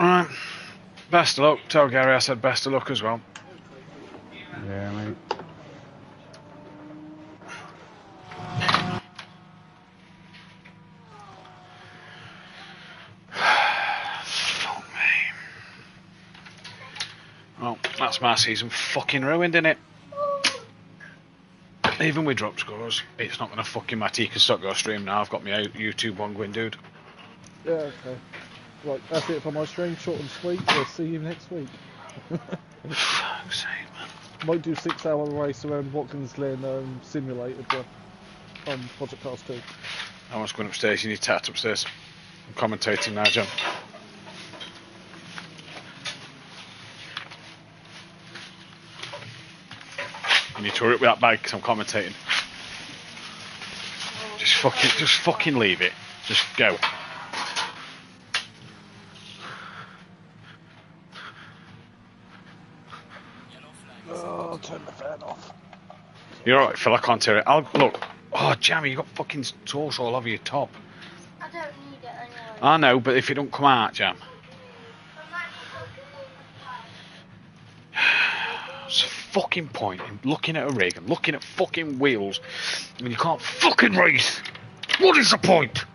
Alright. Best of luck. Tell Gary I said best of luck as well. Yeah, mate. Fuck me. Well, that's my season fucking ruined, innit? Even with drop scores, it's not gonna fucking matter. You can stop your stream now. I've got my YouTube one going, dude. Yeah, okay. Right, that's it for my stream. Short and sweet. We'll see you next week. Fuck's sake, man. Might do 6-hour race around Watkins Glen simulated on Project Cars 2. I was going upstairs. You need to tat upstairs. I'm commentating now, John. You need to hurry up with that bag because I'm commentating. Just fucking leave it. Just go. Oh, I'll turn the fan off. You're alright, Phil. I can't hear it. Look. Oh, Jamie, you got fucking sauce all over your top. I don't need it anyway. I know, but if it don't come out, Jam. What's the fucking point in looking at a rig and looking at fucking wheels when you can't fucking race? What is the point?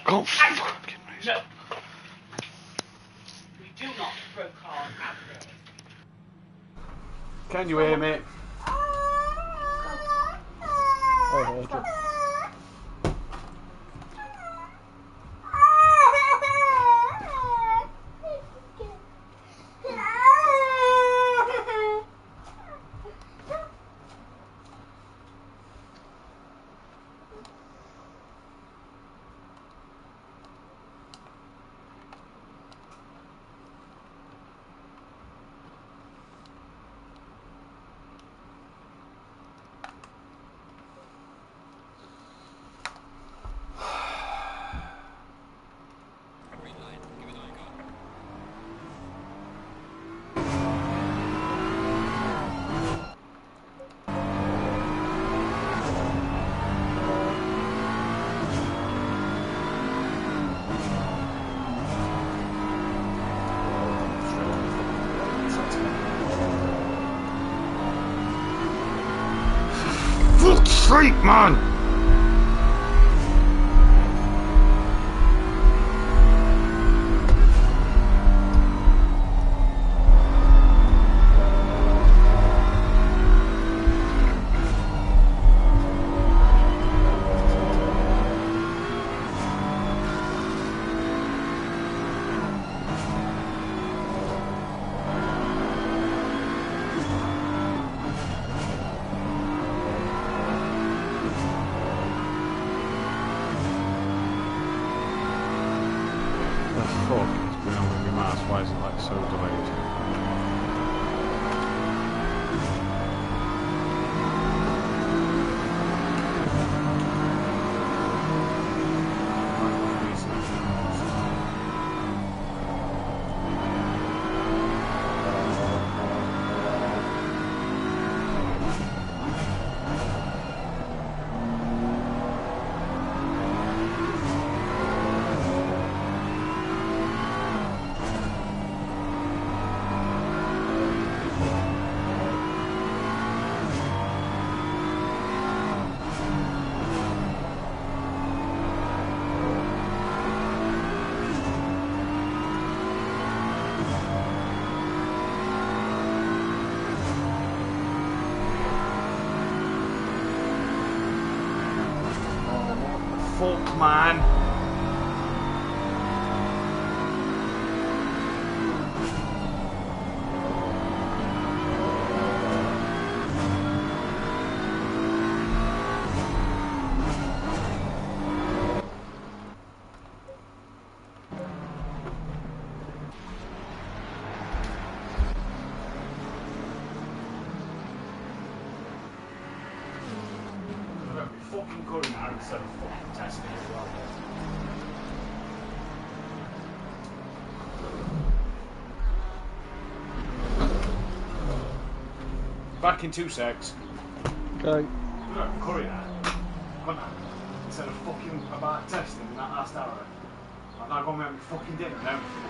Can't fucking race. No. We do not throw cars at them. Can you hear me? Oh, okay. Fuck's sake, man! Why is it like so delayed? Fuck, man. Fucking good now instead of fucking testing as well. Back in 2 secs. Okay. Curry now. couldn't I? Instead of fucking about testing in that last hour. I've now gone around my fucking dinner and everything.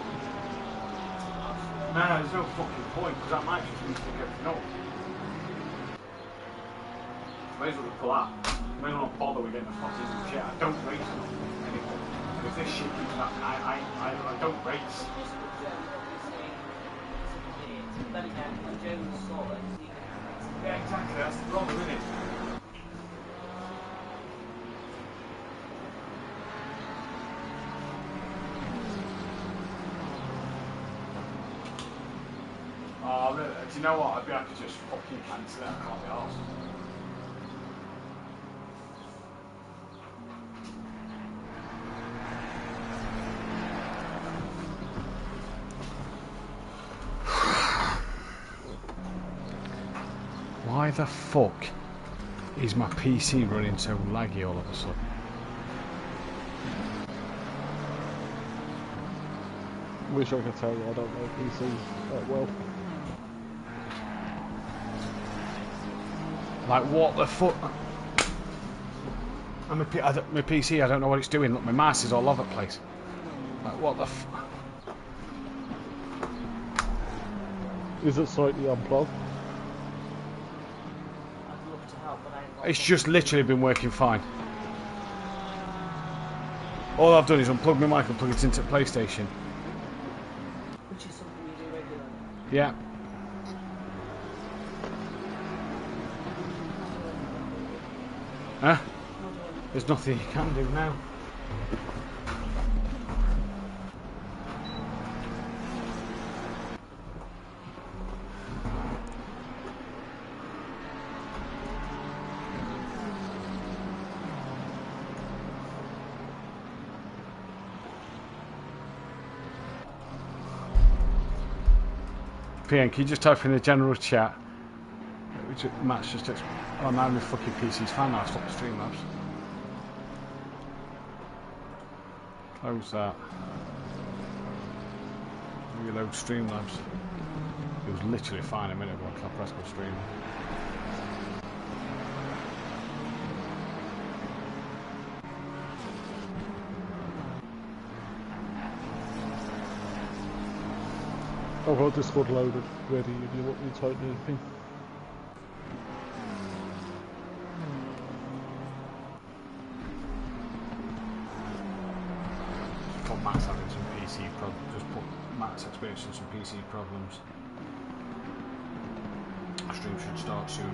No, there's no fucking point, because that might just mean to pick everything up. May as well just pull out. May as well not bother with getting the fucking shit. I don't race anymore. And if this shit keeps happening, I don't race. Yeah, exactly, that's the problem, isn't it? Oh, really? Do you know what? I'd be able to just fucking cancel it. I can't be arsed. Why the fuck is my PC running so laggy all of a sudden? Wish I could tell you I don't know PCs that well. Like, what the fuck? And my PC, I don't know what it's doing. Look, my mouse is all over the place. Like, what the f... Is it slightly unplugged? It's just literally been working fine. All I've done is unplug my mic and plug it into the PlayStation. Which is something you do regularly. Yeah. Huh? There's nothing you can do now. PN, can you just type in the general chat? Which Matt's just oh, now my fucking PC's fine now. Stop the Streamlabs. Close that. Reload Streamlabs. It was literally fine a minute ago. I pressed go stream. I've got Discord loaded, ready if you want me to type anything. Put Matt's having some PC problems. Just put Matt's experiencing some PC problems. The stream should start soon.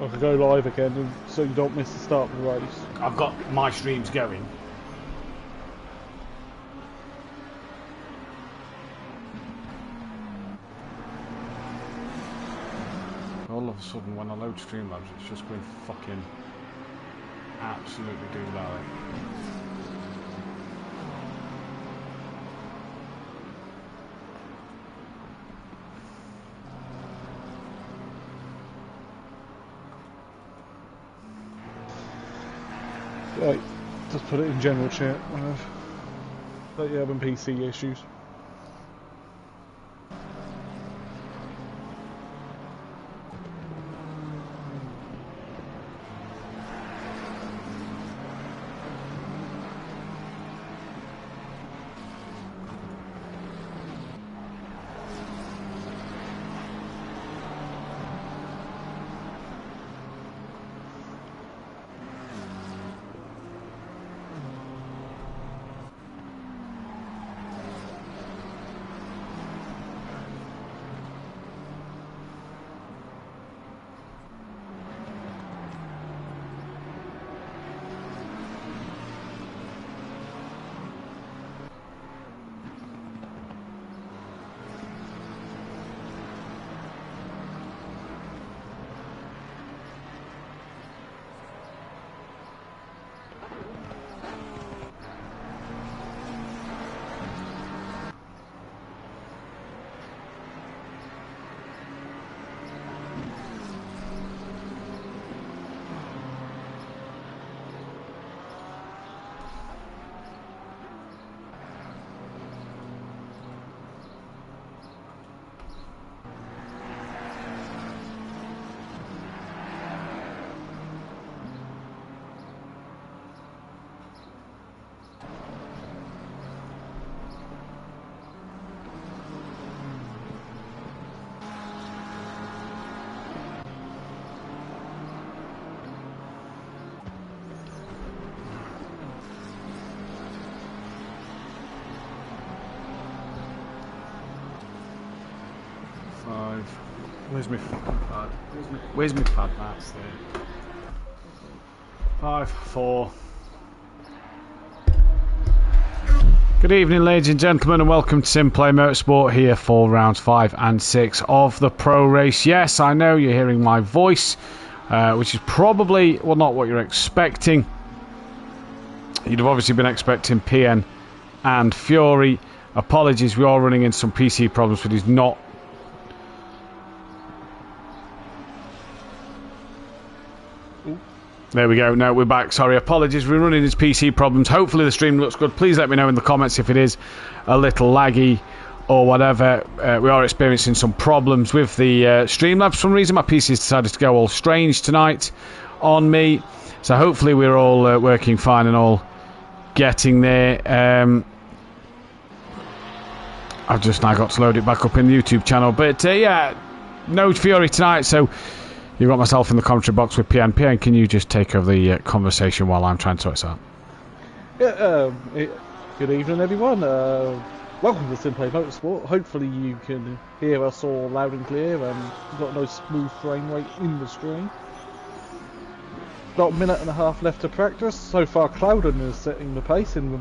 I could go live again so you don't miss the start of the race. I've got my streams going. All of a sudden, when I load Streamlabs, it's just going fucking absolutely doolally. Right, just put it in general chat that you're having PC issues. 5. Where's my pad? Where's my pad? That's there. 5, 4. Good evening, ladies and gentlemen, and welcome to SimPlay Motorsport here for rounds 5 and 6 of the Pro Race. Yes, I know you're hearing my voice, which is probably, well, not what you're expecting. You'd have obviously been expecting PN and Fury. Apologies, we are running into some PC problems, but he's not. There we go. No, we're back. Sorry, apologies. We're running into PC problems. Hopefully the stream looks good. Please let me know in the comments if it is a little laggy or whatever. We are experiencing some problems with the Streamlabs. For some reason, my PC has decided to go all strange tonight on me. So hopefully we're all working fine and all getting there. I've just now got to load it back up in the YouTube channel. But yeah, no Fury tonight, so you've got myself in the commentary box with PN. PN, can you just take over the conversation while I'm trying to sort this out? Yeah, good evening, everyone. Welcome to SimPlay Motorsport. Hopefully you can hear us all loud and clear, and we've got no smooth frame rate in the stream. Got a minute and a half left to practice. So far, Clouden is setting the pace in the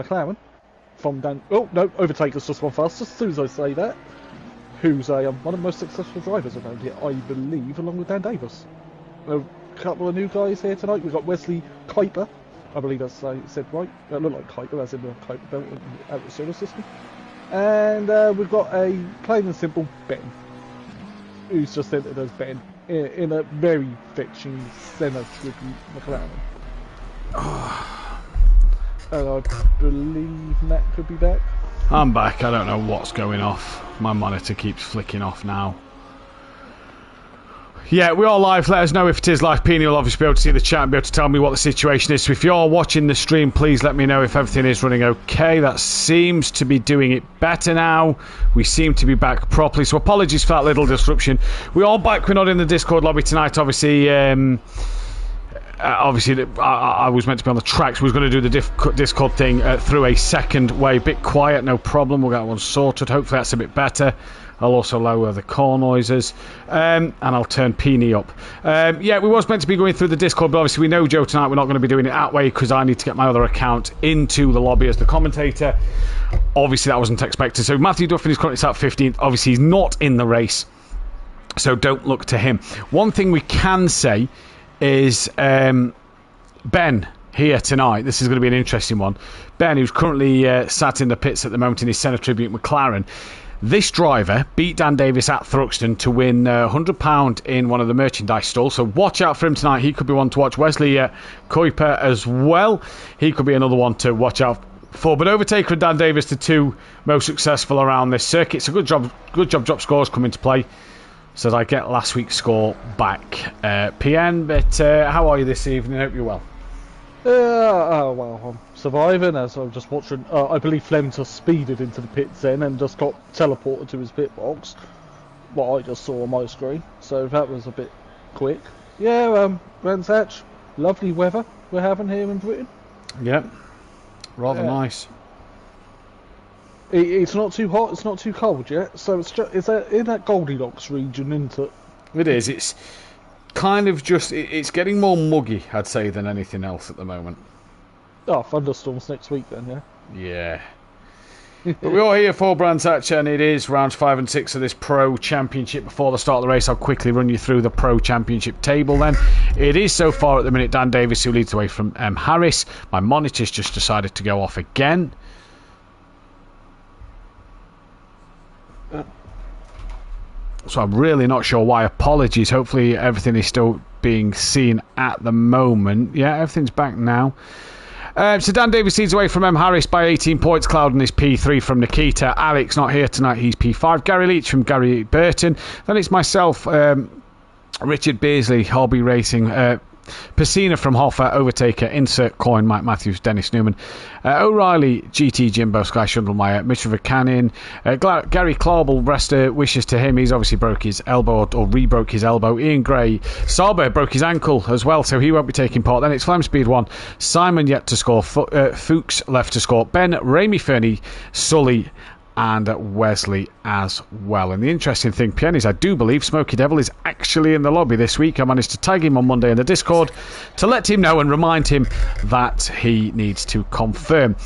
McLaren. From Dan. Oh no, overtake us just one fast. As soon as I say that, who's one of the most successful drivers around here, I believe, along with Dan Davis. A couple of new guys here tonight. We've got Wesley Kuiper. I believe that's said right. It looked like Kuiper, as in the Kuiper belt out the solar system. And we've got a plain and simple Ben, who's just entered as Ben in a very fetching Senna tribute McLaren. And I believe Matt could be back. I'm back. I don't know what's going off. My monitor keeps flicking off now. Yeah, we're all live. Let us know if it is live. Peony will obviously be able to see the chat and be able to tell me what the situation is. So if you're watching the stream, please let me know if everything is running okay. That seems to be doing it better now. We seem to be back properly. So apologies for that little disruption. We're all back. We're not in the Discord lobby tonight, obviously. Obviously, I was meant to be on the tracks. We was going to do the Discord thing through a second way. Bit quiet, no problem. We'll get one sorted. Hopefully that's a bit better. I'll also lower the core noises. And I'll turn Peony up. Yeah, we was meant to be going through the Discord, but obviously we know, Joe, tonight we're not going to be doing it that way because I need to get my other account into the lobby as the commentator. Obviously, that wasn't expected. So Matthew Duffin is currently sat 15th. Obviously, he's not in the race. So don't look to him. One thing we can say is Ben here tonight. This is going to be an interesting one. Ben, who's currently sat in the pits at the moment in his Senna Tribute McLaren. This driver beat Dan Davis at Thruxton to win £100 in one of the merchandise stalls. So watch out for him tonight. He could be one to watch. Wesley Kuiper as well. He could be another one to watch out for. But Overtaker and Dan Davis, the two most successful around this circuit. It's a good job drop scores come into play. So I get last week's score back. PN, but how are you this evening? I hope you're well. Well, I'm surviving as I'm just watching. I believe Flem just speeded into the pits then and just got teleported to his pit box. What I just saw on my screen. So that was a bit quick. Yeah, Brands Hatch, lovely weather we're having here in Britain. Yep, rather nice. It's not too hot, it's not too cold yet, so it's in that Goldilocks region, isn't it? It is. It's kind of just, it's getting more muggy, I'd say, than anything else at the moment. Oh, thunderstorms next week then, yeah? Yeah. But we're all here for Brands Hatch, and it is rounds 5 and 6 of this Pro Championship. Before the start of the race, I'll quickly run you through the Pro Championship table then. It is so far at the minute Dan Davis who leads away from Harris. My monitor's just decided to go off again. So I'm really not sure why. Apologies. Hopefully everything is still being seen at the moment. Yeah, everything's back now. So Dan Davis leads away from Harris by 18 points. Clouden is P3 from Nikita. Alex not here tonight. He's P5. Gary Leach from Gary Burton. Then it's myself, Richard Beasley, Hobby Racing, Pacina from Hoffa, Overtaker, Insert Coin, Mike Matthews, Dennis Newman, O'Reilly, GT Jimbo, Sky Schundelmeyer, Mitrovic Cannon, Gary Clarbel, best wishes to him. He's obviously broke his elbow or re-broke his elbow. Ian Gray, Sauber broke his ankle as well, so he won't be taking part. Then it's Flamspeed 1, Simon yet to score, Fuchs left to score, Ben, Ramy Fernie, Sully, and Wesley as well. And the interesting thing, Pien, is I do believe Smokey Devil is actually in the lobby this week. I managed to tag him on Monday in the Discord to let him know and remind him that he needs to confirm.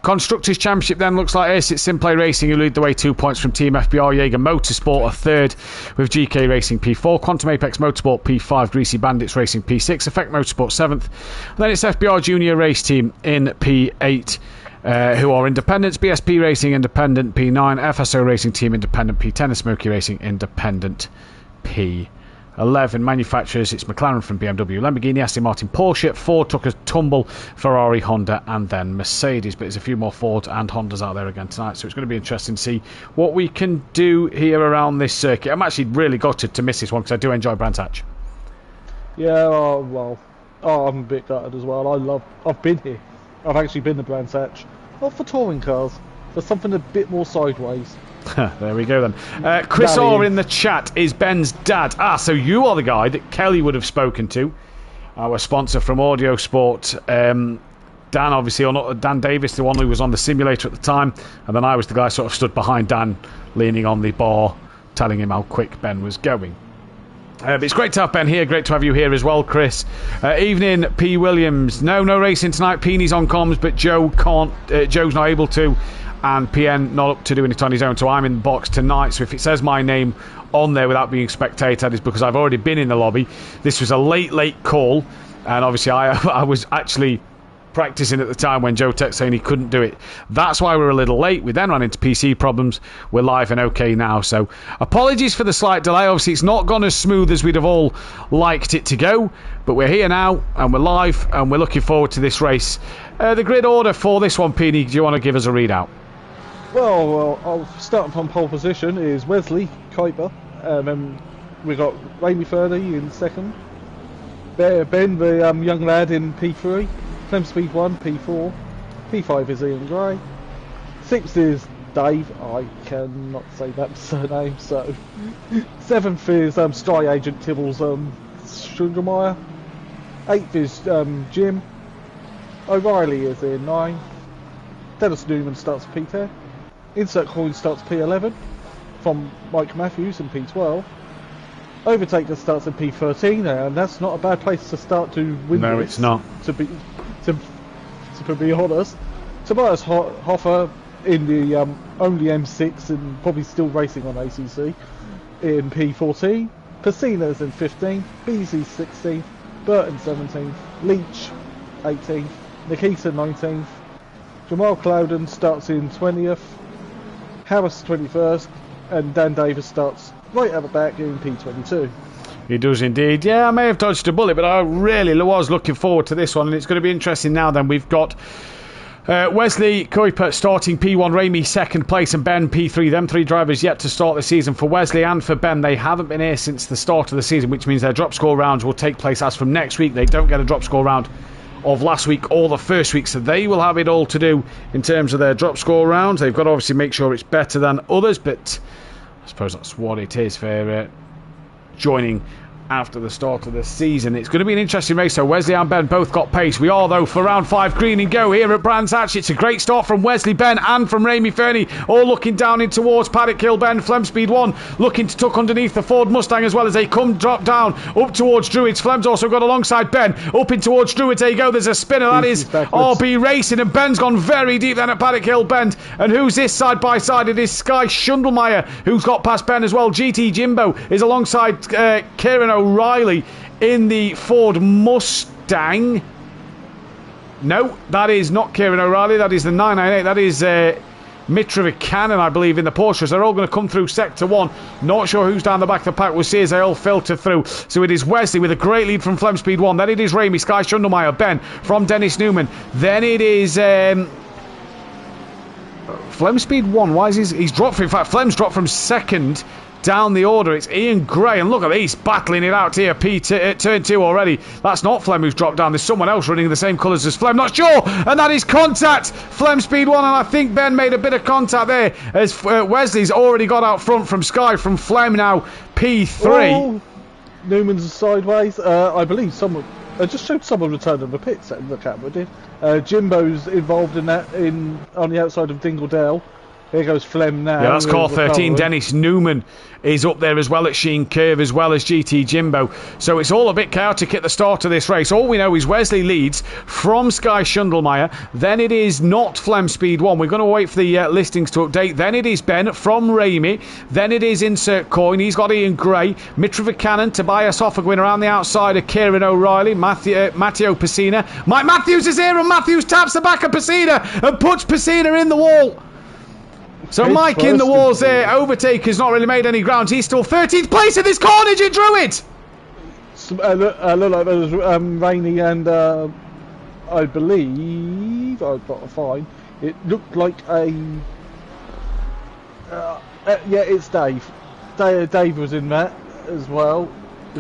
Constructors' Championship then looks like this. It's SimPlay Racing who lead the way, 2 points from Team FBR. Jaeger Motorsport a third with GK Racing P4, Quantum Apex Motorsport P5, Greasy Bandits Racing P6, Effect Motorsport 7th. And then it's FBR Junior Race Team in P8. Who are independents, BSP Racing Independent P9, FSO Racing Team Independent P10, and Smoky Racing Independent P11. Manufacturers, it's McLaren from BMW, Lamborghini, Aston Martin, Porsche, Ford took a tumble, Ferrari, Honda, and then Mercedes. But there's a few more Fords and Hondas out there again tonight, so it's going to be interesting to see what we can do here around this circuit. I'm actually really gutted to miss this one because I do enjoy Brands Hatch. Yeah, I'm a bit gutted as well. I've been here. I've actually been to Brands Hatch. Not for touring cars, for something a bit more sideways. There we go then. Chris Orr in the chat is Ben's dad. So you are the guy that Kelly would have spoken to. Our sponsor from Audio Sport. Dan, obviously, or not Dan Davis, the one who was on the simulator at the time. And then I was the guy sort of stood behind Dan, leaning on the bar, telling him how quick Ben was going. But it's great to have Ben here. Great to have you here as well, Chris. Evening, P. Williams. No racing tonight. Peeny's on comms, but Joe can't. Joe's not able to, and PN not up to doing it on his own. So I'm in the box tonight. So if it says my name on there without being spectated, it's because I've already been in the lobby. This was a late call, and obviously I was actually practicing at the time when Joe texted saying he couldn't do it. That's why we're a little late. We then ran into PC problems. We're live and okay now, so apologies for the slight delay. Obviously it's not gone as smooth as we'd have all liked it to go, but we're here now and we're live and we're looking forward to this race. The grid order for this one, Peony, do you want to give us a readout? Well, I'll start from pole position is Wesley Kuiper, and we've got Ramy Fernie in second, Ben the young lad in P3, Flemspeed 1, P4, P5 is Ian Gray, 6th is Dave, I cannot say that surname, so 7th is Sky Agent Tibbles Schundelmeyer, 8th is Jim, O'Reilly is in 9, Dennis Newman starts P10, Insert Coin starts P11 from Mike Matthews in P12, Overtaker starts in P13, and that's not a bad place to start to win. No, this, it's not. To be honest, Tobias Hoffer in the only M6 and probably still racing on ACC in P14. Pacina's in 15th, BZ 16th, Burton 17th, Leach 18th, Nikita 19th, Jamal Clouden starts in 20th, Harris 21st, and Dan Davis starts right at the back in P22. He does indeed. Yeah, I may have dodged a bullet, but I really was looking forward to this one, and it's going to be interesting now then. We've got Wesley Kuiper starting P1, Ramy second place, and Ben P3. Them three drivers yet to start the season. For Wesley and for Ben, they haven't been here since the start of the season, which means their drop score rounds will take place as from next week. They don't get a drop score round of last week or the first week, so they will have it all to do in terms of their drop score rounds. They've got to obviously make sure it's better than others, but I suppose that's what it is for joining after the start of the season. It's going to be an interesting race. So Wesley and Ben both got pace. We are, though, for round 5 green and go here at Brands Hatch. It's a great start from Wesley, Ben, and from Ramy Fernie, all looking down in towards Paddock Hill. Ben, Flemspeed 1 looking to tuck underneath the Ford Mustang as well as they drop down up towards Druids. Flem's also got alongside Ben up in towards Druids. There you go, there's a spinner. That is RB Racing, and Ben's gone very deep then at Paddock Hill Bend. And who's this side by side? It is Sky Schundelmeyer who's got past Ben as well. GT Jimbo is alongside Kieran O'Reilly in the Ford Mustang. No, that is not Kieran O'Reilly. That is the 998. That is Mitrovic Cannon, I believe, in the Porsches. They're all going to come through Sector 1. Not sure who's down the back of the pack. We'll see as they all filter through. So it is Wesley with a great lead from Flemspeed 1. Then it is Ramy, Sky Schundelmeyer, Ben from Dennis Newman. Then it is Flemspeed 1. Why is he's dropped? In fact, Flem's dropped from second down the order. It's Ian Gray, and look at these battling it out here. Turn 2 already. That's not Flem who's dropped down. There's someone else running the same colours as Flem. Not sure, and that is contact. Flem speed 1, and I think Ben made a bit of contact there as Wesley's already got out front from Sky. From Flem now P3. Oh, Newman's sideways. I believe someone. I just showed someone return to the pits. The camera did. Jimbo's involved in that on the outside of Dingledale. Here goes Flem now. Yeah, that's car 13. Dennis Newman is up there as well at Sheen Curve, as well as GT Jimbo. So it's all a bit chaotic at the start of this race. All we know is Wesley leads from Sky Schundelmeyer. Then it is not Flem Speed 1. We're going to wait for the listings to update. Then it is Ben from Ramey. Then it is Insert Coin. He's got Ian Gray. Mitrovic Cannon, Tobias Hoffer around the outside of Kieran O'Reilly. Matteo Pessina. Mike Matthews is here, and Matthews taps the back of Pessina and puts Pessina in the wall. So Mike in the walls there. Overtaker's not really made any ground. He's still 13th place in this carnage at Druid. Look like there was Rainey and I believe I've got a fine. It looked like a yeah, it's Dave. Dave was in that as well.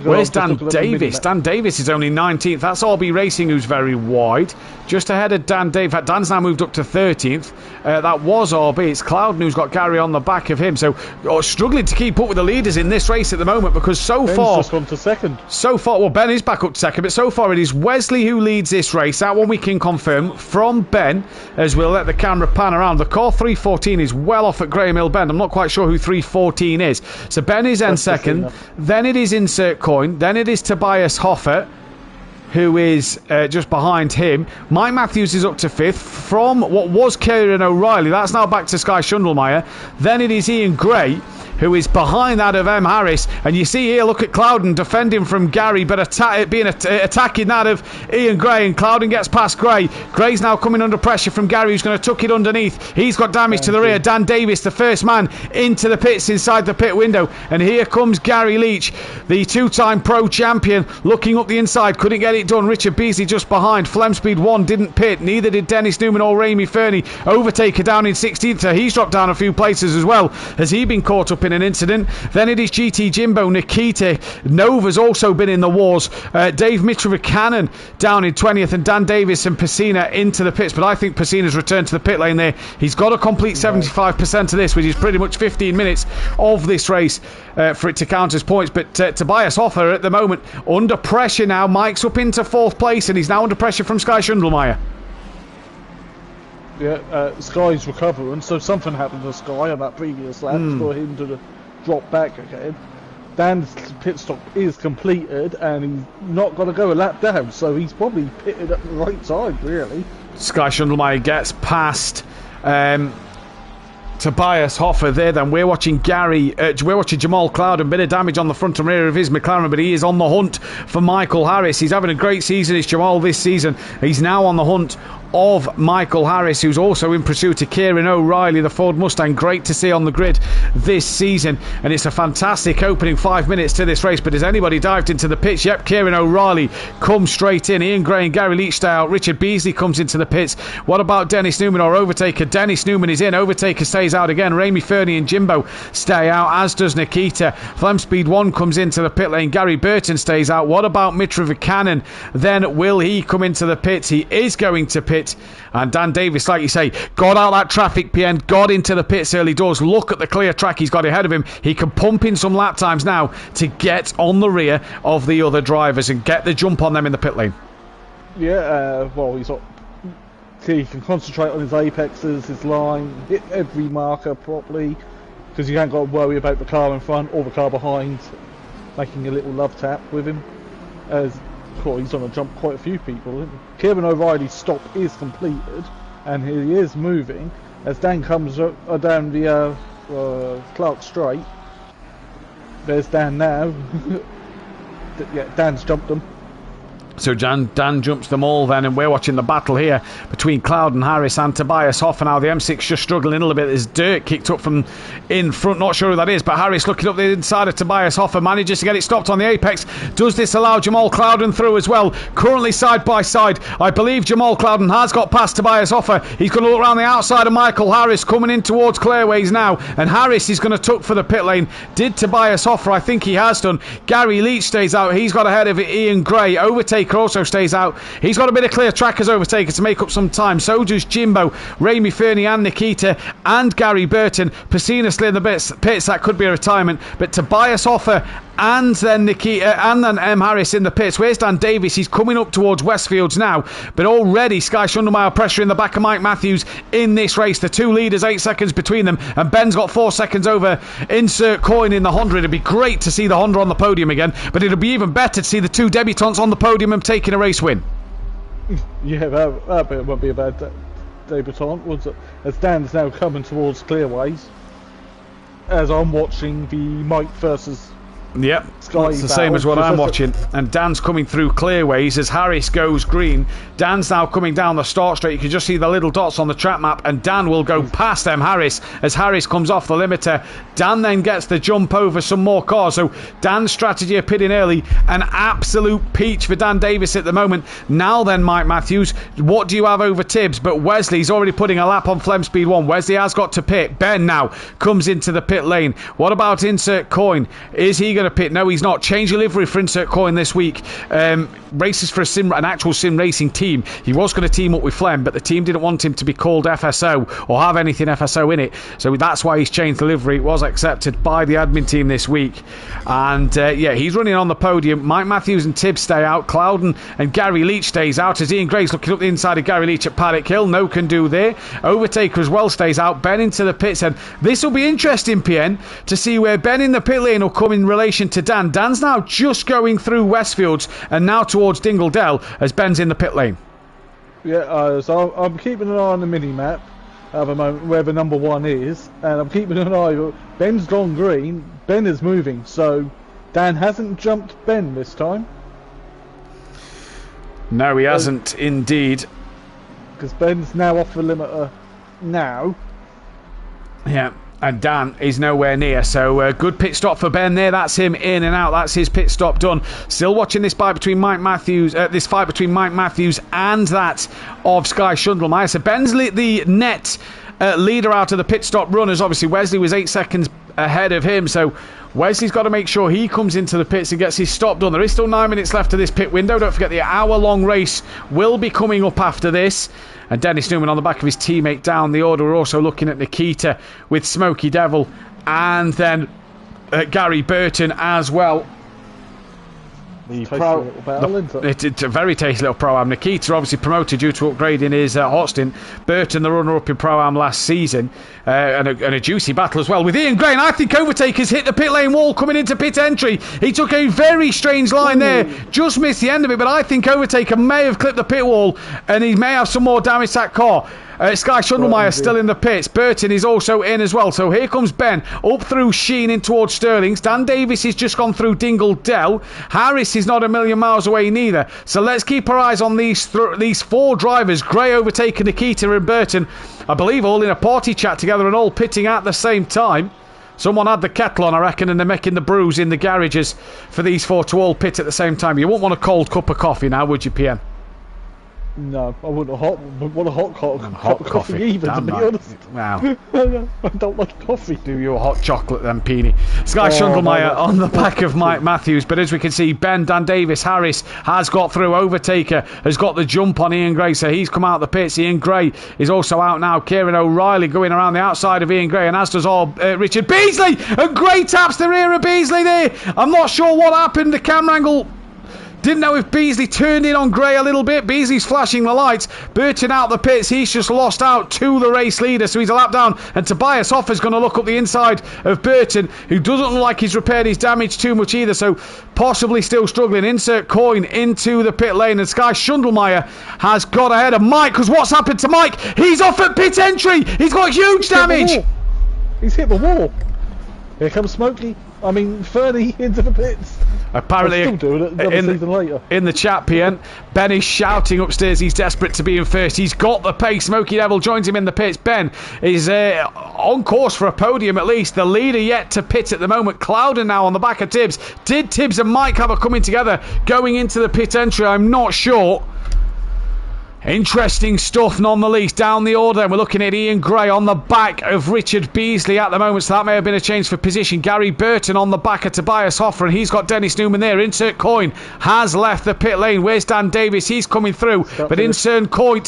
Where's Dan Davis? Dan Davis is only 19th. That's RB Racing, who's very wide. Just ahead of Dan Davis. Dan's now moved up to 13th. That was RB. It's Clouden who's got Gary on the back of him. So struggling to keep up with the leaders in this race at the moment, because Ben's just gone to second. So far, well, Ben is back up to second, but so far it is Wesley who leads this race. That one we can confirm from Ben, as we'll let the camera pan around. The car 314 is well off at Graham Hill Bend. I'm not quite sure who 314 is. So Ben is in second. Then it is Insert Coin. Then it is Tobias Hoffer, who is just behind him. Mike Matthews is up to 5th from what was Kieran O'Reilly. That's now back to Sky Schundelmeyer. Then it is Ian Gray, who is behind that of M. Harris. And you see here, look at Clouden defending from Gary, but attacking that of Ian Gray. And Clouden gets past Gray. Gray's now coming under pressure from Gary, who's going to tuck it underneath. He's got damage to the rear. Dan Davis, the first man into the pits inside the pit window. And here comes Gary Leach, the two-time pro champion, looking up the inside. Couldn't get it done. Richard Beasley just behind. Flem Speed 1 didn't pit. Neither did Dennis Newman or Ramey Fernie. Overtaker down in 16th. So he's dropped down a few places as well. Has he been caught up in an incident? Then it is GT Jimbo, Nikita. Nova's also been in the wars. Dave Mitrovic Cannon down in 20th, and Dan Davis and Pessina into the pits. But I think Pessina's returned to the pit lane there. He's got to complete 75% of this, which is pretty much 15 minutes of this race for it to count as points. But Tobias Hoffer at the moment under pressure now. Mike's up into 4th place, and he's now under pressure from Sky Schundelmeyer. Yeah, Sky's recovering, so something happened to Sky on that previous lap for him to drop back again. Dan's pit stop is completed, and he's not going to go a lap down, so he's probably pitted at the right time, really. Sky Schundelmeyer gets past Tobias Hoffer there. Then we're watching Jamal Clouden. A bit of damage on the front and rear of his McLaren, but he is on the hunt for Michael Harris. He's having a great season, it's Jamal, this season. He's now on the hunt of Michael Harris, who's also in pursuit of Kieran O'Reilly, the Ford Mustang. Great to see on the grid this season, and it's a fantastic opening 5 minutes to this race. But has anybody dived into the pits? Yep, Kieran O'Reilly comes straight in. Ian Gray and Gary Leach stay out. Richard Beasley comes into the pits. What about Dennis Newman or Overtaker? Dennis Newman is in. Overtaker stays out again. Ramey Fernie and Jimbo stay out, as does Nikita. Flem Speed 1 comes into the pit lane. Gary Burton stays out. What about Mitrovic Cannon? Then will he come into the pits? He is going to pit. And Dan Davis, like you say, got out that traffic PN, got into the pits early doors. Look at the clear track he's got ahead of him. He can pump in some lap times now to get on the rear of the other drivers and get the jump on them in the pit lane. Yeah, well, he can concentrate on his apexes, his line, hit every marker properly, because you ain't got to worry about the car in front or the car behind making a little love tap with him. He's on a jump quite a few people. Kieran O'Reilly's stop is completed, and he is moving as Dan comes down the Clark Straight. There's Dan now. Yeah, Dan's jumped him. So Dan jumps them all then, and we're watching the battle here between Cloud and Harris and Tobias Hoffer. Now the M6 just struggling a little bit. There's dirt kicked up from in front, not sure who that is, but Harris looking up the inside of Tobias Hoffer, manages to get it stopped on the apex. Does this allow Jamal Clouden through as well? Currently side by side. I believe Jamal Clouden has got past Tobias Hoffer. He's going to look around the outside of Michael Harris, coming in towards Clearways now, and Harris is going to tuck for the pit lane. Did Tobias Hoffer? I think he has done. Gary Leach stays out. He's got ahead of Ian Gray. Overtaker also stays out. He's got a bit of clear track as Overtaker to make up some time. So does Jimbo, Ramey Fernie and Nikita and Gary Burton. Pacinously in the pits. That could be a retirement. But Tobias Hoffer and then Nikita and then M. Harris in the pits. Where's Dan Davis? He's coming up towards Westfields now. But already Sky Shundelmeyer pressure in the back of Mike Matthews in this race. The two leaders, 8 seconds between them. And Ben's got 4 seconds over Insert Coin in the Honda. It'd be great to see the Honda on the podium again. But it'll be even better to see the two debutantes on the podium and taking a race win. Yeah, that won't be a bad debutant, was it? As Dan's now coming towards Clearways, as I'm watching the Mike versus Yep, Sky that's the same as what I'm watching. And Dan's coming through Clearways as Harris goes green. Dan's now coming down the start straight. You can just see the little dots on the track map, and Dan will go past M. Harris as Harris comes off the limiter. Dan then gets the jump over some more cars. So Dan's strategy of pitting early, an absolute peach for Dan Davis at the moment. Now then, Mike Matthews, what do you have over Tibbs? But Wesley's already putting a lap on Flem Speed 1. Wesley has got to pit. Ben now comes into the pit lane. What about Insert Coin? Is he going to pit? No, he's not. Change of livery for Insert Coin this week. Races for an actual sim racing team. He was going to team up with Flem, but the team didn't want him to be called FSO or have anything FSO in it, so that's why he's changed the livery. It was accepted by the admin team this week, and yeah, he's running on the podium. Mike Matthews and Tibbs stay out. Clouden and Gary Leach stays out as Ian Gray's looking up the inside of Gary Leach at Paddock Hill. No can do there. Overtaker as well stays out. Ben into the pits, and this will be interesting, PN, to see where Ben in the pit lane will come in relation to Dan. Dan's now just going through Westfields and now towards Dingle Dell as Ben's in the pit lane. Yeah, so I'm keeping an eye on the mini-map at the moment where the number one is, and I'm keeping an eye. Ben's gone green, Ben is moving, so Dan hasn't jumped Ben this time. No, he hasn't indeed. Because Ben's now off the limiter now. Yeah. And Dan is nowhere near, so good pit stop for Ben there. That's him in and out. That's his pit stop done. Still watching this fight between Mike Matthews and that of Sky Shundelmeyer. So Ben's the net leader out of the pit stop runners. Obviously Wesley was 8 seconds ahead of him, so Wesley's got to make sure he comes into the pits and gets his stop done. There is still 9 minutes left of this pit window. Don't forget the hour-long race will be coming up after this. And Dennis Newman on the back of his teammate down the order. We're also looking at Nikita with Smokey Devil and then Gary Burton as well. It's a very tasty little Pro-Am. Nikita obviously promoted due to upgrading his hot stint. Burton the runner-up in Pro-Am last season. And a juicy battle as well with Ian Gray. And I think Overtaker's hit the pit lane wall coming into pit entry. He took a very strange line there. Just missed the end of it, but I think Overtaker may have clipped the pit wall and he may have some more damage to that car. Sky Shundelmeyer still in the pits. Burton is also in as well. So here comes Ben up through Sheen in towards Sterling's. Dan Davis has just gone through Dingle Dell. Harris is not a million miles away neither. So let's keep our eyes on these four drivers. Gray, Overtaker, Nikita and Burton. I believe all in a party chat together and all pitting at the same time. Someone had the kettle on, I reckon, and they're making the brews in the garages for these four to all pit at the same time. You wouldn't want a cold cup of coffee now, would you, PM? No, I wouldn't want a hot coffee either, to be honest. Wow. I don't like coffee. Do you a hot chocolate then, Peony? Sky Shundelmeyer on the back of Mike Matthews, but as we can see, Ben, Dan Davis, Harris has got through. Overtaker has got the jump on Ian Gray, so he's come out the pits. Ian Gray is also out now. Kieran O'Reilly going around the outside of Ian Gray, and as does all Richard Beasley, and Gray taps the rear of Beasley there. I'm not sure what happened. The camera angle didn't know if Beasley turned in on Gray a little bit. Beasley's flashing the lights. Burton out the pits. He's just lost out to the race leader, so he's a lap down. And Tobias Hoffer's going to look up the inside of Burton, who doesn't look like he's repaired his damage too much either, so possibly still struggling. Insert Coin into the pit lane, and Sky Shundelmeyer has got ahead of Mike, because what's happened to Mike? He's off at pit entry. He's got huge damage. He's hit the wall. Here comes Smokey. I mean, Fernie into the pits. Apparently, I'm still doing it another season later. In the chat, PN, Ben is shouting upstairs. He's desperate to be in first. He's got the pace. Smokey Devil joins him in the pits. Ben is on course for a podium at least. The leader yet to pit at the moment. Clouden now on the back of Tibbs. Did Tibbs and Mike have a coming together going into the pit entry? I'm not sure. Interesting stuff none the least. Down the order, and we're looking at Ian Gray on the back of Richard Beasley at the moment, so that may have been a change for position. Gary Burton on the back of Tobias Hoffer, and he's got Dennis Newman there. Insert Coin has left the pit lane. Where's Dan Davis? He's coming through, but Insert Coin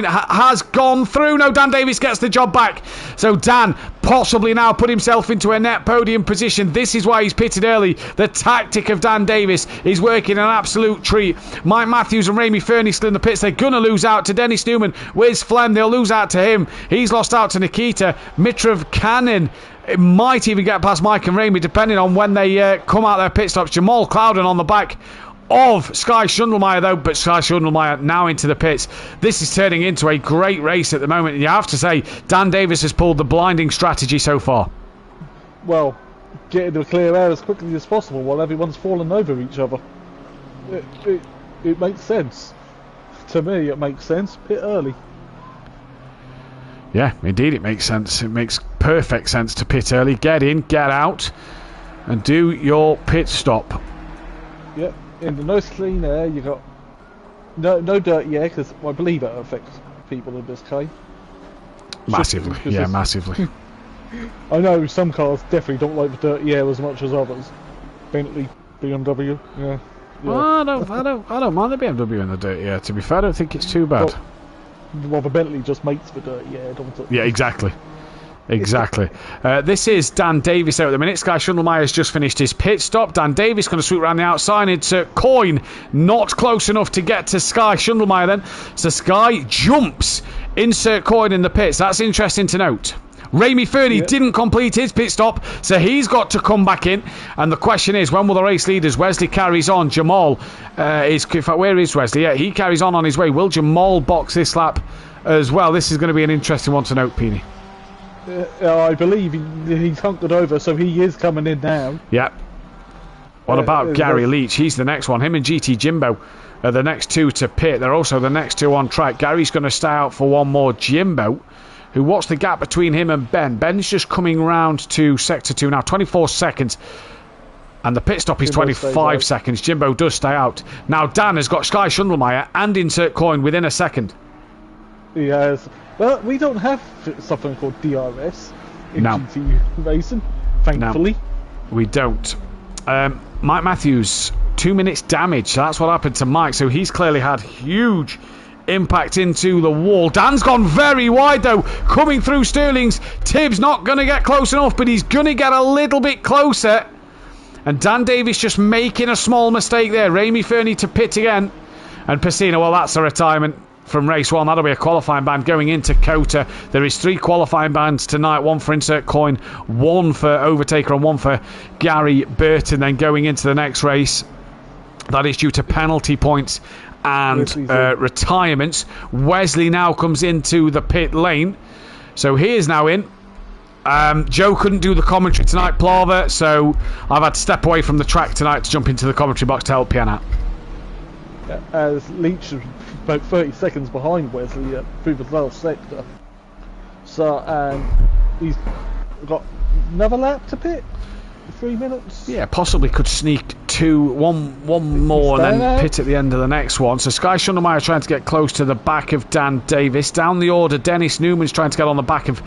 has gone through. No, Dan Davis gets the job back. So Dan possibly now put himself into a net podium position. This is why he's pitted early. The tactic of Dan Davis is working an absolute treat. Mike Matthews and Ramey Fernie still in the pits. They're going to lose out to Dennis Newman. Where's Flem? They'll lose out to him. He's lost out to Nikita. Mitrov Cannon. It might even get past Mike and Ramey depending on when they come out their pit stops. Jamal Clouden on the back of Sky Schundelmeyer though, but Sky Schundelmeyer now into the pits. This is turning into a great race at the moment, and you have to say Dan Davis has pulled the blinding strategy so far. Well, get into a clear air as quickly as possible while everyone's falling over each other. It makes sense. To me, it makes sense. Pit early. Yeah, indeed it makes sense. It makes perfect sense to pit early. Get in, get out, and do your pit stop. Yep. In the nice clean air, you got no dirty air, because I believe it affects people in this case. Massively, yeah, massively. I know some cars definitely don't like the dirty air as much as others. Bentley, BMW, yeah. Well, I don't mind the BMW in the dirty air. To be fair, I don't think it's too bad. Well, the Bentley just makes the dirty air, don't it? Yeah, exactly. Exactly. This is Dan Davis out at the minute. Sky Schundelmeyer has just finished his pit stop. Dan Davis going to swoop around the outside. It's Coin not close enough to get to Sky Schundelmeyer then. So Sky jumps. Insert Coin in the pits. That's interesting to note. Ramey Fernie didn't complete his pit stop, so he's got to come back in. And the question is, when will the race leaders? Wesley carries on. Jamal is... In fact, where is Wesley? Yeah, he carries on his way. Will Jamal box this lap as well? This is going to be an interesting one to note, Peony. I believe he's hunkered over, so he is coming in now. Yeah. What about Gary Leach? He's the next one. Him and GT Jimbo are the next two to pit. They're also the next two on track. Gary's going to stay out for one more. Jimbo, who, what's the gap between him and Ben? Ben's just coming round to Sector 2 now. 24 seconds. And the pit stop is 25 seconds. Jimbo does stay out. Now Dan has got Sky Schundelmeyer and Insert Coin within a second. He has. Well, we don't have something called DRS in GT racing, thankfully. No, we don't. Mike Matthews, 2 minutes damage. So that's what happened to Mike. So he's clearly had huge impact into the wall. Dan's gone very wide though, coming through Sterling's. Tibbs not going to get close enough, but he's going to get a little bit closer. And Dan Davis just making a small mistake there. Ramey Fernie to pit again. And Pacino, well, that's a retirement from race one. That'll be a qualifying ban going into Cota. There is 3 qualifying bans tonight, 1 for Insert Coin, 1 for Overtaker, and 1 for Gary Burton. Then going into the next race, that is due to penalty points and retirements. Wesley now comes into the pit lane, so he is now in. Joe couldn't do the commentary tonight, Plava, so I've had to step away from the track tonight to jump into the commentary box to help Pian out. As Leach is about 30 seconds behind Wesley through the last sector. So, and he's got another lap to pit. 3 minutes. Yeah, possibly could sneak one more and then pit at the end of the next one. So Sky Schundelmeyer trying to get close to the back of Dan Davis. Down the order, Dennis Newman's trying to get on the back of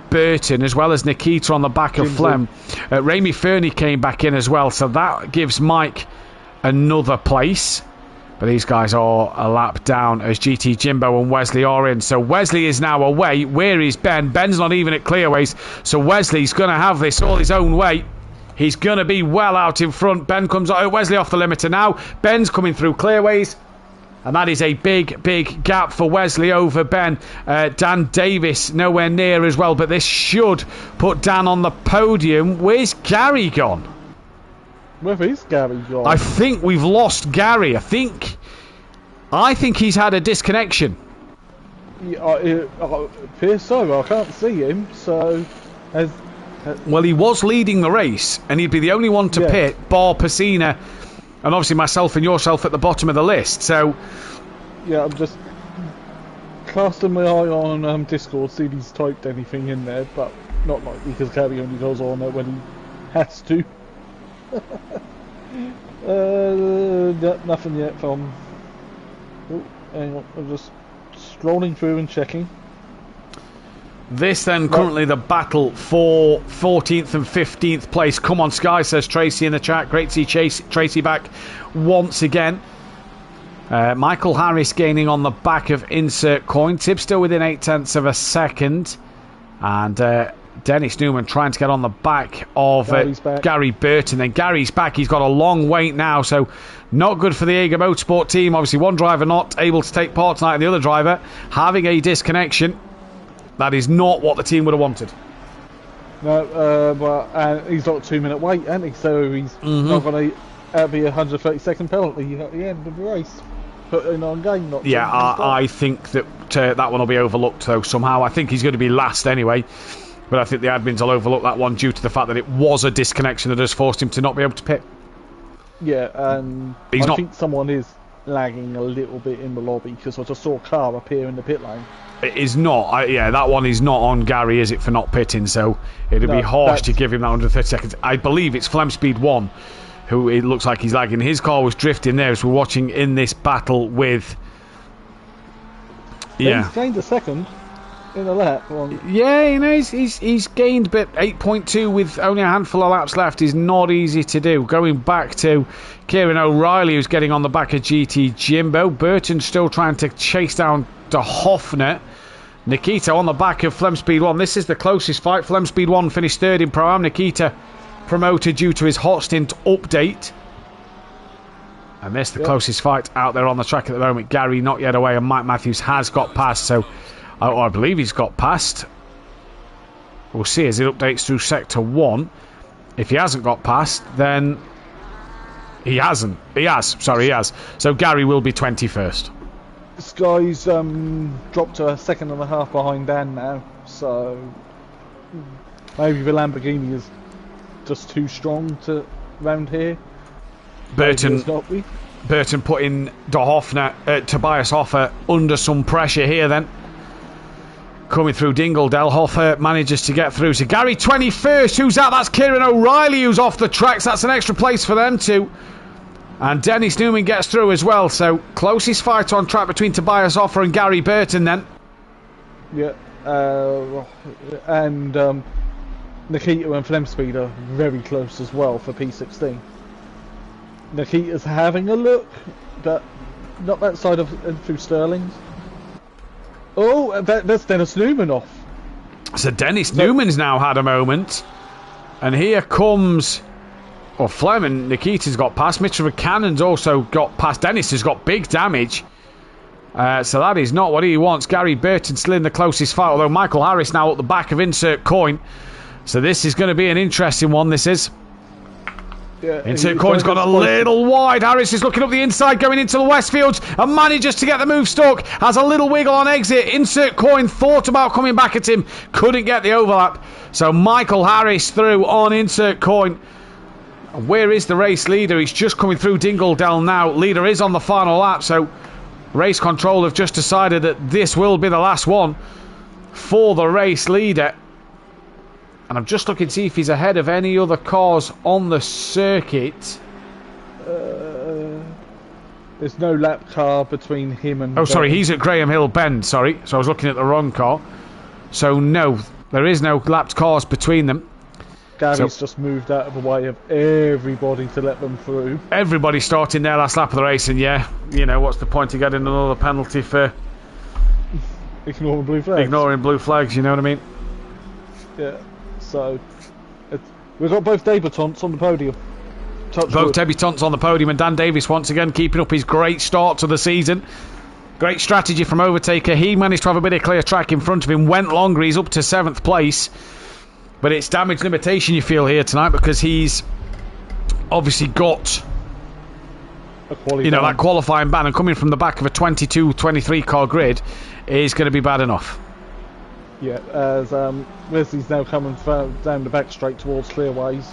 Burton, as well as Nikita on the back of Flem. Ramey Fernie came back in as well, so that gives Mike another place. But these guys are a lap down as GT Jimbo and Wesley are in. So Wesley is now away. Where is Ben? Ben's not even at Clearways. So Wesley's going to have this all his own way. He's going to be well out in front. Ben comes out. Wesley off the limiter now. Ben's coming through Clearways. And that is a big, big gap for Wesley over Ben. Dan Davis nowhere near as well. But this should put Dan on the podium. Where's Gary gone? Where is Gary gone? I think we've lost Gary. I think he's had a disconnection. Yeah, it appears so. I can't see him. So, as Well, he was leading the race, and he'd be the only one to pit, bar Pacina, and obviously myself and yourself at the bottom of the list. So, yeah, I'm just casting my eye on Discord, see if he's typed anything in there, but not likely because Gary only goes on there when he has to. Nothing yet from. Oh, hang on, I'm just scrolling through and checking. This then currently the battle for 14th and 15th place. Come on, Sky, says Tracy in the chat. Great to see Tracy back once again. Michael Harris gaining on the back of Insert Coin. Tib still within 8/10 of a second. And Dennis Newman trying to get on the back of Gary Burton. Then Gary's back. He's got a long wait now, so not good for the Aga Motorsport team. Obviously, one driver not able to take part tonight, and the other driver having a disconnection. That is not what the team would have wanted. No, but he's got a 2-minute wait, hasn't he? So he's not going to be a 130-second penalty at the end of the race. Putting on game, not I think that that one will be overlooked, though, somehow. I think he's going to be last anyway. But I think the admins will overlook that one due to the fact that it was a disconnection that has forced him to not be able to pit. Yeah, and I think someone is lagging a little bit in the lobby because I just saw a car appear in the pit lane. It is not. That one is not on Gary, is it, for not pitting? So it'd be harsh to give him that 130 seconds. I believe it's Flem Speed 1 who it looks like he's lagging. His car was drifting there as we're watching in this battle with... Yeah. He's gained a second in a lap. Yeah, you know, he's gained, but 8.2 with only a handful of laps left is not easy to do. Going back to Kieran O'Reilly, who's getting on the back of GT Jimbo. Burton still trying to chase down De Hoffner. Nikita on the back of Flem Speed 1. This is the closest fight. Flem Speed 1 finished third in Pro-Am. Nikita promoted due to his hot stint update. And this the closest fight out there on the track at the moment. Gary not yet away, and Mike Matthews has got past. So I believe he's got past. We'll see as it updates through Sector 1. If he hasn't got past, then he hasn't. He has. Sorry, he has. So Gary will be 21st. Sky's dropped to a second and a half behind Dan now, so maybe the Lamborghini is just too strong to round here. Burton putting Tobias Hoffer under some pressure here then. Coming through Dingledale, Hoffer manages to get through. So Gary 21st, who's out? That's Kieran O'Reilly who's off the tracks. That's an extra place for them too. And Dennis Newman gets through as well. So closest fight on track between Tobias Hoffer and Gary Burton then. Yeah, and Nikita and Flem Speed are very close as well for P16. Nikita's having a look, but not that side of through Sterling's. Oh, that's Dennis Newman off. So Dennis Newman's now had a moment. And here comes... Well, Flem and Nikita's got past. Mitchell Cannon's also got past. Dennis has got big damage. So that is not what he wants. Gary Burton still in the closest fight, although Michael Harris now at the back of Insert Coin. So this is going to be an interesting one, this is. Yeah, Insert Coin's got a little wide. Harris is looking up the inside, going into the Westfields, and manages to get the move stuck. Has a little wiggle on exit. Insert Coin thought about coming back at him, couldn't get the overlap. So Michael Harris through on Insert Coin. Where is the race leader? He's just coming through Dingledale now. Leader is on the final lap, so race control have just decided that this will be the last one for the race leader. And I'm just looking to see if he's ahead of any other cars on the circuit. There's no lap car between him and... Oh, sorry, he's at Graham Hill Bend, sorry. So I was looking at the wrong car. So no, there is no lapped cars between them. Gary's just moved out of the way of everybody to let them through. Everybody starting their last lap of the race, and yeah, you know, what's the point of getting another penalty for... Ignoring blue flags. Ignoring blue flags, you know what I mean? Yeah, so... we've got both debutants on the podium. Both debutants on the podium, and Dan Davis once again keeping up his great start to the season. Great strategy from Overtaker. He managed to have a bit of clear track in front of him, went longer, he's up to 7th place. But it's damage limitation you feel here tonight, because he's obviously got that qualifying ban, and coming from the back of a 22-23 car grid is going to be bad enough. Yeah, as Wesley's now coming down the back straight towards Clearways.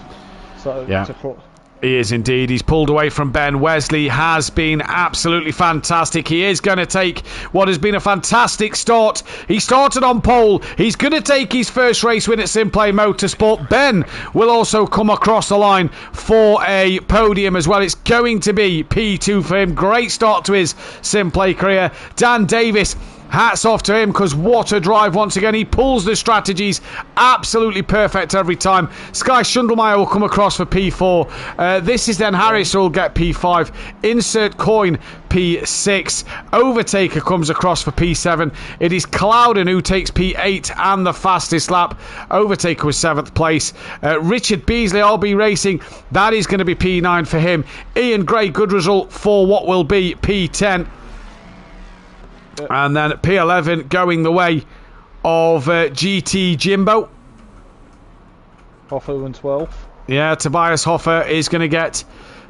So Yeah. to cross. He is indeed. He's pulled away from Ben. Wesley has been absolutely fantastic. He is going to take what has been a fantastic start. He started on pole. He's going to take his first race win at SimPlay Motorsport. Ben will also come across the line for a podium as well. It's going to be P2 for him. Great start to his SimPlay career. Dan Davis, hats off to him, because what a drive once again. He pulls the strategies absolutely perfect every time. Sky Schundelmeyer will come across for P4. This is then Harris who will get P5. Insert Coin P6. Overtaker comes across for P7. It is Clouden who takes P8 and the fastest lap. Overtaker was 7th place. Richard Beasley, RB Racing, that is going to be P9 for him. Ian Gray, good result for what will be P10. And then P11 going the way of GT Jimbo. Hoffer in 12th. Yeah, Tobias Hoffer is going to get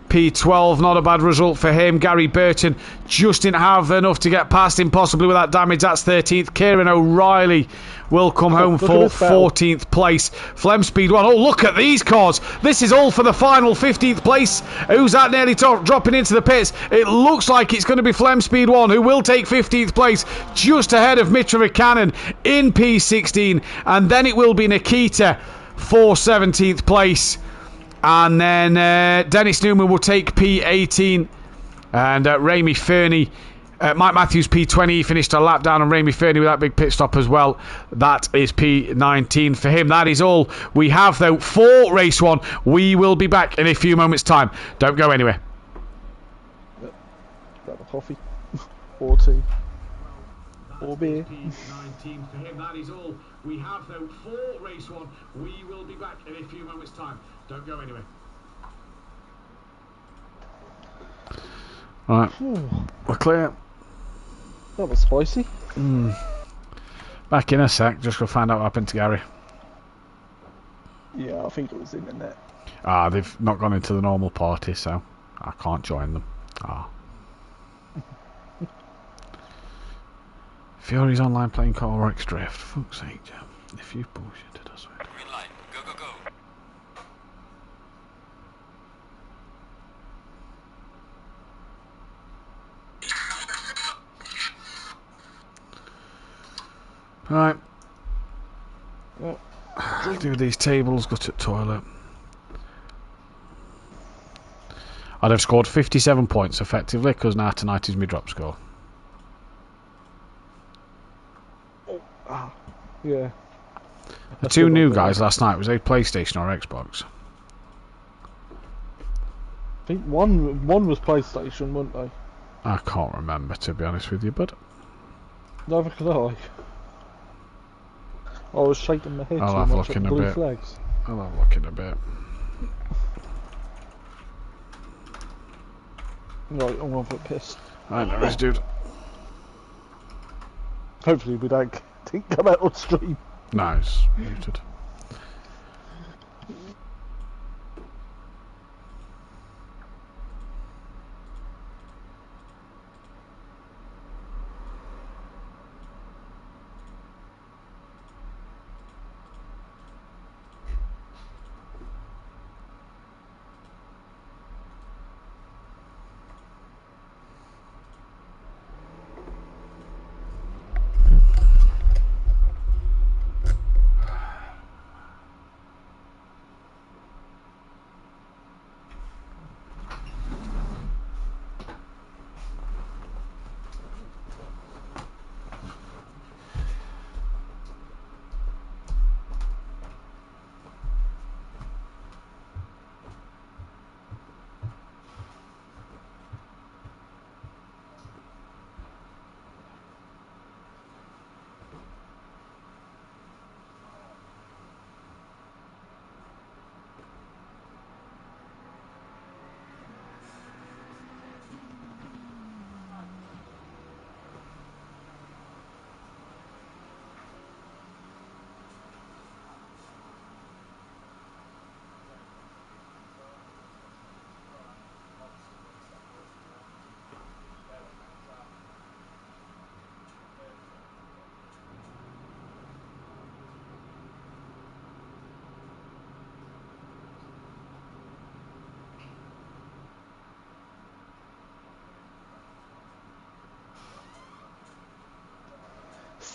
P12. Not a bad result for him. Gary Burton just didn't have enough to get past him, possibly with that damage. That's 13th. Kieran O'Reilly will come home for 14th place. Flem Speed 1. Oh, look at these cars. This is all for the final 15th place. Who's that nearly dropping into the pits? It looks like it's going to be Flem Speed 1 who will take 15th place, just ahead of Mitra Cannon in P16. And then it will be Nikita for 17th place. And then Dennis Newman will take P18. And Ramey Fernie, Mike Matthews P20. He finished a lap down on Ramey Fernie with that big pit stop as well. That is P19 for him. That is all we have, though, for race 1. We will be back in a few moments' time. Don't go anywhere. Grab a coffee. Or tea. Or beer. P19 for him. That is all we have, though, for race 1. We will be back in a few moments' time. Don't go anywhere. Right, we're clear. That was spicy. Back in a sec, just go find out what happened to Gary. Yeah, I think it was internet. They've not gone into the normal party, so I can't join them. Fury's online playing Car Rex Drift. Fuck's sake, Jam. If you bullshitted us. Green light. Go, go, go. Right. Do these tables, go to the toilet. I'd have scored 57 points effectively, because now tonight is my drop score. Yeah. The two new guys last night, was they PlayStation or Xbox? I think one was PlayStation, weren't they? I can't remember, to be honest with you, but Neither could I. I was shaking my head I'll too have a much look at in the a blue bit. flags. I'll have a look in a bit. Right, I'm a bit pissed. I know this dude. Hopefully we don't come out on stream. Nice. Muted.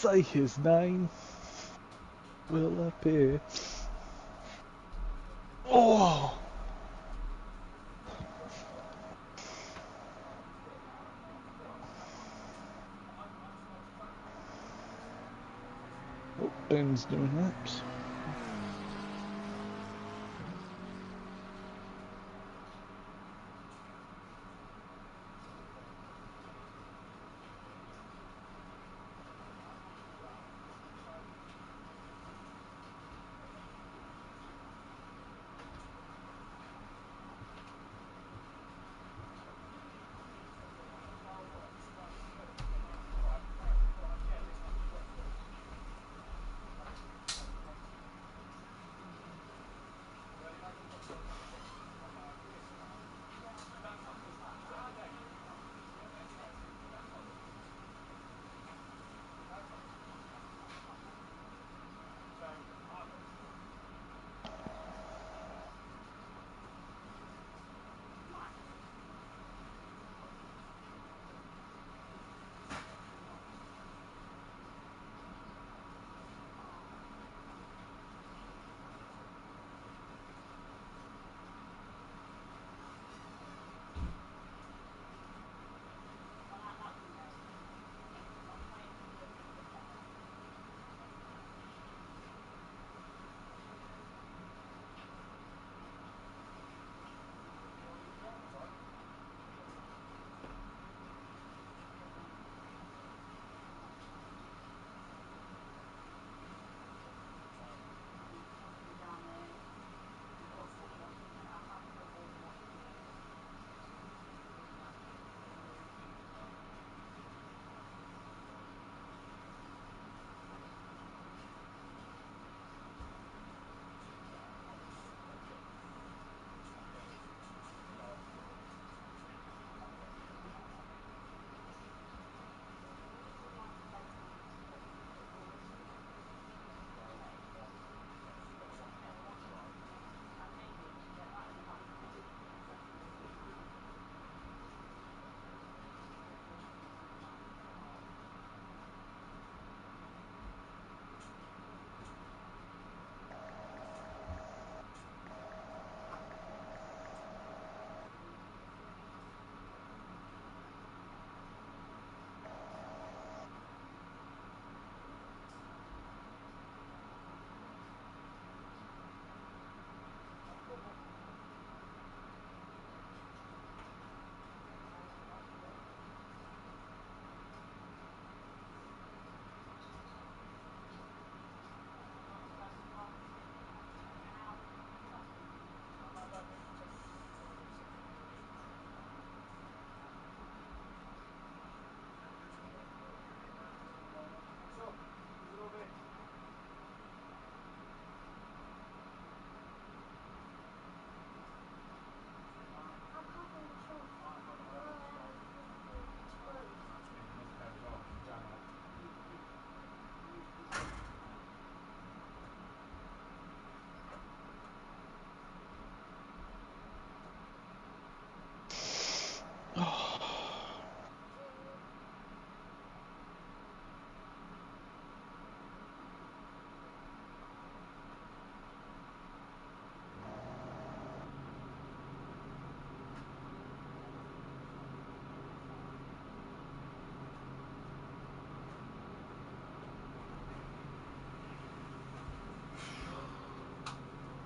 say his name will appear. Oh! Oh, Ben's doing laps.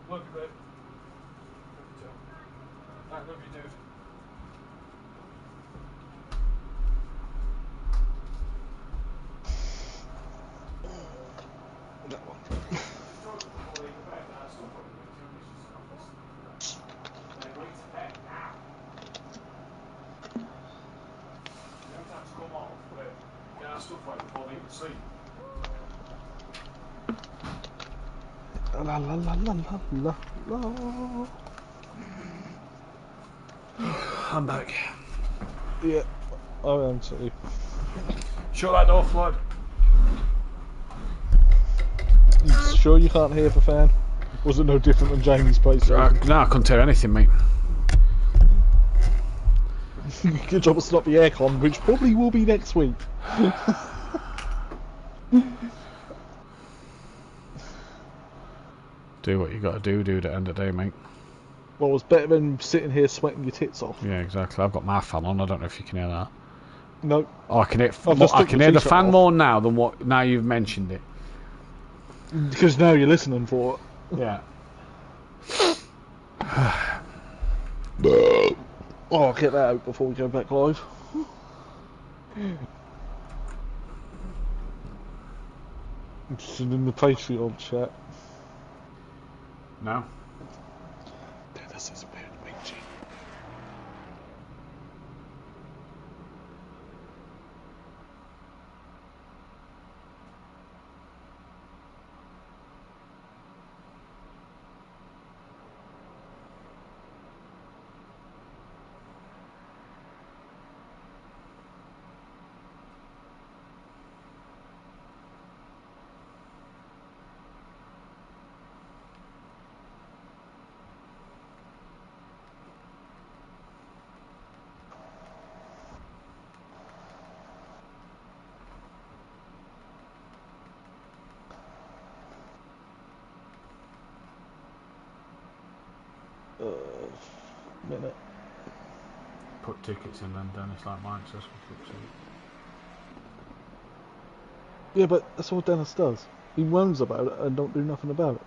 Love you, babe. I love you, dude. That one. Come off, but get our stuff away before they even sleep. La la la la la la la. I'm back. Yeah, I am too. Shut that door, Floyd. You sure you can't hear the fan? Was it no different than Jamie's place? No, I couldn't hear anything, mate. Good job of stopping the aircon, which probably will be next week. Do what you got to do, dude, at the end of the day, mate. Well, it's better than sitting here sweating your tits off. Yeah, exactly. I've got my fan on. I don't know if you can hear that. No. Oh, I can hear, I've just I took can the hear the t-shirt fan off. more now than what. Now you've mentioned it. Because now you're listening for it. Yeah. Oh, I'll get that out before we go back live. I'm just in the Patreon chat. No. Dennis is weird, G. Minute. Put tickets in then, Dennis, like Mike says. Yeah, but that's what Dennis does. He moans about it and don't do nothing about it.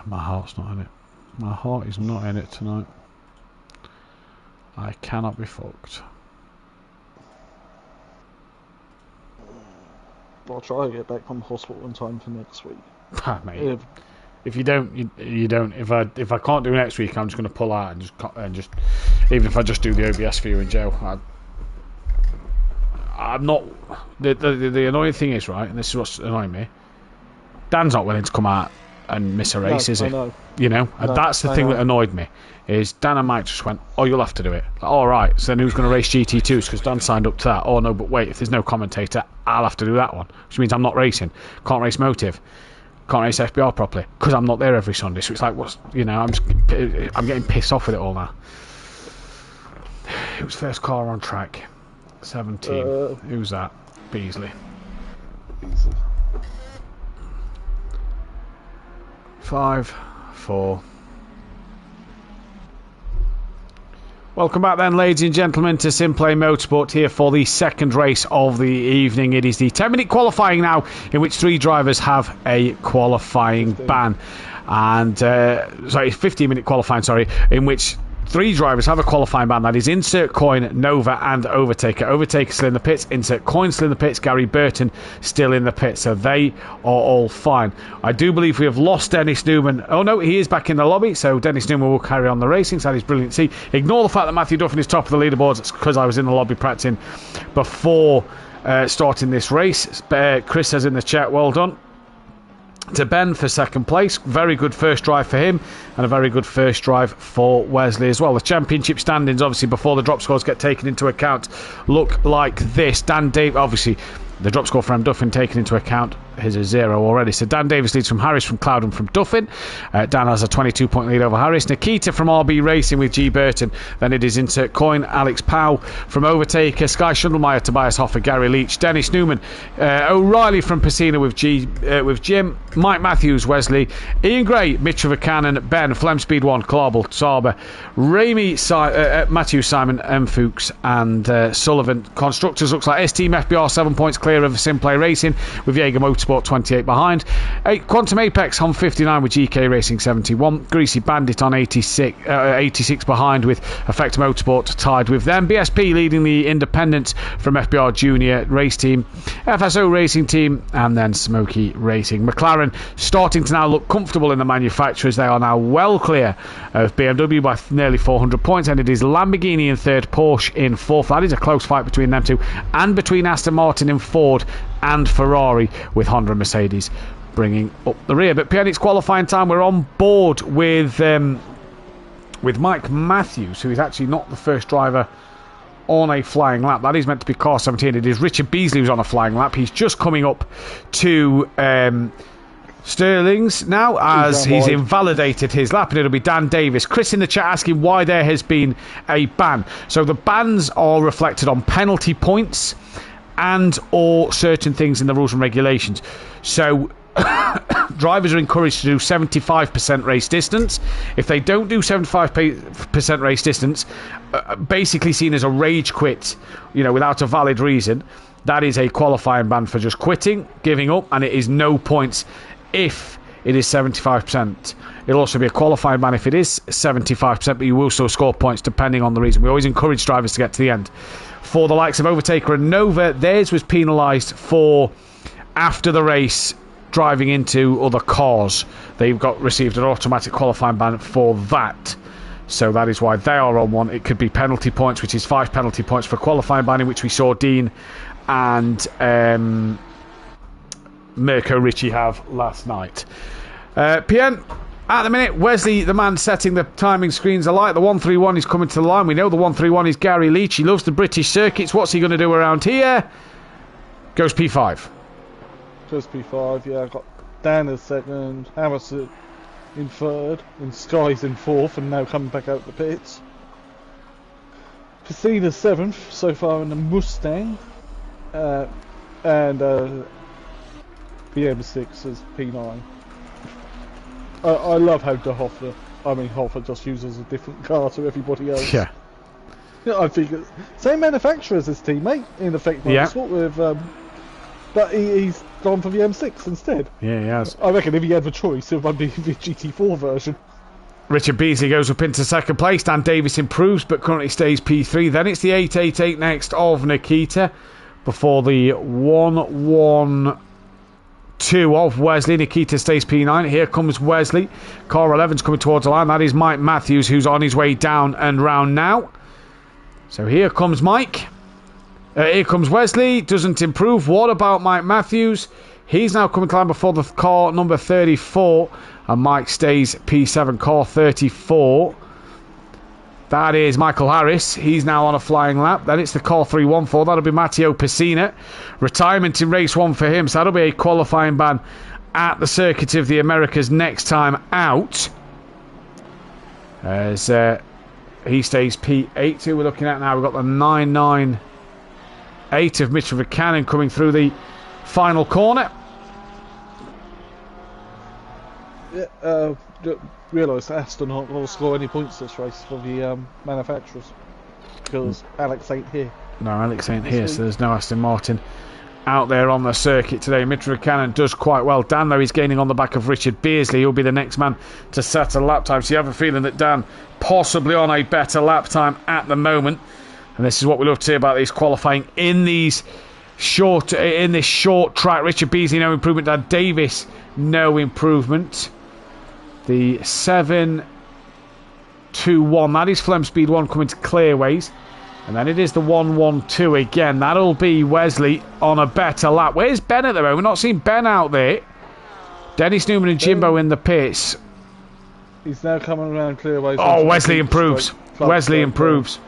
My heart's not in it. My heart is not in it tonight. I cannot be fucked. I'll try to get back from the hospital in time for next week. Mate, if you don't, you don't. If I can't do next week, I'm just going to pull out and just even if I just do the OBS for you in jail. I'm not. The annoying thing is, right, and this is what's annoying me. Dan's not willing to come out and miss a race, is he? Know. You know, and No, that's the I thing know. that annoyed me. Is Dan and Mike just went, oh, you'll have to do it. Like, all right, so then who's going to race GT2s? Because Dan signed up to that. Oh no, but wait, if there's no commentator, I'll have to do that one, which means I'm not racing. Can't race Motive. Can't race FBR properly because I'm not there every Sunday. So it's like, what's, you know, I'm getting pissed off with it all now. It was first car on track. 17. Who's that? Beasley. Easy. 5, 4. Welcome back then, ladies and gentlemen, to SimPlay Motorsport here for the second race of the evening. It is the 10-minute qualifying now, in which 3 drivers have a qualifying 15. ban. And, 15-minute qualifying, in which 3 drivers have a qualifying ban. That is Insert Coin, Nova and Overtaker. Overtaker still in the pits, Insert Coin still in the pits, Gary Burton still in the pits. So they are all fine. I do believe we have lost Dennis Newman. Oh no, he is back in the lobby, so Dennis Newman will carry on the racing. So that is brilliant to see. Ignore the fact that Matthew Duffin is top of the leaderboards. It's because I was in the lobby practicing before starting this race. Chris says in the chat, well done to Ben for second place. Very good first drive for him, and a very good first drive for Wesley as well. The championship standings, obviously, before the drop scores get taken into account, look like this. Dan Dave, obviously, the drop score for M. Duffin taken into account is a 0 already. So Dan Davis leads from Harris, from Cloud and from Duffin. Dan has a 22-point lead over Harris. Nikita from RB Racing with G. Burton. Then it is Insert Coin, Alex Powell from Overtaker, Sky Schundelmeyer, Tobias Hoffer, Gary Leach, Dennis Newman, O'Reilly from Pacina with Jim, Mike Matthews, Wesley, Ian Gray, Mitch Cannon, Ben, Flem Speed 1, Clarbel, Saba, Matthew Simon, M. Fuchs and Sullivan. Constructors looks like S-Team FBR 7 points clear of SimPlay Racing with Jaeger Motorsport 28 behind. Quantum Apex on 59 with GK Racing 71. Greasy Bandit on 86 behind with Effect Motorsport tied with them. BSP leading the independents from FBR Junior Race Team, FSO Racing Team, and then Smoky Racing. McLaren starting to now look comfortable in the manufacturers. They are now well clear of BMW by nearly 400 points, and it is Lamborghini in third, Porsche in fourth. That is a close fight between them two, and between Aston Martin and Ford and Ferrari, with Honda and Mercedes bringing up the rear. But Phoenix qualifying time, we're on board with Mike Matthews, who is actually not the first driver on a flying lap. That is meant to be car 17. It is Richard Beasley who's on a flying lap. He's just coming up to Sterling's now as he's invalidated his lap, and it'll be Dan Davis. Chris in the chat asking why there has been a ban. So the bans are reflected on penalty points and or certain things in the rules and regulations. So drivers are encouraged to do 75% race distance. If they don't do 75% race distance, basically seen as a rage quit, without a valid reason, that is a qualifying ban for just quitting, giving up, and it is no points if it is 75%. It'll also be a qualifying ban if it is 75%, but you will still score points depending on the reason. We always encourage drivers to get to the end. For the likes of Overtaker and Nova, theirs was penalised for after the race driving into other cars. They've received an automatic qualifying ban for that. So that is why they are on one. It could be penalty points, which is 5 penalty points for qualifying ban, in which we saw Dean and Mirko Ricci have last night. PN, at the minute, Wesley, the man setting the timing screens alight. The 131 is coming to the line. We know the 131 is Gary Leach. He loves the British circuits. What's he going to do around here? Goes P5. Goes P5, yeah. I've got Dan in second, Harrison in third, and Sky's in fourth, and now coming back out the pits. Casina's seventh so far in the Mustang, and BM6 is P9. I love how Hoffer just uses a different car to everybody else. Yeah. I think same manufacturer as his teammate in effect. Motorsport with, but he's gone for the M6 instead. Yeah, he has. I reckon if he had the choice, it would be the GT4 version. Richard Beasley goes up into second place. Dan Davis improves, but currently stays P3. Then it's the 888 next of Nikita, before the 112 of Wesley. Nikita stays P9. Here comes Wesley. Car 11's coming towards the line. That is Mike Matthews, who's on his way down and round now. So here comes Mike. Here comes Wesley. Doesn't improve. What about Mike Matthews? He's now coming to line before the car number 34. And Mike stays P7, car 34. That is Michael Harris. He's now on a flying lap. Then it's the car 314. That'll be Matteo Pessina. Retirement in race 1 for him. So that'll be a qualifying ban at the Circuit of the Americas next time out. As he stays P8. Who we're looking at now? We've got the 998 of Mitchell Buchanan coming through the final corner. Yeah, realise Aston aren't going to score any points this race for the manufacturers because Alex ain't here. No, Alex ain't here, so there's no Aston Martin out there on the circuit today. Mitchell Buchanan does quite well. Dan, though, he's gaining on the back of Richard Beasley. He'll be the next man to set a lap time. So you have a feeling that Dan possibly on a better lap time at the moment. And this is what we love to see about these qualifying in this short track. Richard Beasley, no improvement. Dan Davis, no improvement. The 721, that is Flem Speed 1 coming to Clearways. And then it is the 112 again. That'll be Wesley on a better lap. Where's Ben at the moment? We're not seeing Ben out there. Dennis Newman and Jimbo in the pits. He's now coming around Clearways. Oh, Wesley improves. Wesley improves.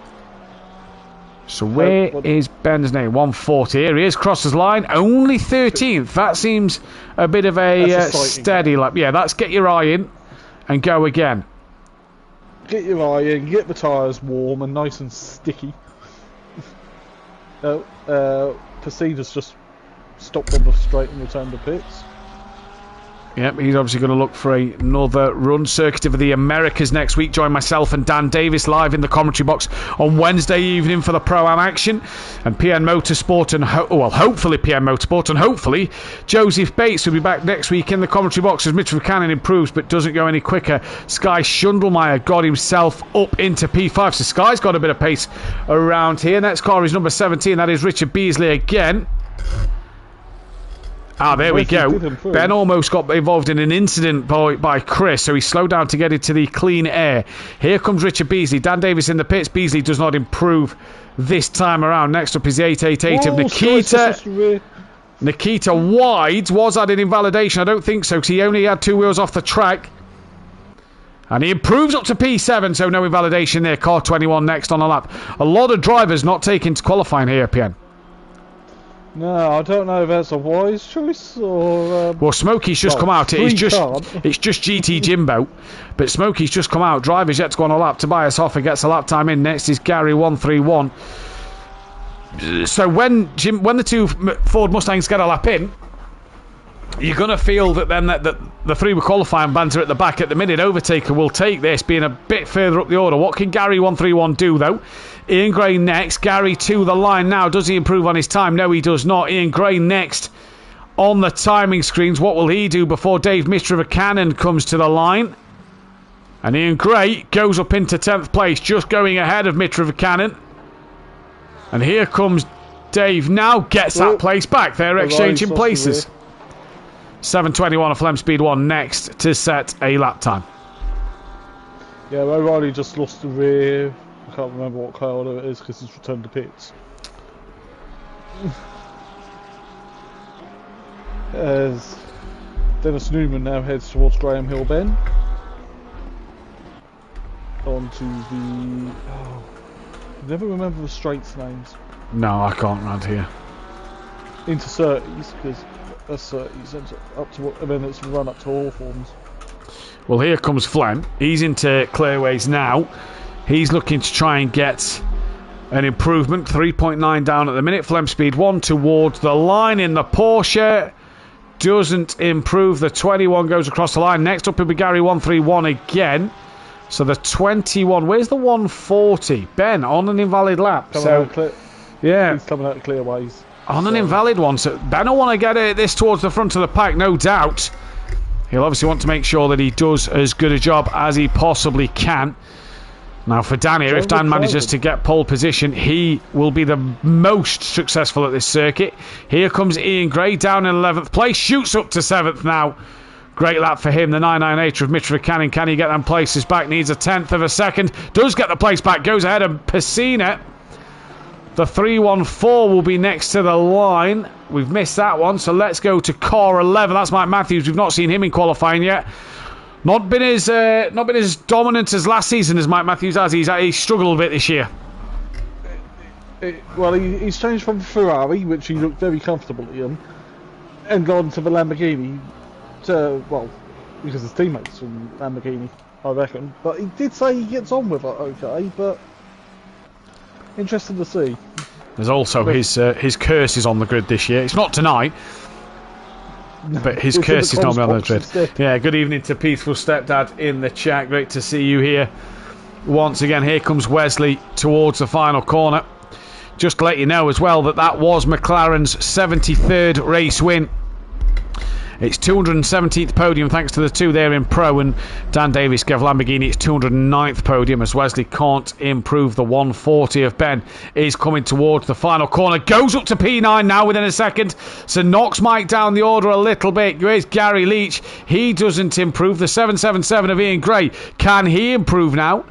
So where is Ben's name? 140. Here he is, crosses line. Only 13th. That seems a bit of a steady lap. Yeah, that's get your eye in and go again. Get your eye in, get the tyres warm and nice and sticky. Pacina's just stopped on the straight and returned to pits. Yep, he's obviously going to look for another run. Circuit of the Americas next week. Join myself and Dan Davis live in the commentary box on Wednesday evening for the Pro-Am action. And PN Motorsport and hopefully PN Motorsport and hopefully Joseph Bates will be back next week in the commentary box as Mitchell Buchanan improves but doesn't go any quicker. Sky Schundelmeyer got himself up into P5. So Sky's got a bit of pace around here. Next car is number 17. That is Richard Beasley again. There we go. Ben almost got involved in an incident by Chris, so he slowed down to get into the clean air. Here comes Richard Beasley. Dan Davis in the pits. Beasley does not improve this time around. Next up is the 888 of Nikita. Nikita wide. Was that an invalidation? I don't think so, because he only had 2 wheels off the track. And he improves up to P7, so no invalidation there. Car 21 next on the lap. A lot of drivers not taking to qualifying here, PN. No, I don't know if that's a wise choice or... Well, Smokey's just come out. It's just GT Jimbo. But Smokey's just come out. Driver's yet to go on a lap. Tobias Hoffer gets a lap time in. Next is Gary 131. So when the two Ford Mustangs get a lap in, you're going to feel that then that the three were qualifying banter at the back at the minute. Overtaker will take this, being a bit further up the order. What can Gary 131 do, though? Ian Gray next. Gary to the line now. Does he improve on his time? No, he does not. Ian Gray next on the timing screens. What will he do before Dave Mitrovicanen comes to the line? And Ian Gray goes up into 10th place, just going ahead of Mitrovicanen. And here comes Dave now. Gets that place back. They're exchanging places. 7:21 of Flem Speed 1 next to set a lap time. Yeah, O'Reilly just lost the rear. I can't remember what car it is because he's returned to pits. As Dennis Newman now heads towards Graham Hill Bend. Onto the... Oh, I never remember the straights names. No, I can't around here. Into Surtees, because that's Surtees, up to, and then it's run up to Hawthorns. Well, here comes Flem. He's into clearways now. He's looking to try and get an improvement. 3.9 down at the minute. Flem Speed 1 towards the line in the Porsche. Doesn't improve. The 21 goes across the line. Next up will be Gary 131 again. So the 21. Where's the 140? Ben on an invalid lap. Yeah. He's coming out of clearways. On an invalid one. So Ben will want to get this towards the front of the pack, no doubt. He'll obviously want to make sure that he does as good a job as he possibly can. Now for Dan here, if Dan manages to get pole position, he will be the most successful at this circuit. Here comes Ian Gray down in 11th place, shoots up to 7th now. Great lap for him, the 998 of Mitrovicanen. Can he get them places back? Needs a 10th of a second. Does get the place back, goes ahead of Pacina. The 314 will be next to the line. We've missed that one, so let's go to car 11. That's Mike Matthews. We've not seen him in qualifying yet. Not been as dominant as last season as Mike Matthews has. He's struggled a bit this year. Well, he's changed from Ferrari, which he looked very comfortable in, and gone to the Lamborghini. Because his teammates from Lamborghini, I reckon. But he did say he gets on with it okay, but interesting to see. There's also his curse is on the grid this year. It's not tonight. But his curse is not on the grid. Yeah, good evening to Peaceful Stepdad in the chat. Great to see you here. Once again, here comes Wesley towards the final corner. Just to let you know as well that was McLaren's 73rd race win. It's 217th podium thanks to the two there in Pro, and Dan Davis gave Lamborghini its 209th podium as Wesley can't improve. The 140 of Ben is coming towards the final corner. Goes up to P9 now within a second. So knocks Mike down the order a little bit. Here's Gary Leach. He doesn't improve. The 777 of Ian Gray. Can he improve now?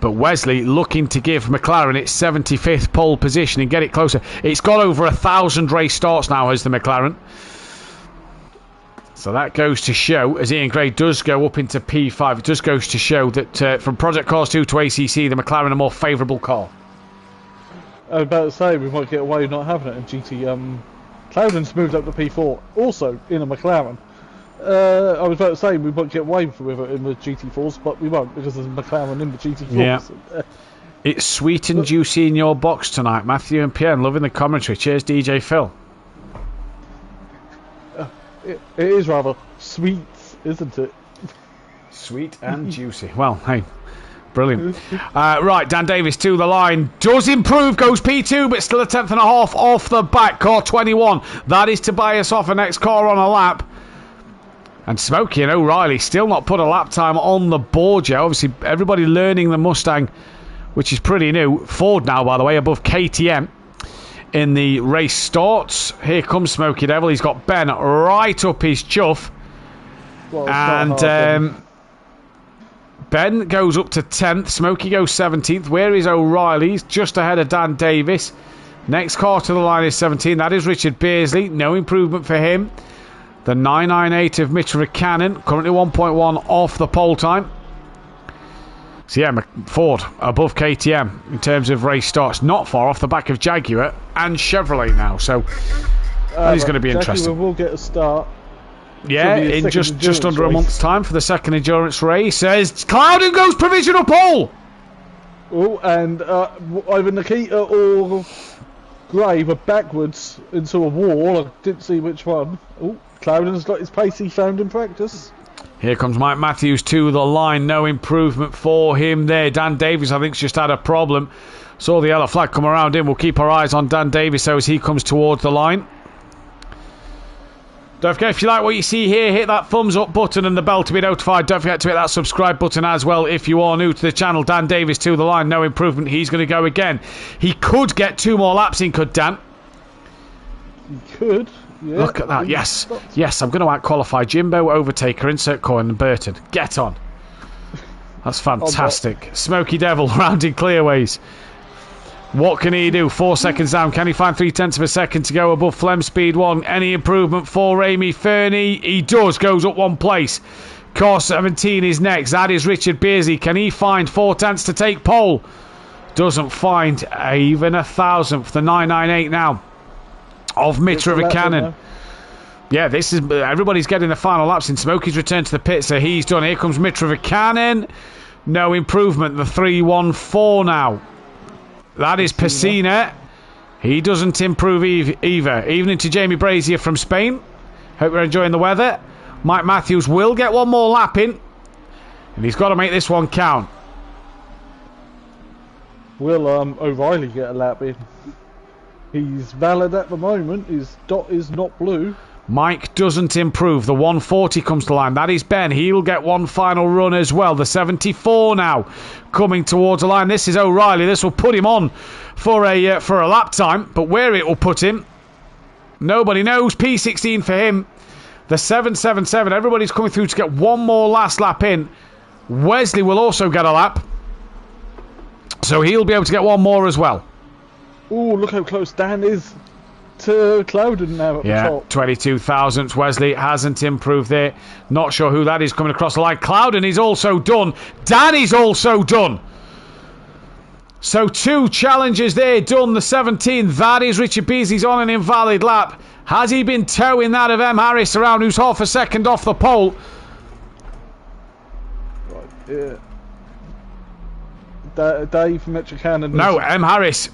But Wesley looking to give McLaren its 75th pole position and get it closer. It's got over 1,000 race starts now as the McLaren. So that goes to show, as Ian Gray does go up into P5, it just goes to show that from Project Cars 2 to ACC, the McLaren a more favourable car. I was about to say, we might get away with not having it in GT. Cloudon's moved up to P4, also in a McLaren. I was about to say we might get away with it in the GT4s, but we won't because there's a McLaren in the GT4s. Yeah. It's sweet and juicy in your box tonight. Matthew and Pierre loving the commentary. Cheers, DJ Phil. It is rather sweet, isn't it? Sweet and juicy. Well, hey, brilliant. Right, Dan Davis to the line. Does improve, goes P2, but still a 10th and a half off the back. Car 21. That is Tobias Hoffer, next car on a lap. And Smokey and O'Reilly still not put a lap time on the board yet. Obviously, everybody learning the Mustang, which is pretty new. Ford now, by the way, above KTM in the race starts. Here comes Smokey Devil. He's got Ben right up his chuff. Well, and Ben goes up to 10th. Smokey goes 17th. Where is O'Reilly? He's just ahead of Dan Davis. Next car to the line is 17. That is Richard Beardsley. No improvement for him. The 998 of Mitra Cannon, currently 1.1 off the pole time. So yeah, Ford above KTM in terms of race starts, not far off the back of Jaguar and Chevrolet now. So that is going to be interesting. Jaguar will get a start. Yeah, in just under a month's time for the second endurance race. As Clouden goes provisional pole. Oh, and either Nikita or Gray were backwards into a wall. I didn't see which one. Oh, Clouden's got his pace he found in practice. Here comes Mike Matthews to the line. No improvement for him there. Dan Davis, I think, just had a problem. Saw the yellow flag come around him. We'll keep our eyes on Dan Davis as he comes towards the line. Don't forget, if you like what you see here, hit that thumbs up button and the bell to be notified. Don't forget to hit that subscribe button as well if you are new to the channel. Dan Davis to the line. No improvement. He's going to go again. He could get 2 more laps in, could Dan? He could. Yeah. Look at that. Yes. Yes, I'm going to out-qualify Jimbo, Overtaker, Insert Coin and Burton. Get on. That's fantastic. Smoky Devil rounding clearways. What can he do? 4 seconds down. Can he find 0.3 of a second to go above Flem Speed 1? Any improvement for Amy Fernie? He does. Goes up 1 place. Car 17 is next. That is Richard Beasley. Can he find 0.4 to take pole? Doesn't find even 1,000th. The 998 now of Mitra Cannon. Yeah, this is everybody's getting the final laps in. Smokey's returned to the pit, so he's done. Here comes Mitra Cannon. No improvement. The 314 now. That is Pesina. He doesn't improve either. Evening to Jamie Brazier from Spain. Hope you're enjoying the weather. Mike Matthews will get 1 more lap in. And he's got to make this one count. Will O'Reilly get a lap in? He's valid at the moment. His dot is not blue. Mike doesn't improve. The 140 comes to line. That is Ben. He'll get 1 final run as well. The 74 now coming towards the line. This is O'Reilly. This will put him on for a lap time. But where it will put him, nobody knows. P16 for him. The 777. Everybody's coming through to get 1 more last lap in. Wesley will also get a lap. So he'll be able to get 1 more as well. Oh, look how close Dan is to Clouden now at the top. 22 thousandths. Wesley hasn't improved there. Not sure who that is coming across the line. Clouden is also done. Dan is also done. So 2 challenges there done. The 17. That is Richard Beasley's on an invalid lap. Has he been towing that of M. Harris around, who's half a second off the pole? Right, yeah. Dave Mitra Cannon. No, M. Harris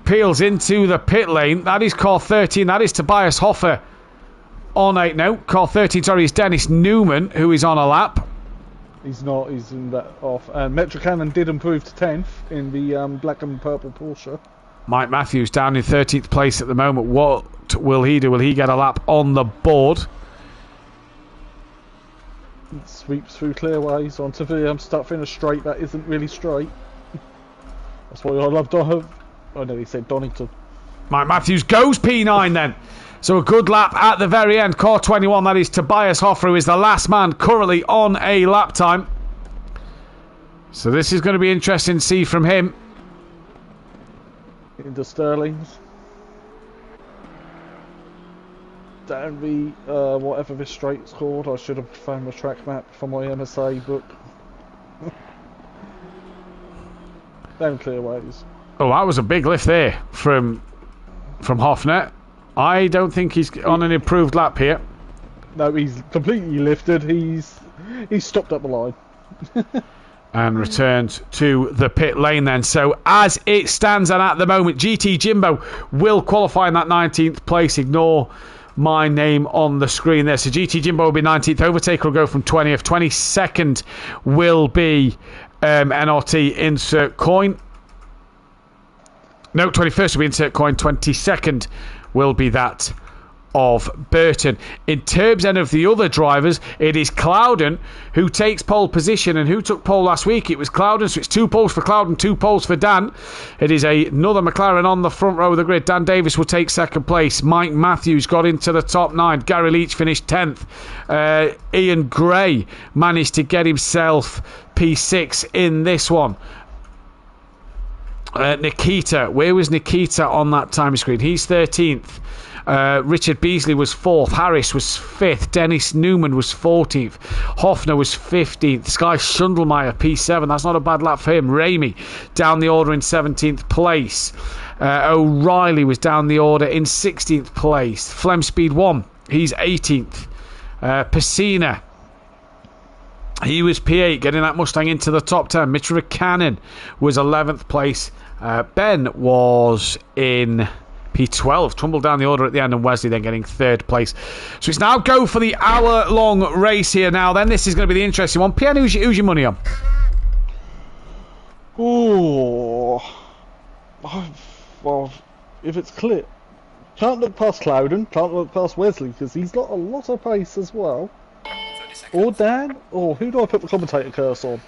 peels into the pit lane. That is car 13. That is Tobias Hoffer on 8. No, car 13, sorry, is Dennis Newman, who is on a lap. He's not. He's in that off. And Mitra Cannon did improve to 10th in the black and purple Porsche. Mike Matthews down in 13th place at the moment. What will he do? Will he get a lap on the board? It sweeps through clearways onto the start finish straight. That isn't really straight. That's why I love Don. Oh no, he said Donington. Mike Matthews goes P9 then. So a good lap at the very end. Car 21, that is Tobias Hoffer, who is the last man currently on a lap time. So this is going to be interesting to see from him. Into Sterling's. Down the, whatever this straight's called. I should have found the track map for my MSA book. Down clearways. Oh, that was a big lift there from Hoffner. I don't think he's on an improved lap here. No, he's completely lifted. He's stopped at the line. And returned to the pit lane then. So as it stands and at the moment, GT Jimbo will qualify in that 19th place. Ignore my name on the screen there. So GT Jimbo will be 19th. Overtaker will go from 20th. 22nd will be NRT Insert Coin. No, 21st will be Insert Coin. 22nd will be that of Burton. In terms then of the other drivers, it is Clouden who takes pole position. And who took pole last week? It was Clouden, so it's 2 poles for Clouden, 2 poles for Dan. It is another McLaren on the front row of the grid. Dan Davis will take 2nd place. Mike Matthews got into the top 9. Gary Leach finished 10th. Ian Gray managed to get himself P6 in this one. Nikita, where was Nikita on that time screen? He's 13th. Richard Beasley was 4th. Harris was 5th. Dennis Newman was 14th. Hoffner was 15th. Sky Schundelmeyer, P7. That's not a bad lap for him. Ramey down the order in 17th place. O'Reilly was down the order in 16th place. Flem Speed 1, he's 18th. Pacina, he was P8, getting that Mustang into the top 10. Mitch Cannon was 11th place. Ben was in P12, tumbled down the order at the end, and Wesley then getting 3rd place. So it's now go for the hour-long race here now. Then this is going to be the interesting one. Pian, who's your money on? Oh, well, if it's clear, can't look past Clouden, can't look past Wesley because he's got a lot of pace as well. Or Dan, or who do I put the commentator curse on?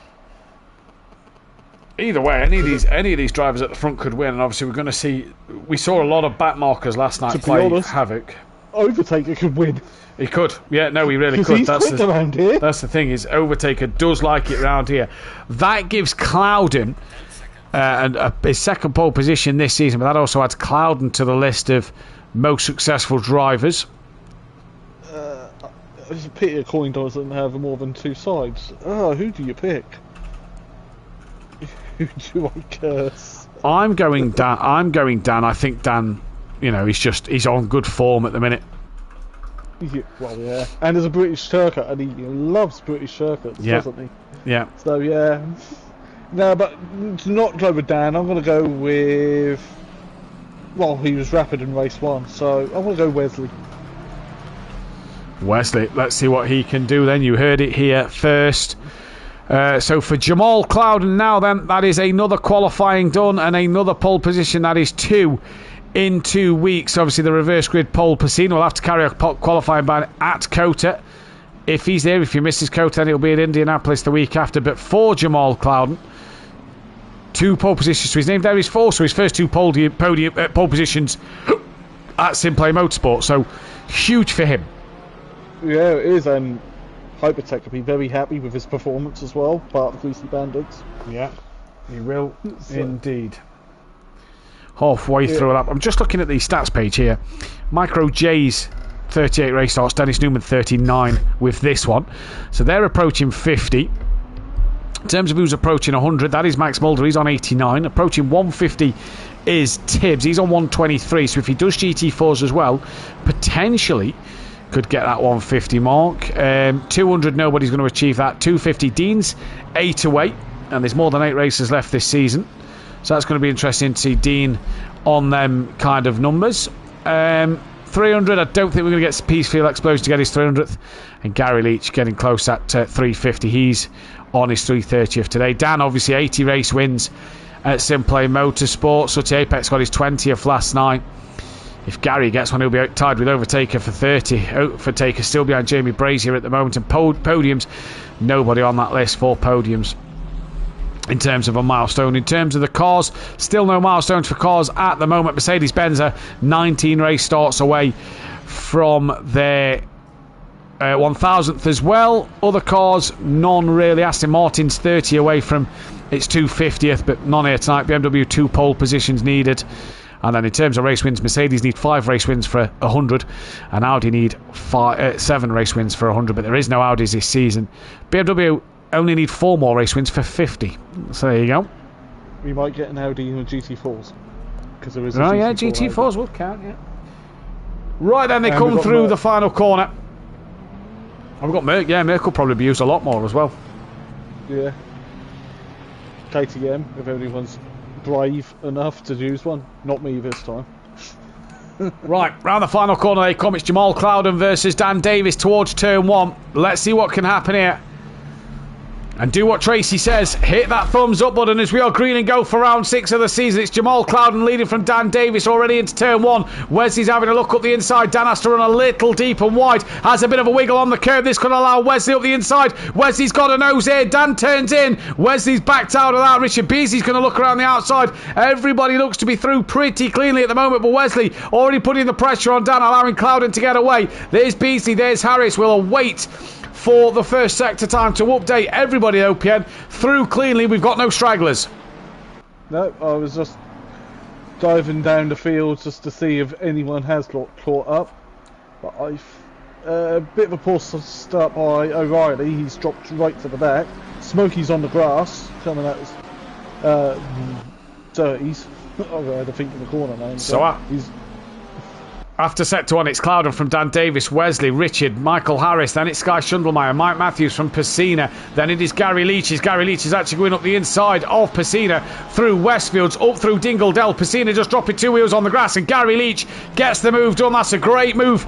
Either way, any of these drivers at the front could win, and obviously we're going to see. We saw a lot of back markers last night play havoc. Overtaker could win. He could, yeah, no, he really could. He's quick around here. That's the thing, is Overtaker does like it around here. That gives Clouden his 2nd pole position this season, but that also adds Clouden to the list of most successful drivers. It's a pity a coin doesn't have more than 2 sides. Who do you pick? Who do I curse? I'm going Dan. I think Dan, he's on good form at the minute. Yeah, well, yeah. And there's a British circuit, and he loves British circuits, doesn't he? Yeah. So, yeah. No, but to not go with Dan, I'm going to go with... Well, he was rapid in race 1, so I'm going to go Wesley. Wesley, let's see what he can do then. You heard it here first. So for Jamal Clouden now then, that is another qualifying done and another pole position. That is 2 in 2 weeks. Obviously the reverse grid pole Pacino will have to carry a qualifying ban at COTA. If he's there, if he misses COTA, then it'll be in Indianapolis the week after. But for Jamal Clouden, 2 pole positions to his name. There is 4, so his first 2 pole positions at SimPlay Motorsport. So huge for him. Yeah, it is, and Hypertech will be very happy with his performance as well, part of Greasy Bandits. Yeah, he will indeed. Halfway through a lap. I'm just looking at the stats page here. Micro J's 38 race starts, Dennis Newman 39 with this one. So they're approaching 50. In terms of who's approaching 100, that is Max Mulder, he's on 89. Approaching 150 is Tibbs, he's on 123. So if he does GT4s as well, potentially could get that 150 mark. 200, nobody's going to achieve that. 250, Dean's 8 away, and there's more than 8 races left this season, so that's going to be interesting to see Dean on them kind of numbers. 300, I don't think we're going to get Peacefield Explosion to get his 300th, and Gary Leach getting close at 350. He's on his 330th today. Dan, obviously 80 race wins at SimPlay Motorsport. Sutty Apex got his 20th last night. If Gary gets one, he'll be tied with Overtaker for 30. Overtaker still behind Jamie Brazier at the moment. And podiums, nobody on that list for podiums in terms of a milestone. In terms of the cars, still no milestones for cars at the moment. Mercedes-Benz are 19 race starts away from their 1000th as well. Other cars, none really. Aston Martin's 30 away from its 250th, but none here tonight. BMW 2 pole positions needed. And then in terms of race wins, Mercedes need 5 race wins for 100, and Audi need 7 race wins for 100, but there is no Audis this season. BMW only need 4 more race wins for 50. So there you go. We might get an Audi in the GT4s. Because there is a GT4 yeah, GT4s will count, yeah. Right then, they come through the final corner. I've got Merc. Yeah, Merc will probably be used a lot more as well. Yeah. KTM, if anyone's brave enough to use one. Not me this time. Right, round the final corner they come. It's Jamal Clouden versus Dan Davis towards turn 1. Let's see what can happen here. And do what Tracy says. Hit that thumbs up button as we are green and go for round 6 of the season. It's Jamal Clouden leading from Dan Davis already into turn 1. Wesley's having a look up the inside. Dan has to run a little deep and wide. Has a bit of a wiggle on the curve. This could allow Wesley up the inside. Wesley's got a nose here. Dan turns in. Wesley's backed out of that. Richard Beasley's going to look around the outside. Everybody looks to be through pretty cleanly at the moment, but Wesley already putting the pressure on Dan, allowing Clouden to get away. There's Beasley. There's Harris. We'll await for the first sector time to update everybody. OPN through cleanly. We've got no stragglers. No, I was just diving down the field just to see if anyone has got caught up. But a bit of a poor start by O'Reilly. He's dropped right to the back. Smokey's on the grass, coming out his dirties. I think in the corner now. So he's after sector 1, it's Clouden from Dan Davis, Wesley, Richard, Michael Harris, then it's Sky Shundlemeyer, Mike Matthews from Pacina, then it is Gary Leach. Gary Leach is actually going up the inside of Pacina, through Westfields, up through Dingle Dell. Pacina just dropping 2 wheels on the grass, and Gary Leach gets the move done. That's a great move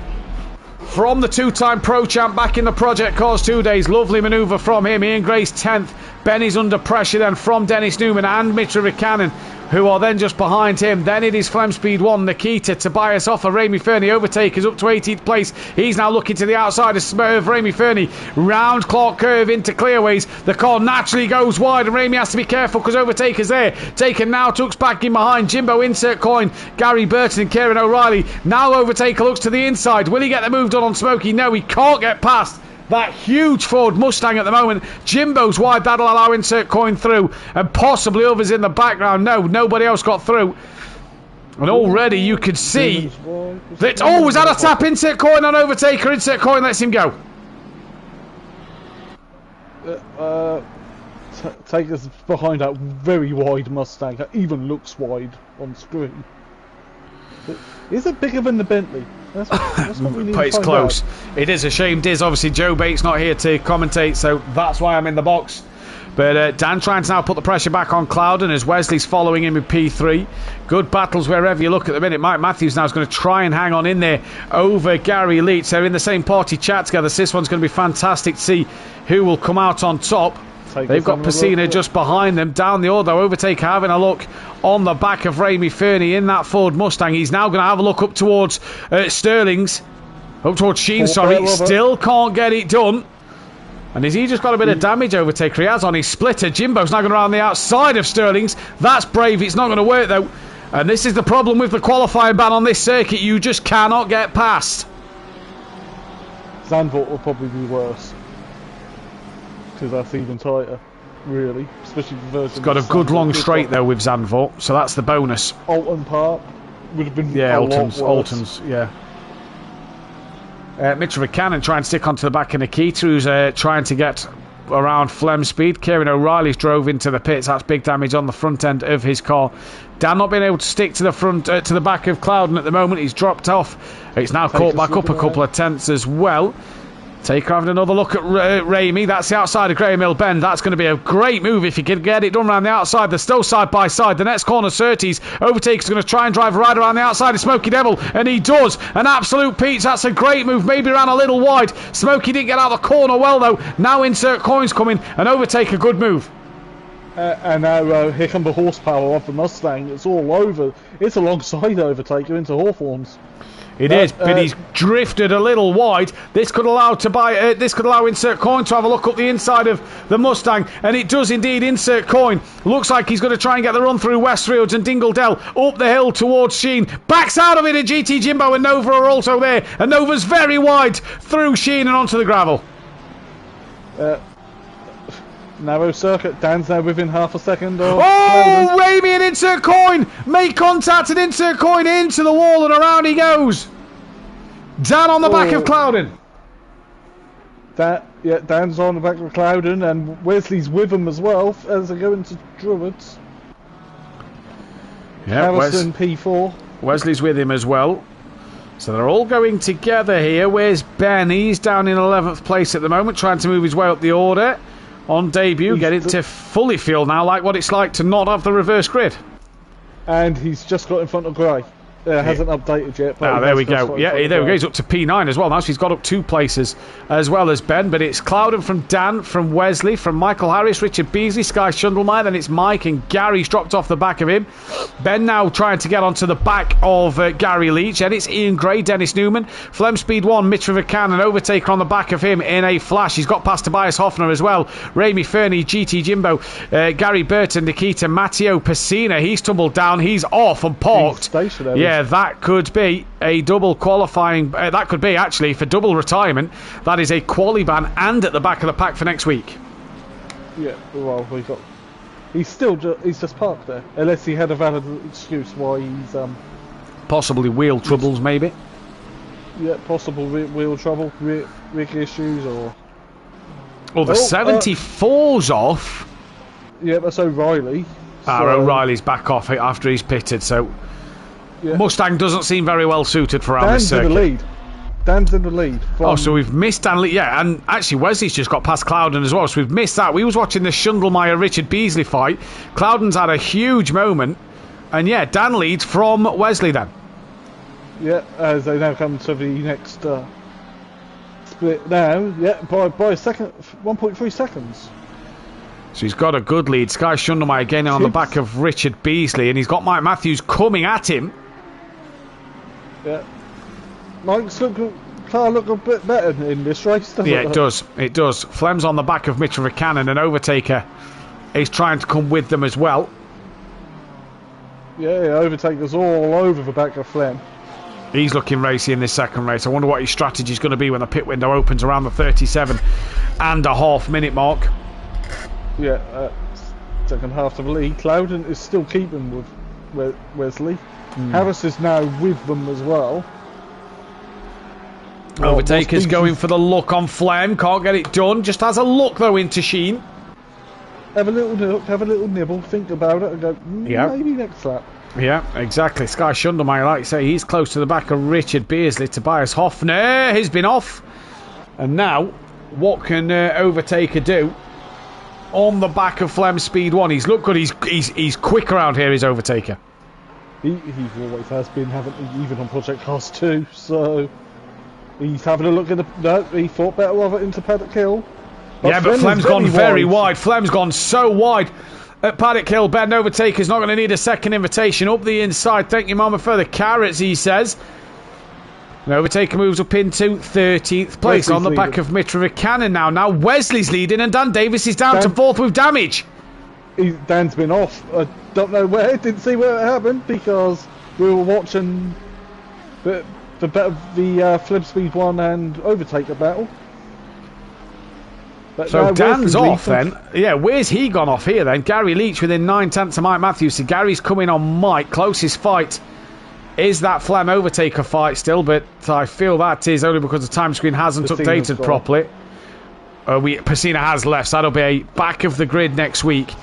from the 2-time pro champ back in the Project Cars 2 days. Lovely manoeuvre from him. Ian Gray's 10th. Benny's under pressure then from Dennis Newman and Mitra Rikkanen, who are then just behind him. Then it is Flem Speed 1, Nikita, Tobias Offer, Ramy Fernie overtakers up to 18th place. He's now looking to the outside of Ramy Fernie. Round Clark Curve into clearways. The car naturally goes wide and Ramy has to be careful because overtakers there. Taken now, Tuck's back in behind. Jimbo insert coin. Gary Burton and Kieran O'Reilly. Now overtaker looks to the inside. Will he get the move done on Smokey? No, he can't get past that huge Ford Mustang at the moment. Jimbo's wide, that'll allow insert coin through, and possibly others in the background. No, nobody else got through. And already you could see that. Oh, was that a tap? Insert coin on overtaker. Insert coin lets him go. Taker's behind that very wide Mustang. That even looks wide on screen. But is it bigger than the Bentley? That's what we need to It's find close. out. It is a shame. Diz, obviously Joe Bates not here to commentate, so that's why I'm in the box. But Dan trying to now put the pressure back on Clouden as Wesley's following him with P3. Good battles wherever you look at the minute. Mike Matthews now is going to try and hang on in there over Gary Leach. They're in the same party chat together. So this one's going to be fantastic to see who will come out on top. They've got Pacina just behind them. Down the order, overtaker having a look on the back of Ramy Fernie in that Ford Mustang. He's now going to have a look up towards Sterling's. Up towards Sheen, sorry. Still can't get it done. And has he just got a bit of damage overtaker? He has on his splitter. Jimbo's now going around the outside of Sterling's. That's brave. It's not going to work though. And this is the problem with the qualifying ban on this circuit. You just cannot get past. Zandvoort will probably be worse, because that's even tighter, really. Especially the version. It's got a good long straight though with Zandvoort, so that's the bonus. Alton Park would have been Alton's, yeah. Mitra Rikkanen trying to stick onto the back of Nikita, who's trying to get around Flem Speed. Kieran O'Reilly's drove into the pits. That's big damage on the front end of his car. Dan not being able to stick to the front, to the back of Clouden at the moment. He's dropped off. It's now caught back up a couple of tenths as well. Taker having another look at Ramy. That's the outside of Graham Hill Bend. That's going to be a great move if he can get it done around the outside. They're still side by side. The next corner, Surtees. Overtaker's going to try and drive right around the outside of Smokey Devil, and he does. An absolute peach. That's a great move. Maybe ran a little wide. Smokey didn't get out of the corner well, though. Now insert coins coming, and Overtaker, good move. And now here come the horsepower of the Mustang. It's all over. It's alongside Overtaker into Hawthorns. It is, but he's drifted a little wide. This could allow insert coin to have a look up the inside of the Mustang, and it does indeed. Insert coin looks like he's going to try and get the run through Westfields and Dingle Dell up the hill towards Sheen. Backs out of it, and GT Jimbo and Nova are also there, and Nova's very wide through Sheen and onto the gravel. Narrow circuit. Dan's now within half a second. Oh, Ramy and insert coin make contact, and insert coin into the wall, and around he goes. Dan on the back of Clouden. Dan's on the back of Clouden, and Wesley's with him as well as they go into Druids. Yeah, Harrison P4. Wesley's with him as well. So they're all going together here. Where's Ben? He's down in 11th place at the moment, trying to move his way up the order. On debut, get it to fully feel now like what it's like to not have the reverse grid. And he's just got in front of Gray. Hasn't updated yet. But there we go. Yeah, there we go. He's up to P9 as well. Now she's got up 2 places as well as Ben. But it's Clouden from Dan, from Wesley, from Michael Harris, Richard Beasley, Sky Shundlemeyer. Then it's Mike, and Gary's dropped off the back of him. Ben now trying to get onto the back of Gary Leach. And it's Ian Gray, Dennis Newman, Flem Speed 1, Mitra Rikkanen, Overtaker on the back of him in a flash. He's got past Tobias Hoffner as well. Ramy Fernie, GT Jimbo, Gary Burton, Nikita, Matteo Pacina. He's tumbled down. He's off and parked. Yeah, that could be a double qualifying. That could be actually for double retirement. That is a quali ban and at the back of the pack for next week. Yeah, well, we got He's just parked there, unless he had a valid excuse why he's Possibly wheel troubles, maybe. yeah, possible wheel trouble, rig issues, or The 74's off. yeah, that's O'Reilly. O'Reilly's back off after he's pitted, so Yeah. Mustang doesn't seem very well suited for around this Dan's in circuit. the lead. Dan's in the lead. So we've missed Danley, yeah, and actually Wesley's just got past Clouden as well, so we've missed that. We was watching the Schundelmeyer-Richard Beasley fight. Clouden's had a huge moment, and yeah, Dan leads from Wesley then. Yeah, as they now come to the next split now, yeah, by a second, 1.3 seconds. So he's got a good lead. Sky Schundelmeyer getting on the back of Richard Beasley, and he's got Mike Matthews coming at him. Yeah. Mike's car look a bit better in this race, doesn't it? Yeah, it does. It does. Flem's on the back of Mitchell Buchanan, and Overtaker is trying to come with them as well. Yeah, Overtaker's all over the back of Flem. He's looking racy in this second race. I wonder what his strategy is going to be when the pit window opens around the 37.5 minute mark. Yeah, second half of the lead. Clouden is still keeping with Wesley. Harris is now with them as well. Overtaker's going for the look on Flem. Can't get it done. Just has a look though into Sheen. Have a little look, have a little nibble, think about it, and go, maybe next lap. Yeah, exactly. Sky Schundelmeyer, like you say, he's close to the back of Richard Beasley. Tobias Hoffner has been off. And now, what can Overtaker do? On the back of Flem Speed 1. He's looked good. He's quick around here, is Overtaker. He always has been, haven't he? Even on Project Cars 2, so he's having a look at the. No, he thought better of it into Paddock Hill. But Flem's gone very wide. Flem's gone so wide at Paddock Hill. Ben Overtaker's not going to need a second invitation up the inside. Thank you, Mama, for the carrots, he says. And Overtaker moves up into 13th place on the back of Mitra Buchanan now. Now Wesley's leading, and Dan Davis is down to 4th with damage. Dan's been off. I don't know where. Didn't see where it happened because we were watching the Flem Speed 1 and Overtaker battle. But so Dan's off then. Yeah, where's he gone off here then? Gary Leach within 9/10 of Mike Matthews. So Gary's coming on Mike. Closest fight is that Flem Overtaker fight still, but I feel that is only because the time screen hasn't updated properly. Pacina has left, so that'll be a back of the grid next week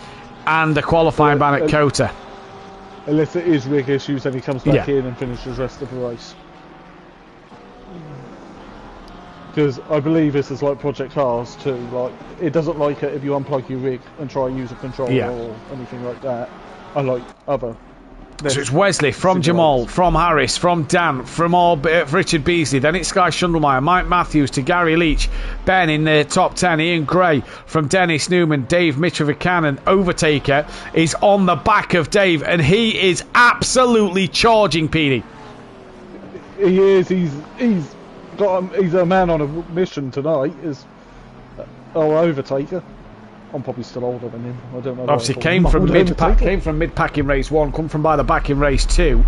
and a qualifying ban at Kota. Unless it is rig issues and he comes back in and finishes the rest of the race. Because I believe this is like Project Cars too. Like, it doesn't like it if you unplug your rig and try and use a controller or anything like that. Unlike other. So it's Wesley, from Jamal, from Harris, from Dan, from Richard Beasley. Then it's Sky Schundelmeyer, Mike Matthews to Gary Leach, Ben in the top 10, Ian Gray from Dennis Newman, Dave Mitrovican. Overtaker is on the back of Dave, and he is absolutely charging, Petey. He is. He's a man on a mission tonight. Is Overtaker. I'm probably still older than him. I don't know. Obviously came from mid-pack in race 1, come from by the back in race 2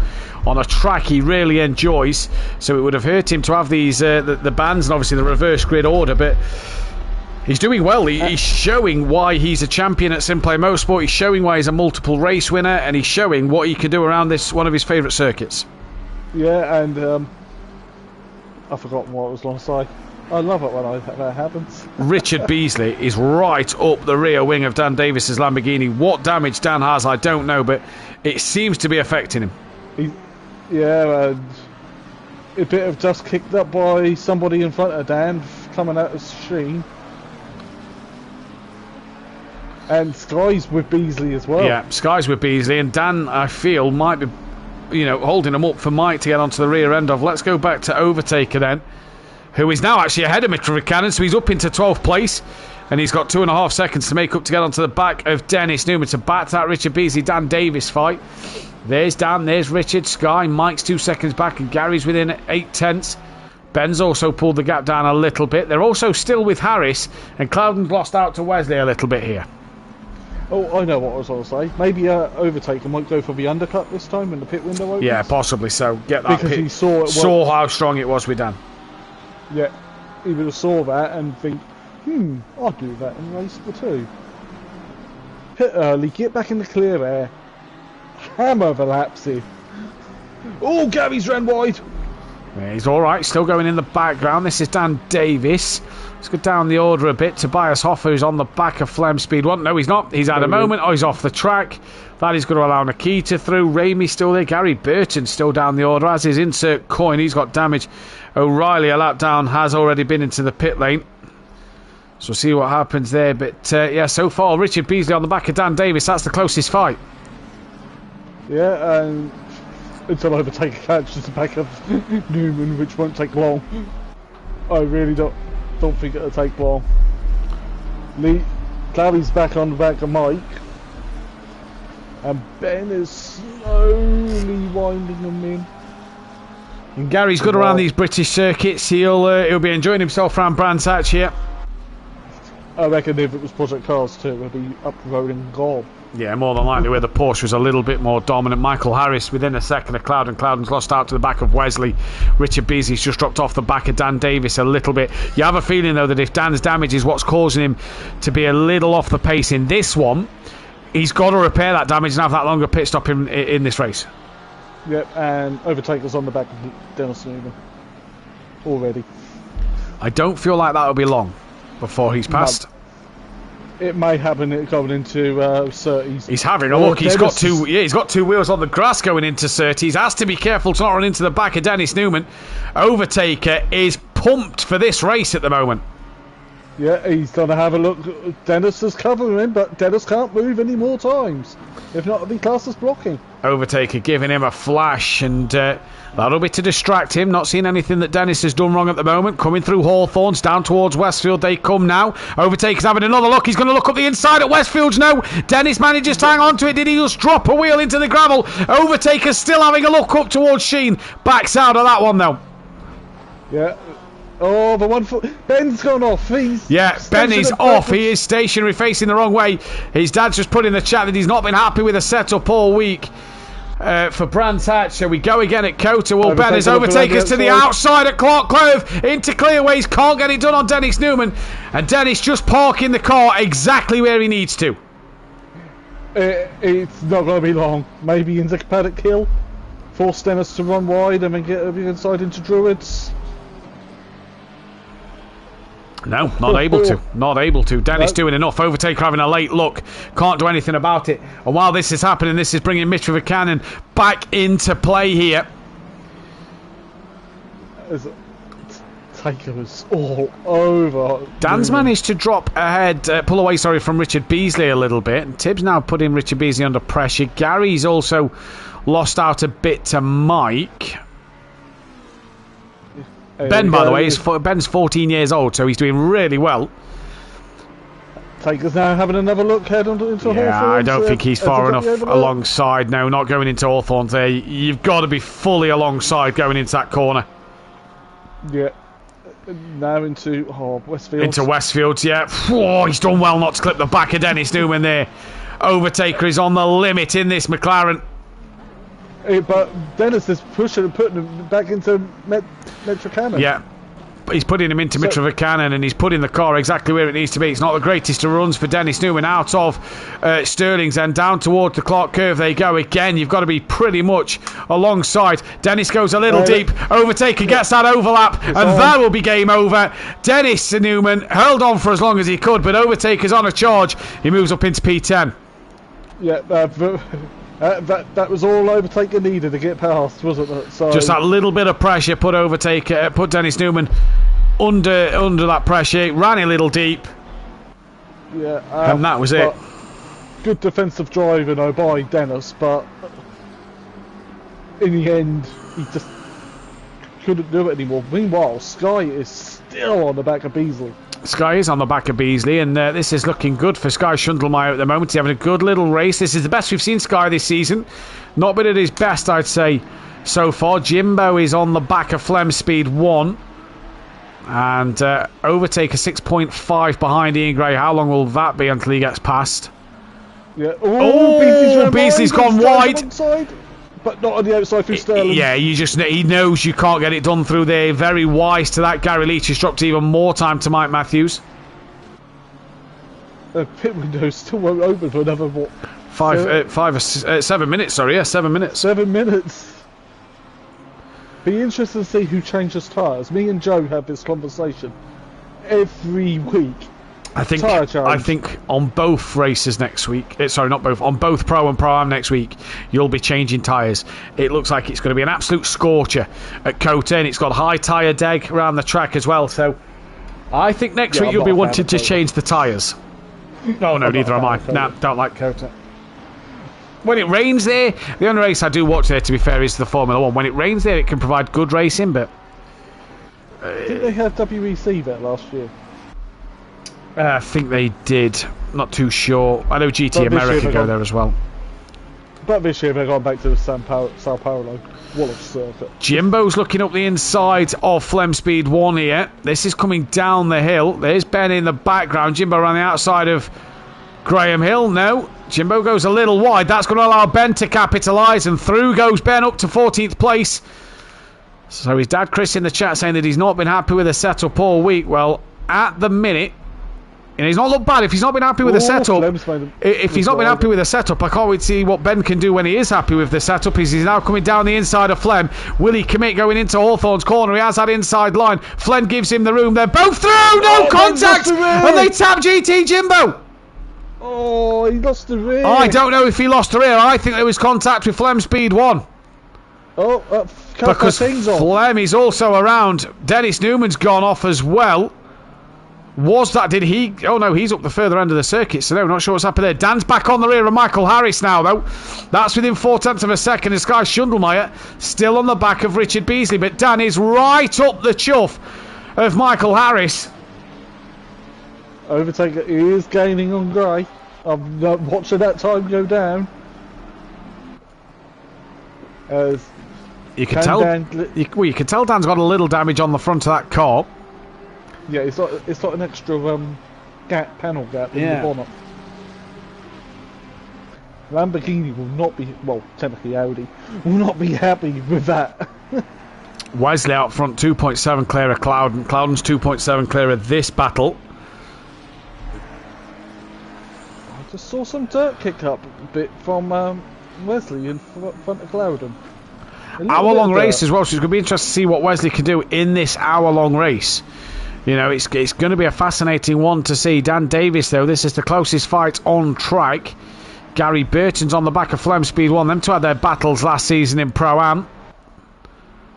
on a track he really enjoys, so it would have hurt him to have these the bans and obviously the reverse grid order, but he's doing well. He's showing why he's a champion at SimPlay Motorsport. He's showing why he's a multiple race winner, and he's showing what he can do around this one of his favourite circuits. Yeah, and I've forgotten what I was going to say. I love it when that happens. Richard Beasley is right up the rear wing of Dan Davis's Lamborghini. What damage Dan has, I don't know, but it seems to be affecting him. And a bit of dust kicked up by somebody in front of Dan coming out of Sheen. And Sky's with Beasley as well. Yeah, Sky's with Beasley, and Dan, I feel, might be, holding him up for Mike to get onto the rear end of. Let's go back to Overtaker then, who is now actually ahead of Mitrovican, so he's up into 12th place, and he's got 2.5 seconds to make up to get onto the back of Dennis Newman to bat that Richard Beasley Dan Davis fight. There's Dan, there's Richard, Sky, Mike's 2 seconds back, and Gary's within 8/10. Ben's also pulled the gap down a little bit. They're also still with Harris, and Clouden's lost out to Wesley a little bit here. Oh, I know what I was going to say. Maybe Overtaker might go for the undercut this time when the pit window opens. Yeah, possibly so. Get that because pit. He saw how strong it was with Dan. Yeah, he would have saw that and think, I'll do that in race 2. Pit early, get back in the clear air. Hammer overlaps him. Oh, Gary's ran wide. Yeah, he's alright, still going in the background. This is Dan Davis. Let's go down the order a bit. Tobias Hoffer, who's on the back of Flem Speed 1. No, he's not. He's had a moment. Oh, he's off the track. That is going to allow Nikita through. Ramey still there. Gary Burton still down the order, as is Insert Coin. He's got damage. O'Reilly, a lap down, has already been into the pit lane. So we'll see what happens there. But yeah, so far, Richard Beasley on the back of Dan Davis. That's the closest fight. Yeah, and until Overtaker catches the back of Newman, which won't take long. I really don't think it'll take long. Gary's back on the back of Mike, and Ben is slowly winding them in. And Gary's good around these British circuits. He'll be enjoying himself around Brands Hatch here. I reckon if it was Project Cars 2, it would be up the road and gone. Yeah, more than likely where the Porsche was a little bit more dominant. Michael Harris within a second of Clouden. Clouden's lost out to the back of Wesley. Richard Beasley's just dropped off the back of Dan Davis a little bit. You have a feeling, though, that if Dan's damage is what's causing him to be a little off the pace in this one, he's got to repair that damage and have that longer pit stop in this race. Yep, and Overtaker's on the back of Dennis Newman already. I don't feel like that'll be long before he's passed. No. It may happen going into Surtees. He's having a look. He's got two wheels on the grass going into Surtees. Has to be careful to not run into the back of Dennis Newman. Overtaker is pumped for this race at the moment. Yeah, he's going to have a look. Dennis is covering him, but Dennis can't move any more times. If not, it'll be classed as blocking. Overtaker giving him a flash, and that'll be to distract him. Not seeing anything that Dennis has done wrong at the moment. Coming through Hawthorns, down towards Westfield they come now. Overtaker's having another look. He's going to look up the inside at Westfields. No, Dennis manages to hang on to it. Did he just drop a wheel into the gravel? Overtaker's still having a look up towards Sheen. Backs out of that one, though. Yeah. Oh, the 1 foot. Ben's gone off. Ben is off. He is stationary, facing the wrong way. His dad's just put in the chat that he's not been happy with the setup all week for Brands Hatch. So we go again at Kota. Well, Ben has Overtakers to the outside at Clark Clove into clearways. Can't get it done on Dennis Newman. And Dennis just parking the car exactly where he needs to. It's not going to be long. Maybe into Paddock Hill. Force Dennis to run wide and then get inside into Druids. No, not able to. Not able to. Dennis doing enough. Overtaker having a late look. Can't do anything about it. And while this is happening, this is bringing Mitch with a cannon back into play here. Taker was all over. Dan's managed to drop ahead, pull away, from Richard Beasley a little bit. And Tibbs now putting Richard Beasley under pressure. Gary's also lost out a bit to Mike. Ben, by the way, Ben's 14 years old, so he's doing really well. Taker's now having another look head into Hawthorns. Yeah, I don't think he's far enough alongside. No, not going into Hawthorns there. You've got to be fully alongside going into that corner. Yeah. Now into Westfields. Into Westfields, yeah. Oh, he's done well not to clip the back of Dennis Newman there. Overtaker is on the limit in this McLaren. But Dennis is putting him back into Metro Cannon. Yeah, he's putting him into Metro Cannon, and he's putting the car exactly where it needs to be. It's not the greatest of runs for Dennis Newman out of Stirling's end. Down towards the Clark curve they go again. You've got to be pretty much alongside. Dennis goes a little deep. Overtaker gets that overlap, and that will be game over. Dennis Newman held on for as long as he could, but Overtaker's on a charge. He moves up into P10. Yeah, that was all Overtaker needed to get past, wasn't it? So just that little bit of pressure put Dennis Newman under that pressure. Ran a little deep. Yeah, and that was it. Good defensive driving by Dennis, but in the end, he just couldn't do it anymore. Meanwhile, Sky is still on the back of Beasley. Sky is on the back of Beasley, and this is looking good for Sky Schundelmeyer at the moment. He's having a good little race. This is the best we've seen Sky this season. Not been at his best, I'd say, so far. Jimbo is on the back of Flem Speed 1. And Overtaker 6.5 behind Ian Gray. How long will that be until he gets past? Yeah. Beasley's gone wide. But not on the outside through Sterling. Yeah, he knows you can't get it done through there. Very wise to that. Gary Leach has dropped even more time to Mike Matthews. Pit window still won't open for another, what? 7 minutes, sorry, yeah, 7 minutes. 7 minutes. Be interested to see who changes tyres. Me and Joe have this conversation every week. I think on both races next week, sorry, not both, on both Pro and Pro-Am next week, you'll be changing tyres. It looks like it's going to be an absolute scorcher at Kota, and it's got high tyre deg around the track as well, so I think next week you'll be wanting to change the tyres. Oh no, neither am I. Nah, don't like Kota. When it rains there, the only race I do watch there, to be fair, is the Formula 1. When it rains there, it can provide good racing, but... Didn't they have WEC there last year? I think they did. Not too sure. I know GT America go there as well. But this year they've gone back to the Sao Paulo Wallace circuit. Jimbo's looking up the inside of Flem Speed 1 here. This is coming down the hill. There's Ben in the background. Jimbo around the outside of Graham Hill. No. Jimbo goes a little wide. That's going to allow Ben to capitalise. And through goes Ben up to 14th place. So his dad Chris in the chat saying that he's not been happy with the setup all week. Well, at the minute... And he's not looked bad if he's not been happy with the setup. If he's not been happy with the setup, I can't wait to see what Ben can do when he is happy with the setup. He's now coming down the inside of Flem. Will he commit going into Hawthorne's corner? He has that inside line. Flem gives him the room. They're both through. No contact. And they tap GT Jimbo. Oh, he lost the rear. I don't know if he lost the rear. I think there was contact with Flem Speed 1. Oh, because Flem is also around. Dennis Newman's gone off as well. Did he? Oh no, he's up the further end of the circuit, so no, not sure what's happened there. Dan's back on the rear of Michael Harris now, though. That's within 0.4 of a second. And Sky Schundelmeyer still on the back of Richard Beasley, but Dan is right up the chuff of Michael Harris. Overtaker is gaining on Gray. I'm not watching that time go down. As you can tell, you can tell Dan's got a little damage on the front of that car. Yeah, it's got an extra panel gap in the bonnet. Lamborghini will not be, well, technically Audi, will not be happy with that. Wesley out front, 2.7 clear of Clouden. Clouden's 2.7 clear of this battle. I just saw some dirt kick up a bit from Wesley in front of Clouden. Hour-long race as well, so it's going to be interesting to see what Wesley can do in this hour-long race. You know, it's going to be a fascinating one to see. Dan Davis, though, this is the closest fight on track. Gary Burton's on the back of Flem Speed 1. Them two had their battles last season in Pro-Am.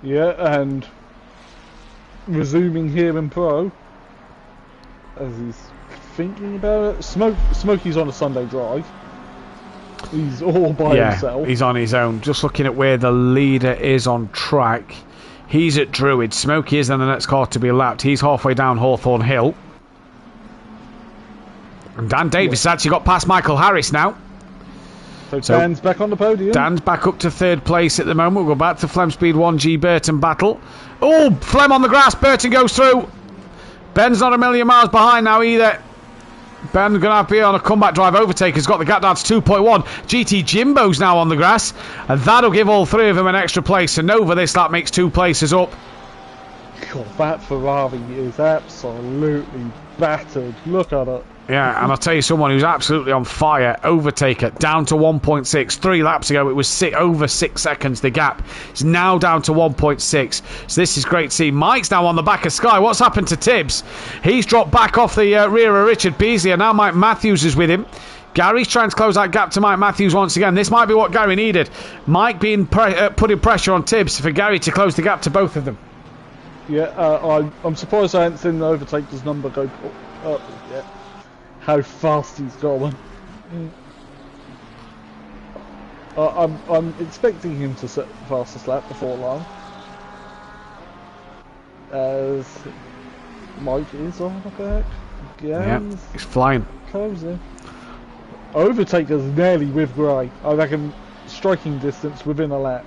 Yeah, and resuming here in Pro, as he's thinking about it. Smokey's on a Sunday drive. He's all by himself. He's on his own. Just looking at where the leader is on track. He's at Druid. Smokey is then the next car to be lapped. He's halfway down Hawthorne Hill. And Dan Davis has actually got past Michael Harris now. So Dan's back on the podium. Dan's back up to third place at the moment. We'll go back to Flem Speed 1 G Burton battle. Oh, Flem on the grass. Burton goes through. Ben's not a million miles behind now either. Ben going to have to be on a comeback drive. Overtaker's got the gap down to 2.1. GT Jimbo's now on the grass, and that'll give all three of them an extra place. So Nova this lap makes 2 places up. God, that Ferrari is absolutely battered. Look at it. Yeah, and I'll tell you someone who's absolutely on fire. Overtaker down to 1.6. 3 laps ago it was over 6 seconds the gap. It's now down to 1.6. So this is great to see. Mike's now on the back of Sky. What's happened to Tibbs? He's dropped back off the rear of Richard Beasley, and now Mike Matthews is with him. Gary's trying to close that gap to Mike Matthews once again. This might be what Gary needed. Mike being putting pressure on Tibbs for Gary to close the gap to both of them. Yeah, I'm surprised I haven't seen the Overtaker's number go up yet. How fast he's going. I'm expecting him to set the fastest lap before long. As Mike is on the back. Yeah, he's flying. Closing. Overtaker's nearly with Gray. I reckon striking distance within a lap.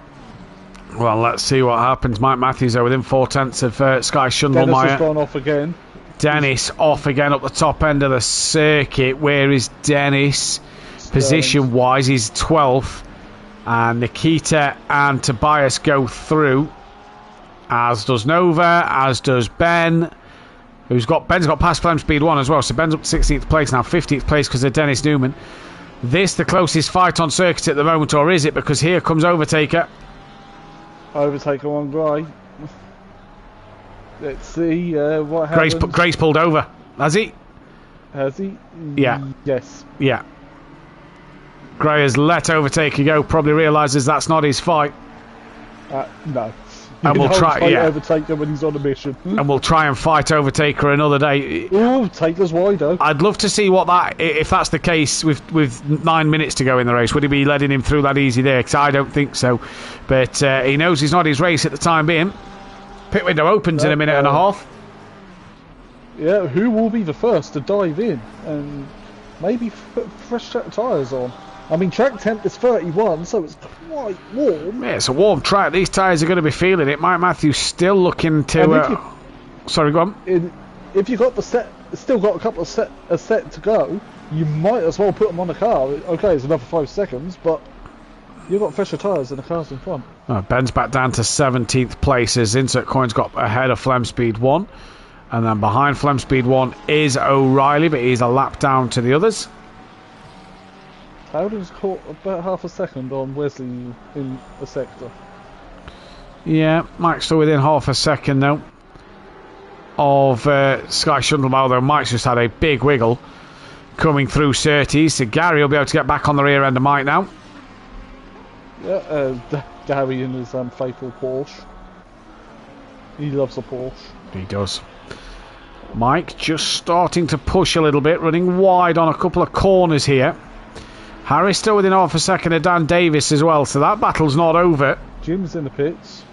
Well, let's see what happens. Mike Matthews there within 0.4 of Sky Schundelmeyer. Dennis has gone off again. Dennis off again up the top end of the circuit. Where is Dennis? Position wise, he's 12th. And Nikita and Tobias go through. As does Nova, as does Ben. Ben's got past Flem Speed 1 as well, so Ben's up to 16th place now, 15th place because of Dennis Newman. This the closest fight on circuit at the moment, or is it? Because here comes Overtaker. Overtaker on Gray. Let's see what happens. Gray's pulled over. Has he? Has he? Yeah. Yes. Yeah. Gray has let Overtaker go, probably realises that's not his fight. No. And we'll try, yeah. Overtaker when he's on a mission. And we'll try and fight Overtaker another day. Oh, Taker's wide open. I'd love to see what that, if that's the case with 9 minutes to go in the race. Would he be letting him through that easy there? Because I don't think so. But he knows he's not his race at the time being. Pit window opens in a minute and a half. Yeah, who will be the first to dive in and maybe put fresh track tyres on? I mean, track temp is 31, so it's quite warm. Yeah, it's a warm track. These tyres are going to be feeling it. Mike Matthews still looking to... sorry, go on. If you've got still got a couple of set to go, you might as well put them on the car. Okay, it's another 5 seconds, but you've got fresher tyres than the cars in front. Oh, Ben's back down to 17th place as Insert Coin's got ahead of Flem Speed 1. And then behind Flem Speed 1 is O'Reilly, but he's a lap down to the others. Howden's caught about half a second on Wesley in the sector. Yeah, Mike's still within half a second though of Sky Shundelman, although Mike's just had a big wiggle coming through Surtees. So Gary will be able to get back on the rear end of Mike now. Yeah, Gary in his faithful Porsche. He loves a Porsche. He does. Mike just starting to push a little bit, running wide on a couple of corners here. Harris still within half a second of Dan Davis as well, so that battle's not over. Jim's in the pits.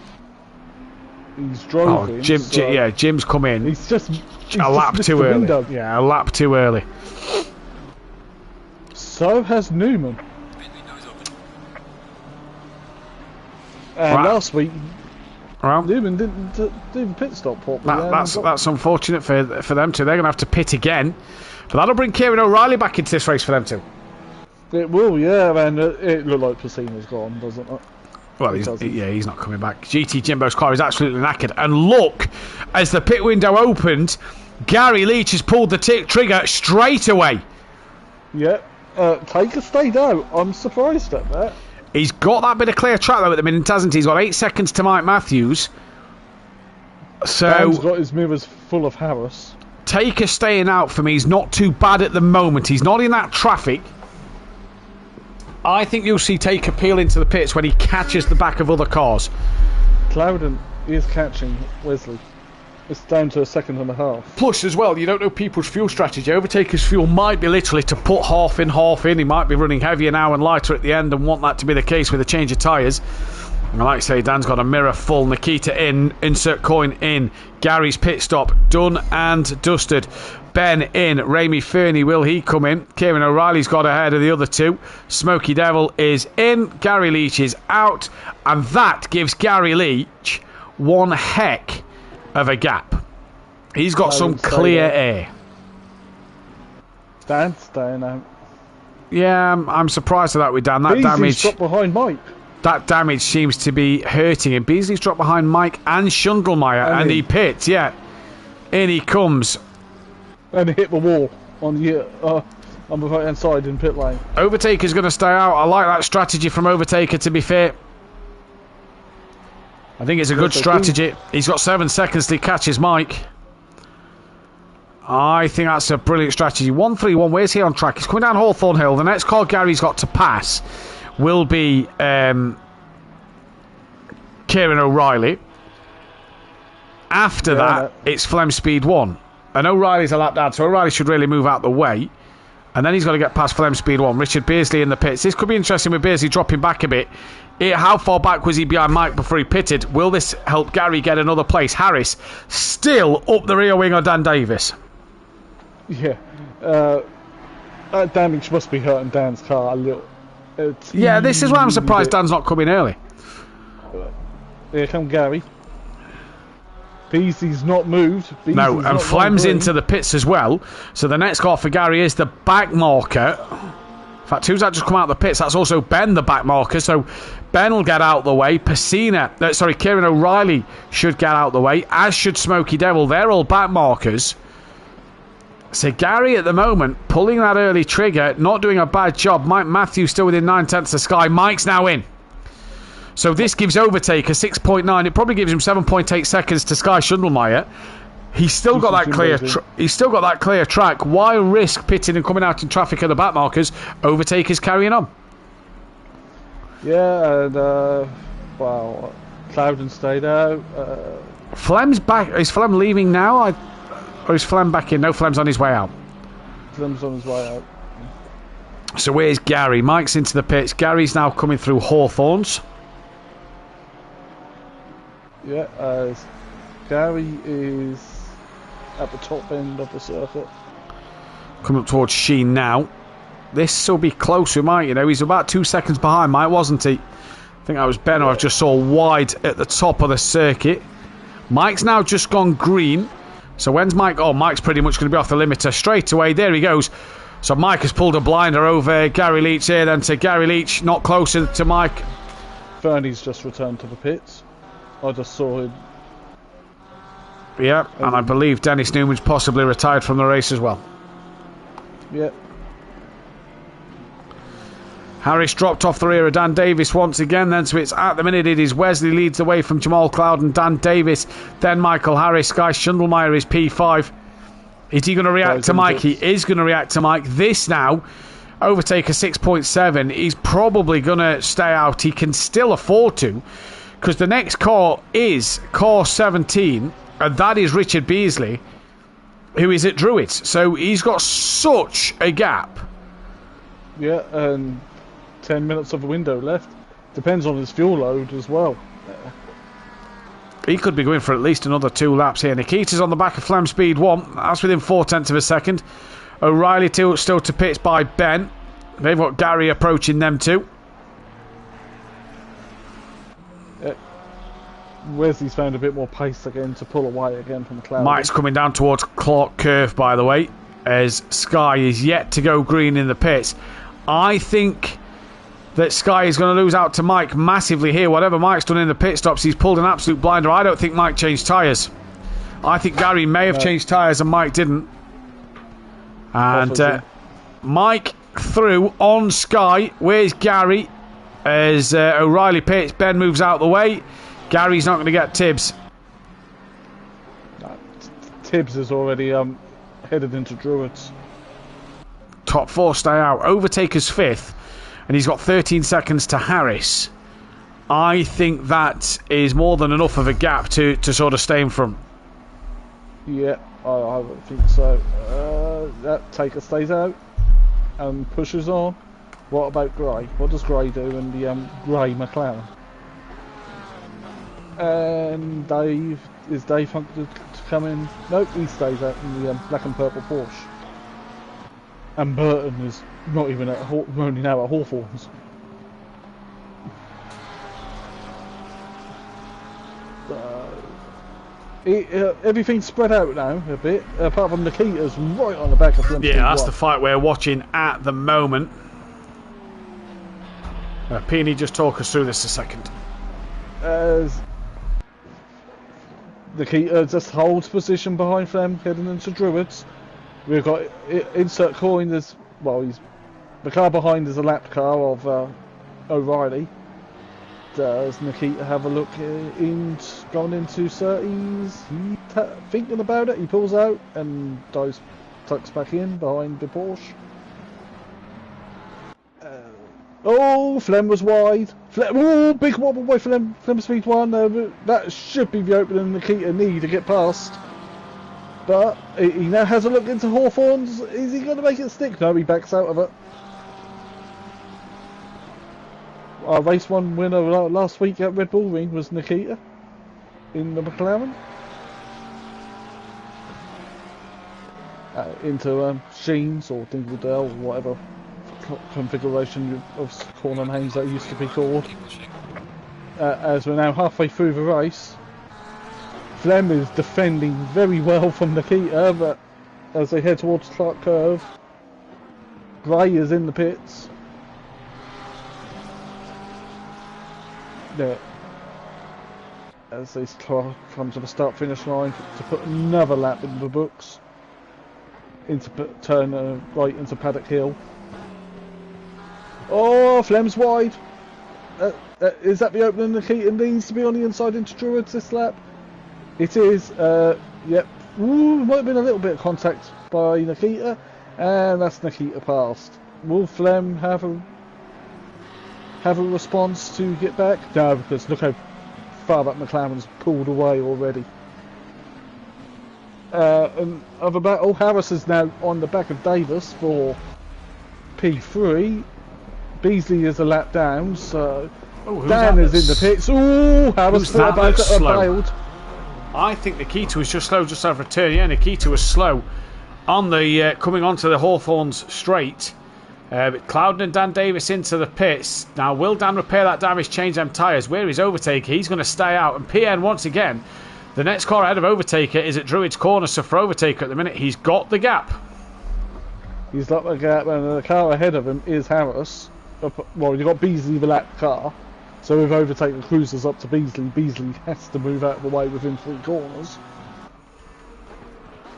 He's driving. Jim's come in. He's just a lap too early. Window. Yeah, a lap too early. So has Newman. And last week, Newman didn't do the pit stop properly. That's unfortunate for them too. They're going to have to pit again. But that'll bring Kieran O'Reilly back into this race for them too. It will, yeah, and it looked like Placino's gone, doesn't it? Well, he's not coming back. GT Jimbo's car is absolutely knackered. And look, as the pit window opened, Gary Leach has pulled the trigger straight away. Yeah, Taker stayed out. I'm surprised at that. He's got that bit of clear track though at the minute, hasn't he? He's got 8 seconds to Mike Matthews. So Dan's got his mirrors full of Harris. Taker staying out for me is not too bad at the moment. He's not in that traffic. I think you'll see Taker peel into the pits when he catches the back of other cars. Clouden is catching Wesley. It's down to a second and a half. Plus, as well, you don't know people's fuel strategy. Overtaker's fuel might be literally to put half in, half in. He might be running heavier now and lighter at the end and want that to be the case with a change of tyres. And like I say, Dan's got a mirror full. Nikita in, Insert Coin in. Gary's pit stop done and dusted. Ben in. Ramey Fernie, will he come in? Kieran O'Reilly's got ahead of the other two. Smokey Devil is in. Gary Leach is out. And that gives Gary Leach one heck of a gap. He's got some clear air. Dan's staying out. Yeah, I'm surprised at that with Dan. That Beasley's damage dropped behind Mike. That damage seems to be hurting him. Beasley's dropped behind Mike and Schundelmeyer, and he pits, yeah. In he comes. And he hit the wall on the right hand side in pit lane. Overtaker's going to stay out. I like that strategy from Overtaker, to be fair. I think it's a good strategy. He's got 7 seconds to catch his Mike. I think that's a brilliant strategy. 1-3-1, where's he on track? He's coming down Hawthorne Hill. The next car Gary's got to pass will be Kieran O'Reilly. After that, it's Flem Speed 1. And O'Reilly's a lap down, so O'Reilly should really move out the way. And then he's got to get past Flem Speed 1. Richard Beardsley in the pits. This could be interesting with Beardsley dropping back a bit. How far back was he behind Mike before he pitted? Will this help Gary get another place? Harris still up the rear wing of Dan Davis. Yeah. That damage must be hurting Dan's car a little. Yeah, this is why I'm surprised Dan's not coming early. Here come Gary. Beasley's not moved. No, and Flem's into the pits as well. So the next car for Gary is the back marker. In fact, who's that just come out of the pits? That's also Ben, the back marker. So Ben will get out the way. Kieran O'Reilly should get out the way, as should Smokey Devil. They're all back markers. So Gary at the moment pulling that early trigger, not doing a bad job. Mike Matthews still within 9/10 of Sky. Mike's now in. So this gives Overtaker 6.9. It probably gives him 7.8 seconds to Sky Schundelmeyer. He's still got that clear. He's still got that clear track. Why risk pitting and coming out in traffic at the back markers? Overtaker's carrying on. Yeah, and well, Clouden stayed out. Flem's back. Is Flem leaving now? Or is Flem back in? No, Flem's on his way out. Flem's on his way out. So where's Gary? Mike's into the pits. Gary's now coming through Hawthorns. Yeah, as Gary is at the top end of the circuit. Coming up towards Sheen now. This will be close with Mike, you know. He's about 2 seconds behind Mike, wasn't he? I think that was Ben who I just saw wide at the top of the circuit. Mike's now just gone green. So when's Mike? Oh, Mike's pretty much going to be off the limiter straight away. There he goes. So Mike has pulled a blinder over Gary Leach here, then to Gary Leach, not closer to Mike. Fernie's just returned to the pits. I just saw him. Yeah, and I believe Dennis Newman's possibly retired from the race as well. Yeah. Harris dropped off the rear of Dan Davis once again then, so it's at the minute it is Wesley leads the way from Jamal Cloud and Dan Davis, then Michael Harris. Guy Schundelmeyer is P5. Is he going to react to Mike? He is going to react to Mike. This now, Overtaker 6.7, he's probably going to stay out. He can still afford to, because the next car is car 17, and that is Richard Beasley, who is at Druids. So he's got such a gap. Yeah, and 10 minutes of a window left. Depends on his fuel load as well. He could be going for at least another 2 laps here. Nikita's on the back of Flem Speed 1. That's within 0.4 of a second. O'Reilly still to pits by Ben. They've got Gary approaching them too. Wesley's found a bit more pace again to pull away again from the cloud. Mike's coming down towards Clark Curve, by the way, as Sky is yet to go green in the pits. I think that Sky is going to lose out to Mike massively here. Whatever Mike's done in the pit stops, he's pulled an absolute blinder. I don't think Mike changed tyres. I think Gary may have changed tyres and Mike didn't. And Mike through on Sky. Where's Gary? As O'Reilly pits, Ben moves out the way. Gary's not going to get Tibbs. Tibbs is already headed into Druids. Top 4 stay out. Overtaker's 5th. And he's got 13 seconds to Harris. I think that is more than enough of a gap to sort of stay in front. Yeah, I would think so. That Taker stays out and pushes on. What about Gray? What does Gray do in the Gray McLaren? And Dave, is Dave Funk to come in? Nope, he stays out in the black and purple Porsche. And Burton is not even at only now at Hawthorns. Everything's spread out now a bit, apart from Nikita's right on the back of them. Yeah, that's the fight we're watching at the moment. Peony, just talk us through this a second. As Nikita just holds position behind them, heading into Druids. We've got insert coin as well. The car behind is a lap car of O'Reilly. Does Nikita have a look going into 30s? He's thinking about it. He pulls out and tucks back in behind the Porsche. Flem was wide. Big wobble by Flem Speed 1. That should be the opening Nikita need to get past. But he now has a look into Hawthorns. Is he going to make it stick? No, he backs out of it. Our race 1 winner last week at Red Bull Ring was Nikita in the McLaren. Into Sheens or Dingledale or whatever configuration of corner names that used to be called. As we're now halfway through the race. Flem is defending very well from Nikita, but as they head towards Clark Curve, Gray is in the pits. Yeah. As they come to the start-finish line to put another lap in the books. turn right into Paddock Hill. Oh, Flem's wide. Is that the opening Nikita needs to be on the inside into Druids this lap? It is. Yep. Ooh, might have been a little bit of contact by Nikita, and that's Nikita passed. Will Flem have a response to get back? No, because look how far that McLaren's pulled away already. And other battle, Harris is now on the back of Davis for P3. Beasley is a lap down, so Dan is in the pits. Ooh, Harris thought about it and bailed. I think Nikita was just slow just over a turn. Yeah, Nikita was slow on the coming onto the Hawthorns straight. But Clouden and Dan Davis into the pits. Now, will Dan repair that damage, change them tyres? Where is Overtaker? He's going to stay out. And PN, once again, the next car ahead of Overtaker is at Druid's corner. So for Overtaker at the minute, he's got the gap. He's got the gap, and the car ahead of him is Harris. Well, you've got Beasley, the lap car. So if Overtaker cruises up to Beasley, Beasley has to move out of the way within 3 corners.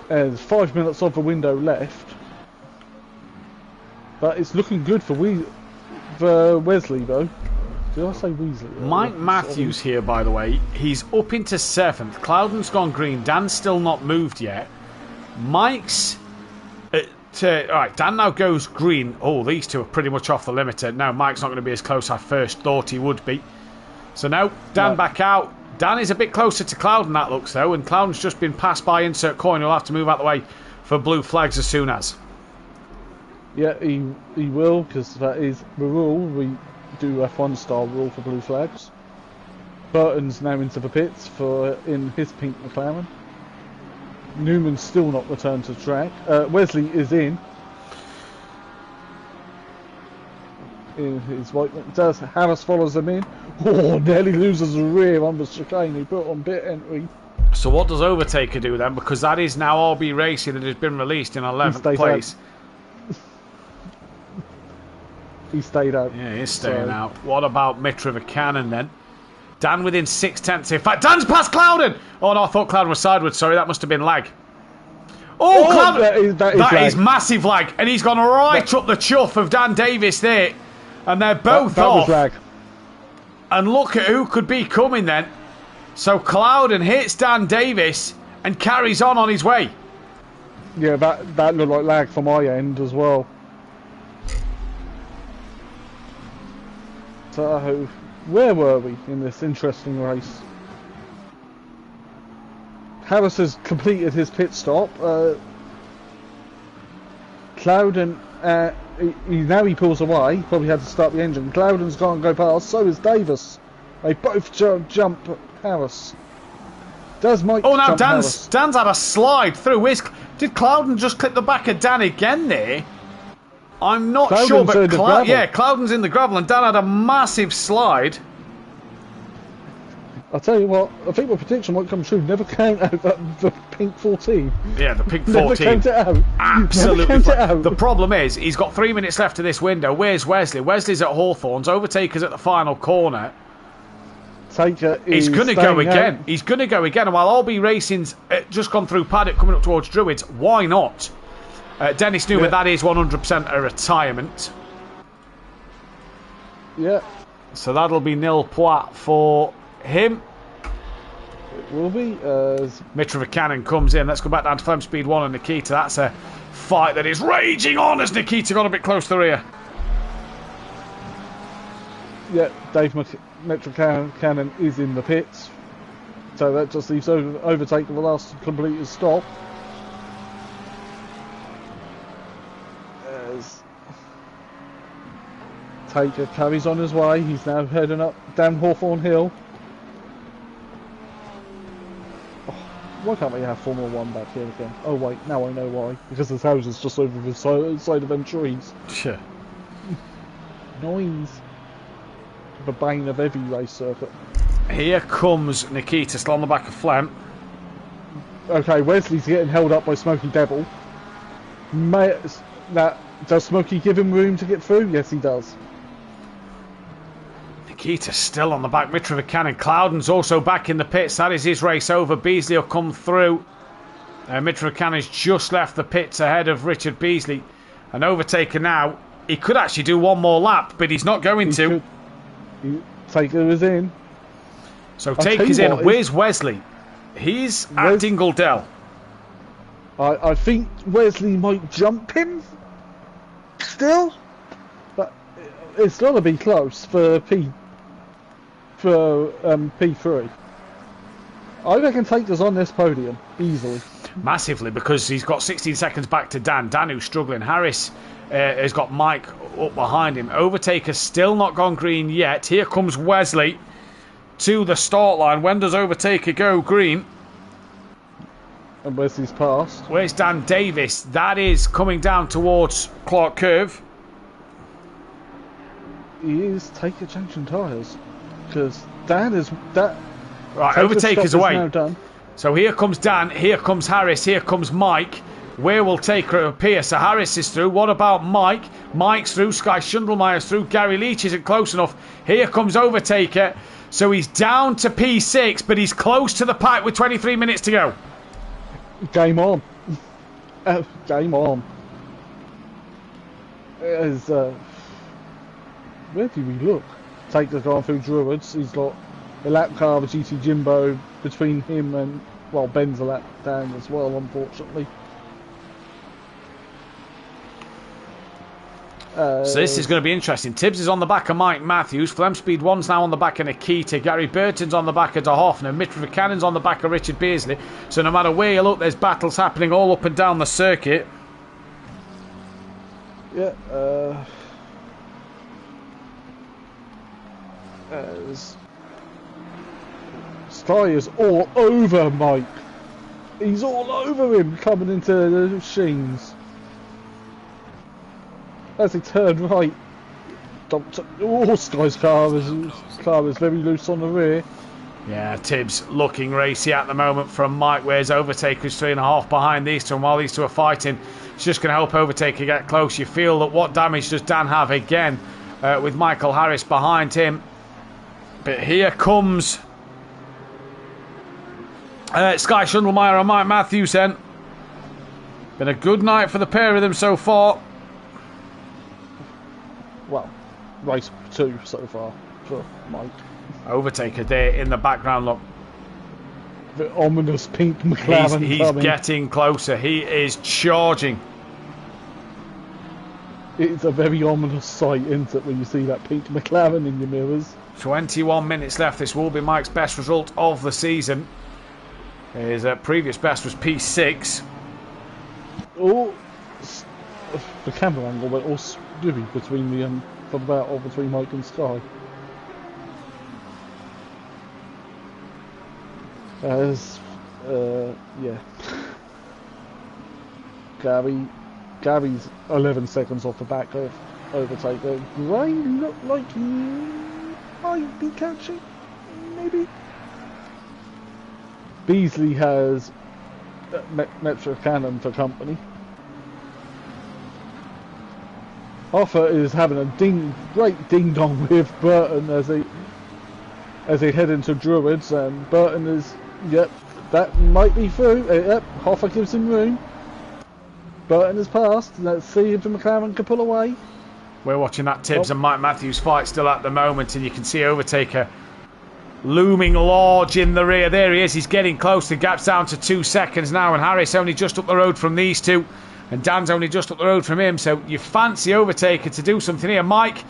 And there's 5 minutes of the window left. But it's looking good for Wesley, though. Did I say Weasley? Mike Matthews here, by the way. He's up into 7th. Clouden's gone green. Dan's still not moved yet. Mike's... Alright, Dan now goes green. Oh, these two are pretty much off the limiter. Now, Mike's not going to be as close I first thought he would be. So now, Dan back out. Dan is a bit closer to Clouden, that looks, though. And Clouden's just been passed by insert coin. He'll have to move out the way for blue flags as soon as. Yeah, he will, because that is the rule. We do F1 style rule for blue flags. Burton's now into the pits in his pink McLaren. Newman's still not returned to track. Wesley is in his white. Does Harris follows him in? Oh, nearly loses the rear on the chicane. He put on pit entry. So what does Overtaker do then? Because that is now RB Racing that has been released in 11th place. He stayed out. Yeah, he's staying out. What about Mitrovic Cannon then? Dan within 6/10. In fact, Dan's past Clouden! Oh no, I thought Clouden was sideways. Sorry, that must have been lag. Oh, Clouden! That is massive lag. And he's gone right up the chuff of Dan Davis there. And they're both that off. Was lag. And look at who could be coming then. So Clouden hits Dan Davis and carries on his way. Yeah, that looked like lag from my end as well. So, where were we in this interesting race? Harris has completed his pit stop. Clouden, now he pulls away. He probably had to start the engine. Clouden's got to go past. So is Davis. They both jump Harris. Does Mike? Oh, now Dan's had a slide through. Did Clouden just clip the back of Dan again there? I'm not sure, but Clouden's in the gravel, and Dan had a massive slide. I'll tell you what, I think my prediction might come true. Never count out the pink 14. Yeah, the pink 14. Never count it out. Absolutely. Never count it out. The problem is, he's got 3 minutes left of this window. Where's Wesley? Wesley's at Hawthorns. Overtaker's at the final corner. He's going to go again. Out. He's going to go again. And while RB Racing's just gone through paddock, coming up towards Druids, why not? Dennis Newman, that is 100% a retirement. Yeah. So that'll be nil point for him. It will be. As Mitrovic Cannon comes in. Let's go back down to Flem Speed 1 and Nikita. That's a fight that is raging on as Nikita got a bit close to the rear. Yeah, Dave Mitrovic Cannon is in the pits. So that just leaves Overtaker the last to complete his stop. As Taker carries on his way, he's now heading up down Hawthorne Hill. Oh, why can't we have Formula 1 back here again? Oh wait, now I know why. Because there's houses just over the side of them trees. Sure. Noise. The bane of every race circuit. Here comes Nikita, still on the back of Flem. Okay, Wesley's getting held up by Smokey Devil. Does Smokey give him room to get through? Yes, he does. Nikita's still on the back. Mitrovic Cannon. Clouden's also back in the pits. That is his race over. Beasley will come through. Mitchell Cannon's just left the pits ahead of Richard Beasley. An overtaker now. He could actually do one more lap, but he's not going to. Taker is in. So Taker's in. Where's Wesley? He's at Dingledell. I think Wesley might jump him still, but it's got to be close for P3. I reckon Taker's on this podium easily. Massively, because he's got 16 seconds back to Dan. Dan, who's struggling. Harris has got Mike up behind him. Overtaker's still not gone green yet. Here comes Wesley to the start line. When does Overtaker go green? And Wesley's passed. Where's Dan Davis? That is coming down towards Clark Curve. He is Taker changing tyres, because Dan is that. Right, Taker's Overtaker's stop is away. now done. So here comes Dan, here comes Harris, here comes Mike. Where will Taker appear? So Harris is through. What about Mike? Mike's through. Sky Schundelmeyer's through. Gary Leach isn't close enough. Here comes Overtaker. So he's down to P6, but he's close to the pack with 23 minutes to go. Game on. Game on. Where do we look? Taker's gone through Druids. He's got a lap car with GT Jimbo between him and, well, Ben's a lap down as well, unfortunately. So this is going to be interesting. Tibbs is on the back of Mike Matthews. Flem Speed 1's now on the back of Nikita. Gary Burton's on the back of De Hoffner. Mitch Buchanan's on the back of Richard Beasley. So no matter where you look, there's battles happening all up and down the circuit. Yeah, Sky is all over Mike. He's all over him coming into the machines. As he turned right, Sky's car is very loose on the rear. Yeah, Tibbs looking racy at the moment from Mike, whereas Overtaker's 3.5 behind these two, and while these two are fighting, it's just going to help Overtaker get close. You feel that what damage does Dan have again with Michael Harris behind him. But here comes Sky Schundelmeyer and Mike Matthews then. Been a good night for the pair of them so far. Well, race 2 so far for Mike. Overtaker there in the background, look. The ominous pink McLaren He's coming. getting closer. He is charging. It's a very ominous sight, isn't it, when you see that pink McLaren in your mirrors. 21 minutes left. This will be Mike's best result of the season. His previous best was P6. Oh, the camera angle went all spivvy between the battle between Mike and Sky. Yeah. Gary's 11 seconds off the back of Overtaker. Gray looked like he might be catching, maybe. Beasley has Metro Cannon for company. Hoffa is having a great ding dong with Burton as they head into Druids, and Burton is, yep, that might be through. Yep, Hoffa gives him room. Burton has passed. Let's see if the McLaren can pull away. We're watching that Tibbs and Mike Matthews fight still at the moment, and you can see Overtaker looming large in the rear. There he is. He's getting close. The gap's down to 2 seconds now, and Harris only just up the road from these two, and Dan's only just up the road from him. So you fancy Overtaker to do something here. Mike,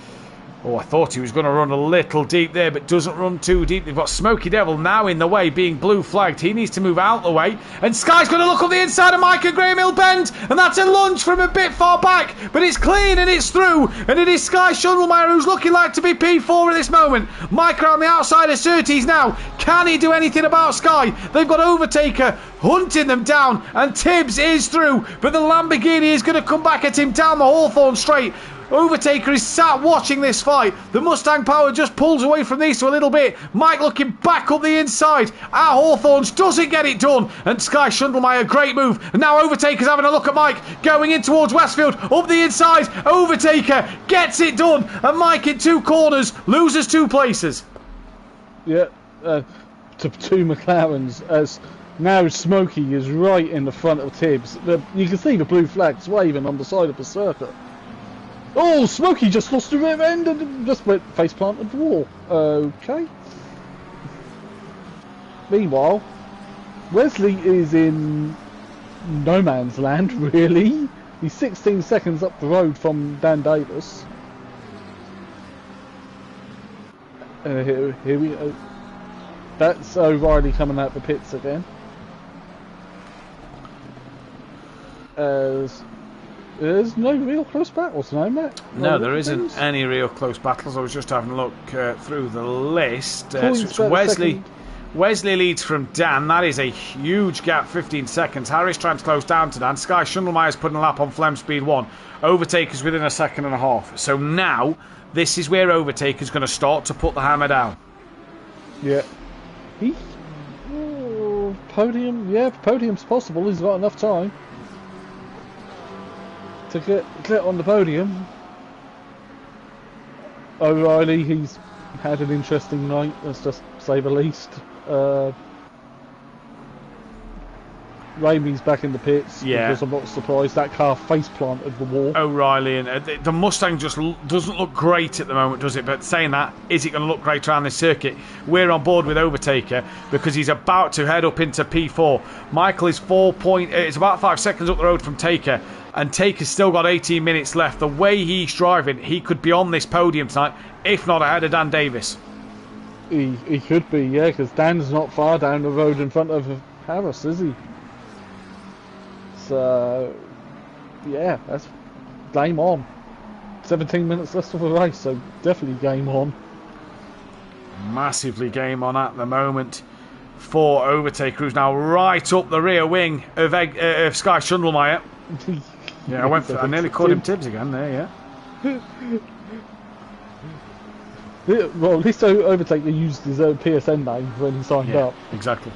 oh, I thought he was going to run a little deep there, but doesn't run too deep. They've got Smokey Devil now in the way, being blue flagged. He needs to move out the way. And Sky's going to look up the inside of Mike and Graham Hill bend. And that's a lunge from a bit far back. But it's clean and it's through. And it is Sky Schundelmeyer who's looking like to be P4 at this moment. Mike around the outside of Surtees now. Can he do anything about Sky? They've got Overtaker hunting them down. And Tibbs is through. But the Lamborghini is going to come back at him down the Hawthorne straight. Overtaker is sat watching this fight. The Mustang Power just pulls away from these two a little bit. Mike looking back up the inside. At Hawthorne's doesn't get it done. And Sky Schundelmeyer, great move. And now Overtaker's having a look at Mike. Going in towards Westfield. Up the inside. Overtaker gets it done. And Mike in 2 corners loses 2 places. Yeah, to 2 McLarens as Now Smokey is right in the front of Tibbs. You can see the blue flags waving on the side of the circuit. Oh, Smokey just lost the rear end and just went face planted the wall. Okay. Meanwhile, Wesley is in no man's land, really. He's 16 seconds up the road from Dan Davis. Here we go. That's O'Reilly coming out the pits again. There's no real close battles, no, Matt? No, there isn't any real close battles. I was just having a look through the list. Wesley leads from Dan. That is a huge gap, 15 seconds. Harris trying to close down to Dan. Sky Schundelmeyer's putting a lap on Flem Speed 1. Overtaker's within a second and a half. So now, this is where Overtaker's going to start to put the hammer down. Yeah. Podium, yeah, podium's possible. He's got enough time to get on the podium. O'Reilly, he's had an interesting night, let's just say the least. Ramey's back in the pits, because I'm not surprised that car face planted the wall. O'Reilly and the Mustang just doesn't look great at the moment, does it? But saying that, is it going to look great around this circuit? We're on board with Overtaker because he's about to head up into P4. Michael is it's about 5 seconds up the road from Taker, and Taker's still got 18 minutes left. The way he's driving, he could be on this podium tonight, if not ahead of Dan Davis. He could be, yeah, because Dan's not far down the road in front of Harris, is he? So, yeah, that's game on. 17 minutes left of the race, so definitely game on. Massively game on at the moment for Overtaker, who's now right up the rear wing of Sky Schundelmeyer. Yeah, I nearly called him Tibbs again there, yeah. Well, at least Overtaker used his own PSN name when he signed up. Exactly.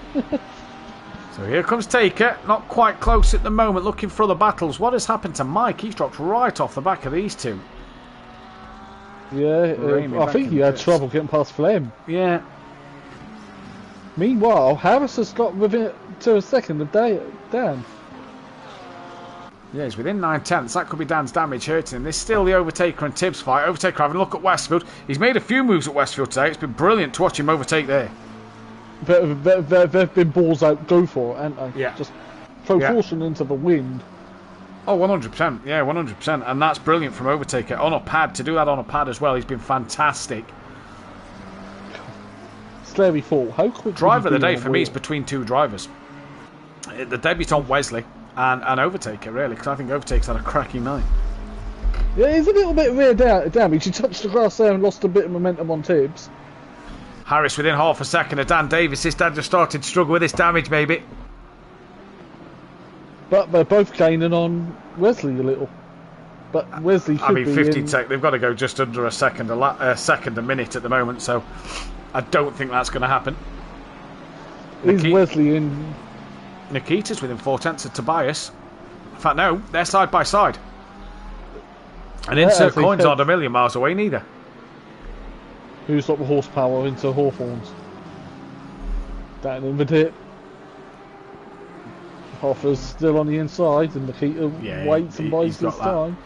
So here comes Taker, not quite close at the moment, looking for other battles. What has happened to Mike? He's dropped right off the back of these two. Yeah, I think he had trouble getting past Flem. Yeah. Meanwhile, Harris has got within to a second of Dan. Yeah, he's within 9/10. That could be Dan's damage hurting him. There's still the Overtaker and Tibbs fight. Overtaker having a look at Westfield. He's made a few moves at Westfield today. It's been brilliant to watch him overtake there. They've been balls out, go for it, haven't they? Yeah. Just throw caution into the wind. Oh, 100%. Yeah, 100%. And that's brilliant from Overtaker. On a pad, to do that on a pad as well, he's been fantastic. Scary fall. How quick? Driver of the day for me is between two drivers. The debutant Wesley and Overtaker, really, because I think Overtaker's had a cracking night. Yeah, he's a little bit of rear damage. He touched the grass there and lost a bit of momentum on Tibbs. Harris within half a second of Dan Davis. This Dan just started to struggle with this damage, maybe. But they're both gaining on Wesley a little. But Wesley should be 15 seconds. They've got to go just under a second a minute at the moment, so I don't think that's going to happen. Is Wesley in? Nikita's within 4/10 of Tobias. In fact, no, they're side by side. And insert coins aren't a million miles away neither. Who's got the horsepower into Hawthorns? Down in the dip. Hoffer's still on the inside, and Nikita waits and buys his time.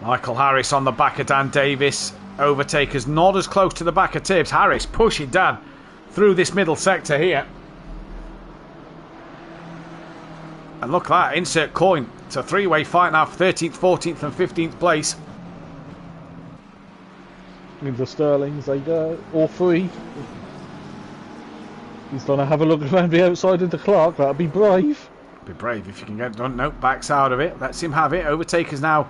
Michael Harris on the back of Dan Davis. Overtaker's not as close to the back of Tibbs. Harris pushing Dan through this middle sector here. And look at that, insert coin. It's a three-way fight now for 13th, 14th and 15th place. In the Sterlings, they go, all three. He's going to have a look around the outside of the Clark. That'd be brave. Be brave if you can get done. Nope, backs out of it. Lets him have it. Overtaker's now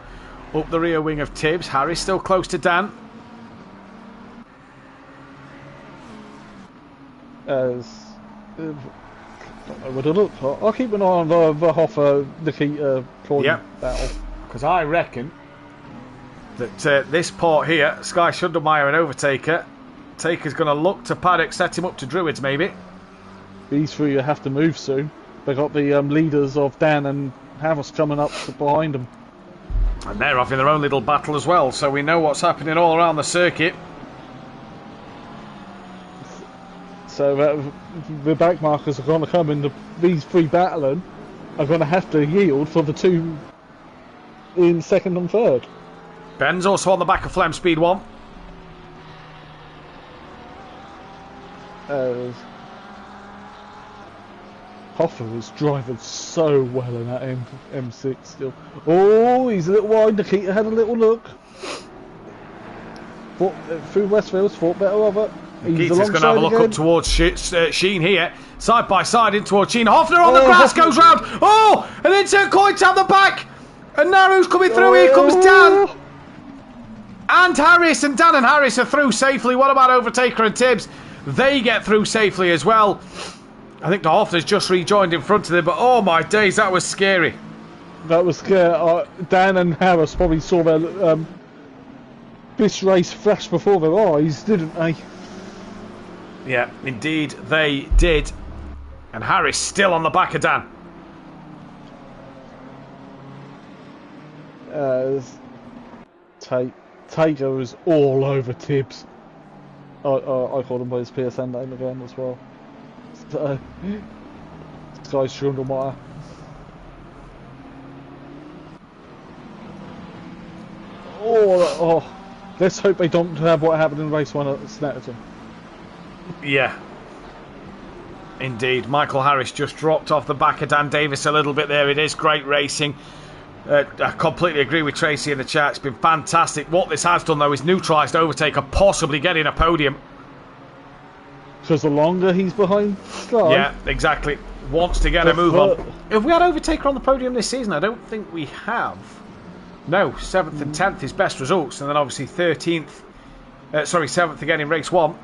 up the rear wing of Tibbs. Harris still close to Dan. I'll keep an eye on the Hoffer Nikita battle. Because I reckon that this part here, Sky Schundelmeyer and Overtaker, Taker's going to look to Paddock, set him up to Druids maybe. These three have to move soon. They got the leaders of Dan and Harris coming up behind them. And they're off in their own little battle as well, so we know what's happening all around the circuit. So the back markers are going to come in. These three battling are going to have to yield for the two in second and third. Ben's also on the back of Flem Speed 1. Hoffer is driving so well in that M6 still. Oh, he's a little wide. Nikita had a little look. Through Westfields, thought better of it. Nikita's going to have a look up towards Sheen here. Side by side in towards Sheen. Hoffner on the grass goes round. Oh, and then Turn Coin down the back. And Naru's coming through. Here comes Dan. And Harris. And Dan and Harris are through safely. What about Overtaker and Tibbs? They get through safely as well. I think the Hoffner's just rejoined in front of them. But oh my days, that was scary. That was scary. Dan and Harris probably saw their this race flash before their eyes, didn't they? Yeah, indeed they did. And Harris still on the back of Dan. Taker was all over Tibbs. I called him by his PSN name again as well. So, Sky Schundelmeyer. Oh, let's hope they don't have what happened in race 1 at Snetterton. Yeah. Indeed. Michael Harris just dropped off the back of Dan Davis a little bit there. It is great racing. I completely agree with Tracy in the chat. It's been fantastic. What this has done, though, is neutralised Overtaker possibly getting a podium. Because the longer he's behind Sky... Yeah, exactly. Wants to get a move on. Have we had Overtaker on the podium this season? I don't think we have. No, 7th and 10th is best results. And then obviously 7th again in race 1.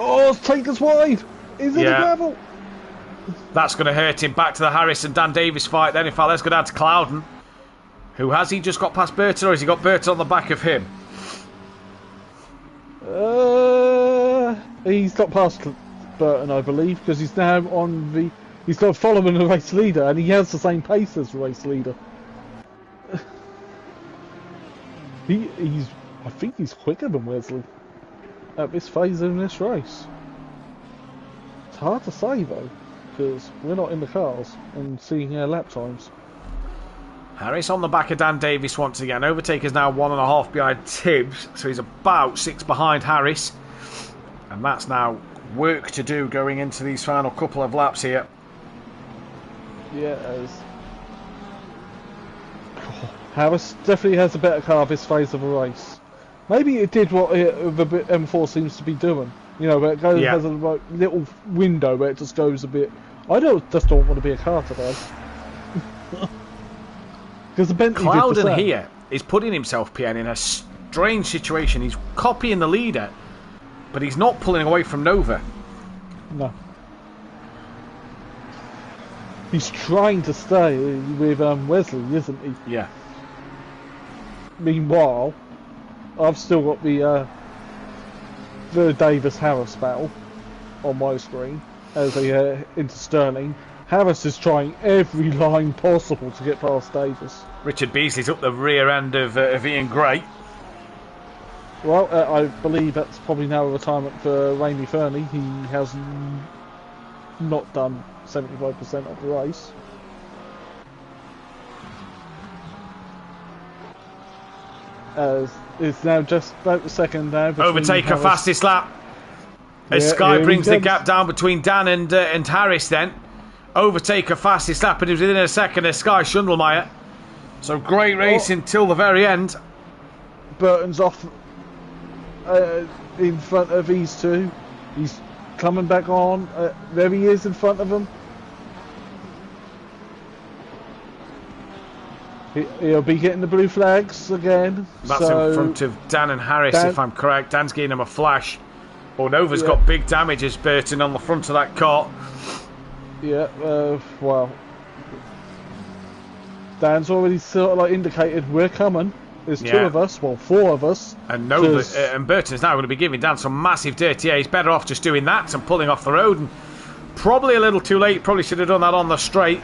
Oh, Taker's wide. He's in the gravel. That's going to hurt him. Back to the Harris and Dan Davis fight then. In fact, let's go down to Clouden. Who has he just got past Burton, or has he got Burton on the back of him? He's got past Burton, I believe, because he's now on the... He's got following the race leader, and he has the same pace as the race leader. I think he's quicker than Wesley at this phase in this race. It's hard to say though, because we're not in the cars and seeing our lap times. Harris on the back of Dan Davis once again. Overtaker's now 1.5 behind Tibbs, so he's about 6 behind Harris. And that's now work to do going into these final couple of laps here. Yeah, it is. Harris definitely has a better car this phase of the race. Maybe it did what the M4 seems to be doing. You know, where it goes, has a little window where it just goes a bit... just don't want to be a car today. Because the Bentley Clouden here is putting himself, PN, in a strange situation. He's copying the leader, but he's not pulling away from Nova. No. He's trying to stay with Wesley, isn't he? Yeah. Meanwhile, I've still got the Davis-Harris battle on my screen as they into Sterling. Harris is trying every line possible to get past Davis. Richard Beasley's up the rear end of Ian Gray. Well, I believe that's probably now a retirement for Rainey Fernie. He has not done 75% of the race. As it's now just about the second now. Overtaker fastest lap. As Sky brings the gap down between Dan and Harris then. Overtaker fastest lap, and he was within a second of Sky Schundelmeyer. So great racing till the very end. Burton's off in front of these two. He's coming back on. There he is in front of them. He'll be getting the blue flags again. That's in front of Dan and Harris, if I'm correct. Dan's getting him a flash. Oh, Nova's got big damage as Burton on the front of that car. Yeah, well, Dan's already sort of like indicated we're coming. There's 2 of us, well, 4 of us. And Nova and Burton's now going to be giving Dan some massive dirty. He's better off just doing that and pulling off the road. And probably a little too late. Probably should have done that on the straight.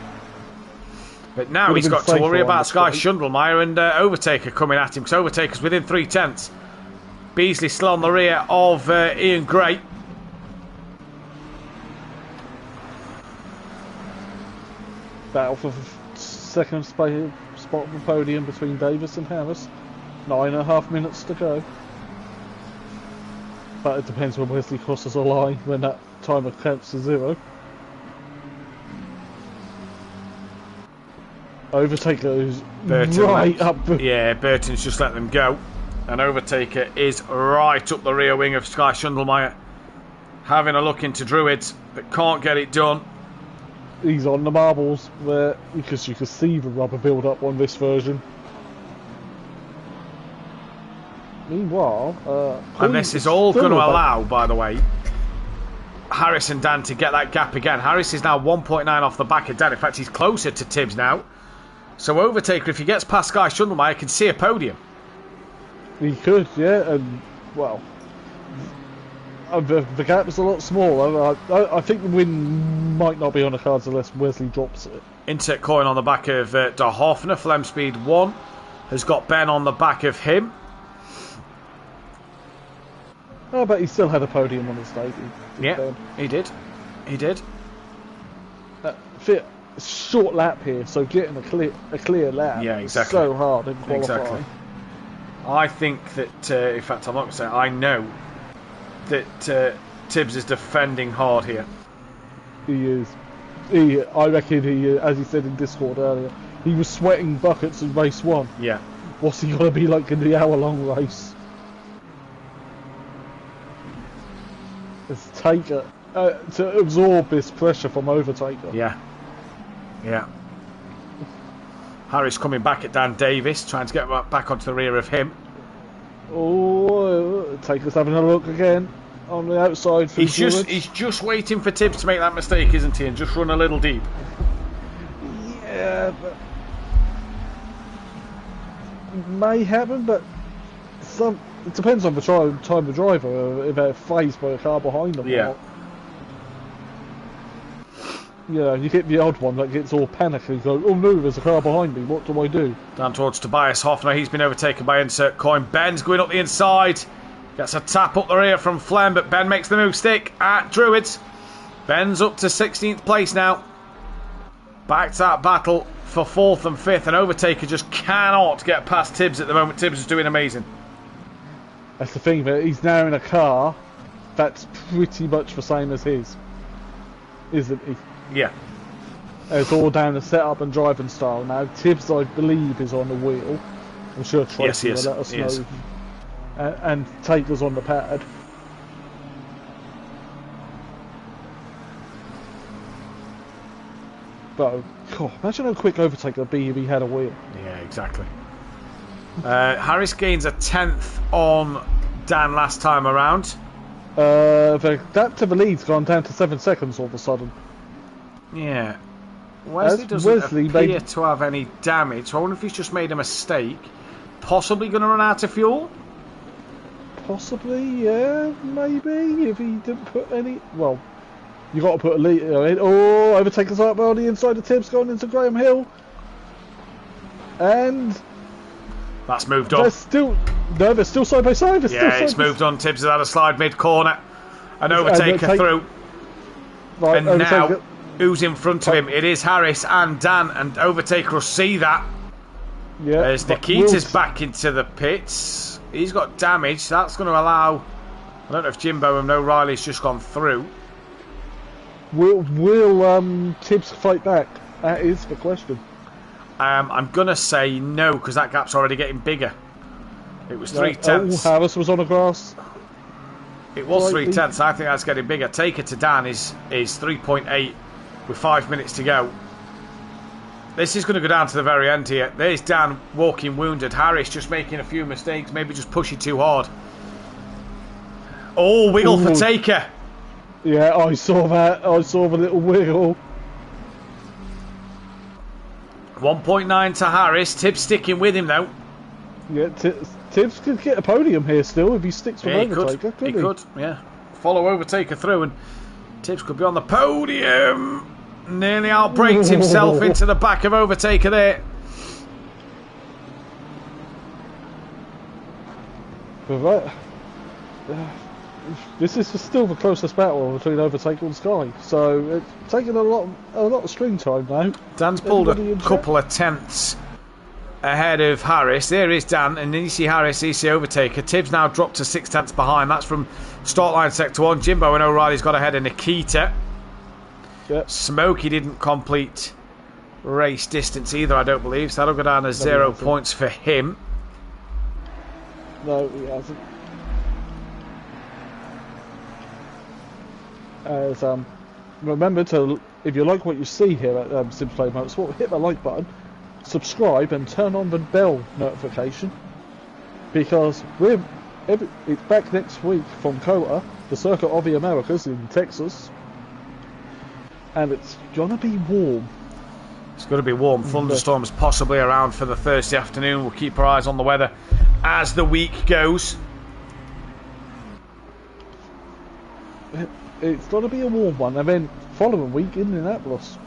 But now he's got to worry about Sky Schundelmeyer and Overtaker coming at him, because Overtaker's within 3/10. Beasley still on the rear of Ian Gray. battle for second spot on the podium between Davis and Harris. 9.5 minutes to go. But it depends when Wesley crosses a line when that timer counts to 0. Overtaker is right up. Yeah, Burton's just let them go. And Overtaker is right up the rear wing of Sky Schundelmeyer. Having a look into Druids, but can't get it done. He's on the marbles there because you can see the rubber build up on this version. Meanwhile, and this is all going to allow, by the way, Harris and Dan to get that gap again. Harris is now 1.9 off the back of Dan. In fact, he's closer to Tibbs now. So Overtaker, if he gets past Sky Schundelmeyer, can see a podium. He could, yeah, and well, the gap is a lot smaller. I think the win might not be on the cards unless Wesley drops it. Insert coin on the back of De Hoffner. Flem Speed 1 has got Ben on the back of him. Oh, but he still had a podium on his day. He did. He did. Short lap here, so getting a clear lap is so hard in qualifying. Exactly. I think that, in fact, I'm not going to say, I know that Tibbs is defending hard here. He is. I reckon he, as he said in Discord earlier, he was sweating buckets in race 1. Yeah. What's he going to be like in the hour-long race? It's Taker to absorb this pressure from Overtaker. Yeah. Yeah. Harris coming back at Dan Davis, trying to get back onto the rear of him. Oh, Taker's having a look again on the outside. He's just waiting for Tibbs to make that mistake, isn't he? And just run a little deep. Yeah, but it may happen, but it depends on the time of the driver, if they're phased by a car behind them. Yeah. Or not. Yeah, you get the odd one that gets all panicky and go, oh no, there's a car behind me, what do I do? Down towards Tobias Hoffner, he's been overtaken by Insert Coin. Ben's going up the inside, gets a tap up the rear from Flem, but Ben makes the move stick at Druids. Ben's up to 16th place now. Back to that battle for 4th and 5th, and Overtaker just cannot get past Tibbs at the moment. Tibbs is doing amazing. That's the thing, but he's now in a car that's pretty much the same as his, isn't he? Yeah. It's all down to setup and driving style now. Tibbs, I believe, is on the wheel. I'm sure Tracy will let us know. And Taker's on the pad. But, God, imagine how quick Overtaker would be if he had a wheel. Yeah, exactly. Harris gains a 10th on Dan last time around. The gap to the lead's gone down to 7 seconds all of a sudden. Yeah. Wesley doesn't appear to have any damage, so I wonder if he's just made a mistake. Possibly going to run out of fuel? Possibly, yeah, maybe, if he didn't put any... Well, you got to put a litre in. Oh, Overtaker's up on the inside of Tibbs, going into Graham Hill. And... That's moved on. They're still side by side. It's moved on. Tibbs has had a slide mid-corner. An Overtaker through. Right, and now... Who's in front of him? It is Harris and Dan, and Overtaker will see that. Yeah. As Nikita's back into the pits. He's got damage. That's going to allow... I don't know if Jimbo and O'Reilly's just gone through. Will Tibbs fight back? That is the question. I'm going to say no, because that gap's already getting bigger. It was 3/10. Harris was on the grass. It was 3/10. I think that's getting bigger. Taker to Dan is 3.8 with 5 minutes to go. This is going to go down to the very end here. There's Dan walking wounded. Harris just making a few mistakes, maybe just pushing too hard. Oh, wiggle for Taker. Yeah, I saw that. I saw the little wiggle. 1.9 to Harris. Tibbs sticking with him though. Yeah, Tibbs could get a podium here still if he sticks with Overtaker. He could, yeah. Follow Overtaker through and Tibbs could be on the podium. Nearly outbraked himself into the back of Overtaker there. this is still the closest battle between Overtaker and Sky. So it's taking a lot of string time now. Dan's pulled Everybody a in couple of tenths ahead of Harris. There is Dan, and then you see Harris, you see Overtaker. Tibbs now dropped to 6 tenths behind. That's from start line sector 1. Jimbo and O'Reilly's got ahead of Nikita. Yep. Smokey didn't complete race distance either, I don't believe. So that'll go down as 0 points for him. No, he hasn't. As remember to, if you like what you see here at SimPlay Motorsport, hit the like button, subscribe, and turn on the bell notification, because it's back next week from COTA, the Circuit of the Americas in Texas, and it's gonna be warm. It's going to be warm. Thunderstorms possibly around for the Thursday afternoon. We'll keep our eyes on the weather as the week goes. It's got to be a warm one, and then following week in Indianapolis.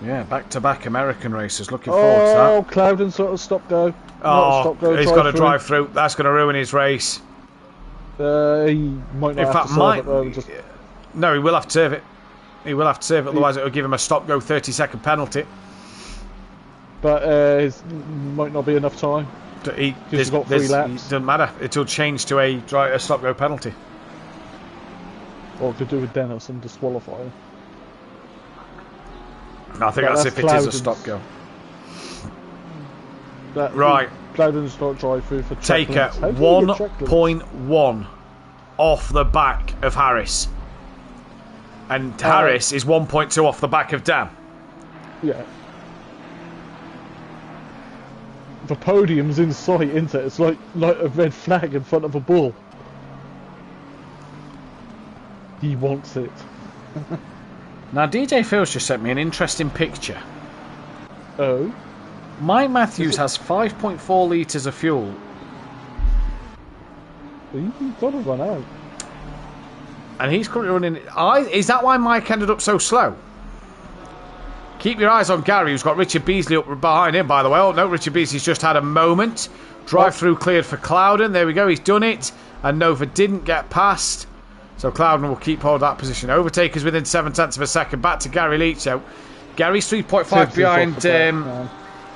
Yeah, back-to-back American races. Looking forward to that. Oh, Clouden sort of stop-go. He's got to drive through. That's going to ruin his race. He might not have to serve it though. No, he will have to serve it. He will have to serve it, otherwise it will give him a stop-go 30-second penalty. But it might not be enough time. He's got 3 laps. It doesn't matter. It'll change to a stop-go penalty. Or could do with Dennis and disqualify him. I think that's if it is a stop-go. Right. Cloudon's not drive-through for Taker 1.1 off the back of Harris. And Harris is 1.2 off the back of Dan. Yeah. The podium's in sight, isn't it? It's like a red flag in front of a bull. He wants it. Now, DJ Phil's just sent me an interesting picture. Oh? Mike Matthews has 5.4 litres of fuel. He's got to run out. And he's currently running... Is that why Mike ended up so slow? Keep your eyes on Gary, who's got Richard Beasley up behind him, by the way. Oh, no, Richard Beasley's just had a moment. Drive-through cleared for Clouden. There we go, he's done it. And Nova didn't get past. So Clouden will keep hold of that position. Overtaker's within 7 tenths of a second. Back to Gary Leach, though. Gary's 3.5 behind...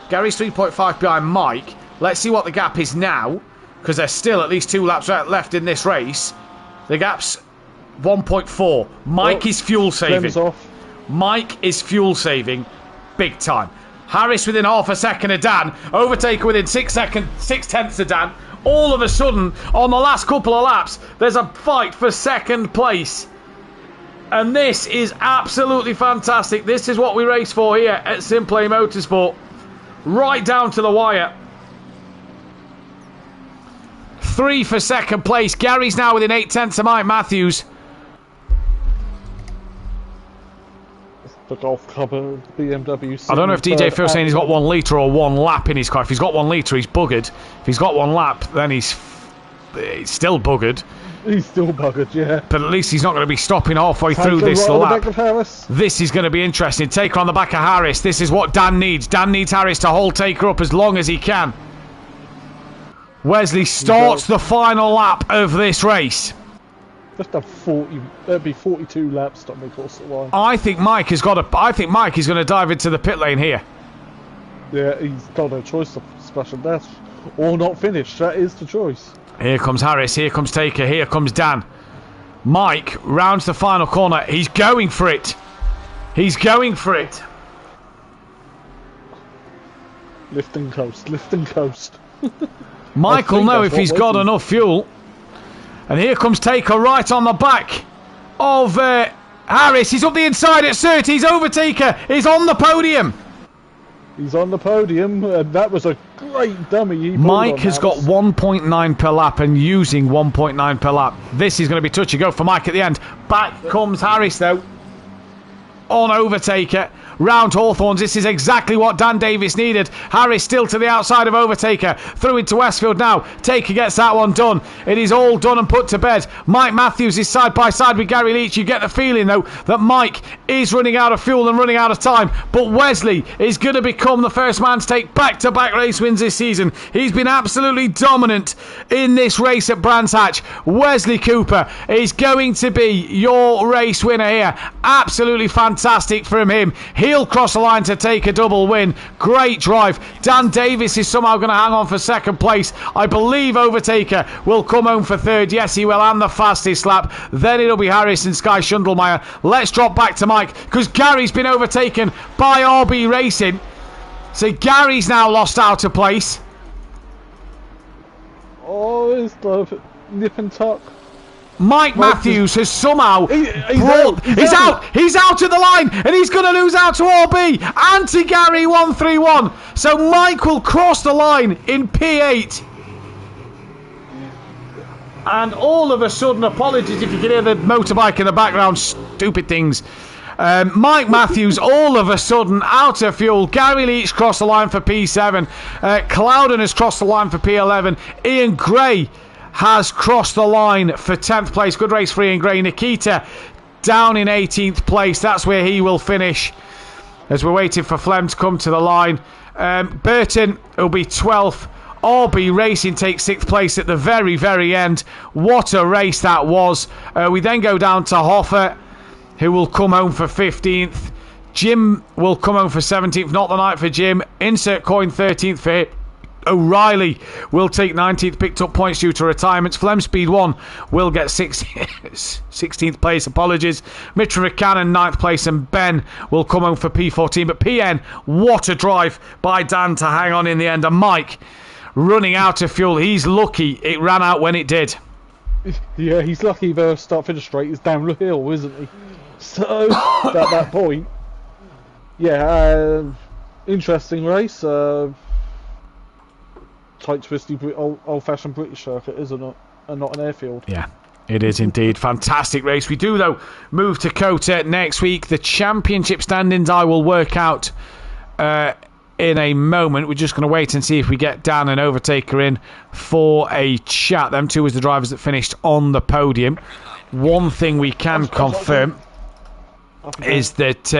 Gary's 3.5 behind Mike. Let's see what the gap is now, because there's still at least 2 laps left in this race. The gap's 1.4. Mike is fuel saving. Mike is fuel saving big time. Harris within half a second of Dan. Overtaker within 6 tenths of Dan. All of a sudden, on the last couple of laps, there's a fight for second place. And this is absolutely fantastic. This is what we race for here at SimPlay Motorsport. Right down to the wire. 3 for second place. Gary's now within 8 tenths of Mike Matthews. The Golf Club BMW. I don't know if DJ Phil's saying he's got 1 litre or 1 lap in his car. If he's got 1 litre, he's buggered. If he's got 1 lap, then he's still buggered. He's still buggered, yeah. But at least he's not going to be stopping halfway through this lap. This is going to be interesting. Taker on the back of Harris. This is what Dan needs. Dan needs Harris to hold Taker up as long as he can. Wesley starts the final lap of this race. Just a 40. That'd be 42 laps to make us line. I think Mike is going to dive into the pit lane here. Yeah, he's got no choice to splash and dash or not finish. That is the choice. Here comes Harris. Here comes Taker. Here comes Dan. Mike rounds the final corner. He's going for it. He's going for it. Lift and coast. Lift and coast. Mike will know if he's got enough fuel. And here comes Taker right on the back of Harris. He's up the inside at Surtees. Overtaker is on the podium. He's on the podium, and that was a great dummy. Mike has got 1.9 per lap and using 1.9 per lap. This is going to be touch and go for Mike at the end. Back comes Harris, though, on Overtaker. round Hawthorns. This is exactly what Dan Davis needed. Harris still to the outside of Overtaker. Through into Westfield now. Taker gets that one done. It is all done and put to bed. Mike Matthews is side by side with Gary Leach. You get the feeling, though, that Mike is running out of fuel and running out of time. But Wesley is going to become the first man to take back-to-back race wins this season. He's been absolutely dominant in this race at Brands Hatch. Wesley Cooper is going to be your race winner here. Absolutely fantastic from him. He'll cross the line to take a double win. Great drive. Dan Davis is somehow going to hang on for second place. I believe Overtaker will come home for third. Yes, he will, and the fastest lap. Then it'll be Harris and Sky Schundelmeyer. Let's drop back to Mike, because Gary's been overtaken by RB Racing. So Gary's now lost out of place. Oh, it's the nip and tuck. Mike Matthews has somehow He's out. He's out at the line, and he's going to lose out to RB and to Gary 131. So Mike will cross the line in P8. And all of a sudden, apologies if you can hear the motorbike in the background, stupid things. Mike Matthews all of a sudden out of fuel. Gary Leach crossed the line for P7. Clouden has crossed the line for P11. Ian Gray has crossed the line for 10th place. Good race for Ian Gray. Nikita down in 18th place. That's where he will finish as we're waiting for Flem to come to the line. Burton will be 12th. RB Racing takes 6th place at the very, very end. What a race that was. We then go down to Hoffer, who will come home for 15th. Jim will come home for 17th. Not the night for Jim. Insert coin 13th for it. O'Reilly will take 19th, picked up points due to retirements. Flem Speed 1 will get 16th place, apologies. Mitra Cannon 9th place, and Ben will come home for P14. But PN, what a drive by Dan to hang on in the end. And Mike running out of fuel. He's lucky it ran out when it did. Yeah, he's lucky the start finish straight is down the hill, isn't he? So, at that point, yeah, interesting race. Tight, twisty, old-fashioned British circuit, isn't it? And not an airfield. Yeah, it is indeed. Fantastic race. We do, though, move to Kota next week. The championship standings I will work out in a moment. We're just going to wait and see if we get Dan and Overtaker in for a chat. Them two was the drivers that finished on the podium. One thing we can confirm is that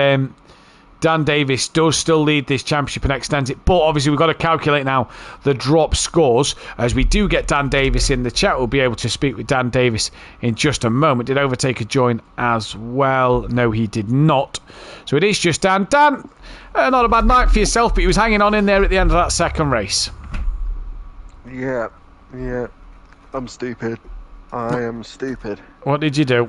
Dan Davis does still lead this championship and extends it, but obviously we've got to calculate now the drop scores. As we do get Dan Davis in the chat, we'll be able to speak with Dan Davis in just a moment. Did Overtaker join as well? No, he did not. So it is just Dan. Dan, not a bad night for yourself, but he was hanging on in there at the end of that second race. Yeah, I'm stupid. I am stupid. What did you do?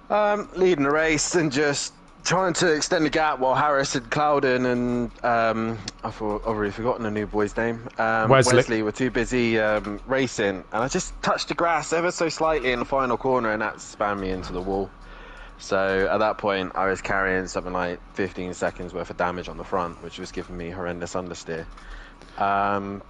Leading the race and just trying to extend the gap while Harris and Clouden and I've already forgotten the new boy's name. Wesley were too busy racing, and I just touched the grass ever so slightly in the final corner, and that spammed me into the wall. So at that point, I was carrying something like 15 seconds worth of damage on the front, which was giving me horrendous understeer. And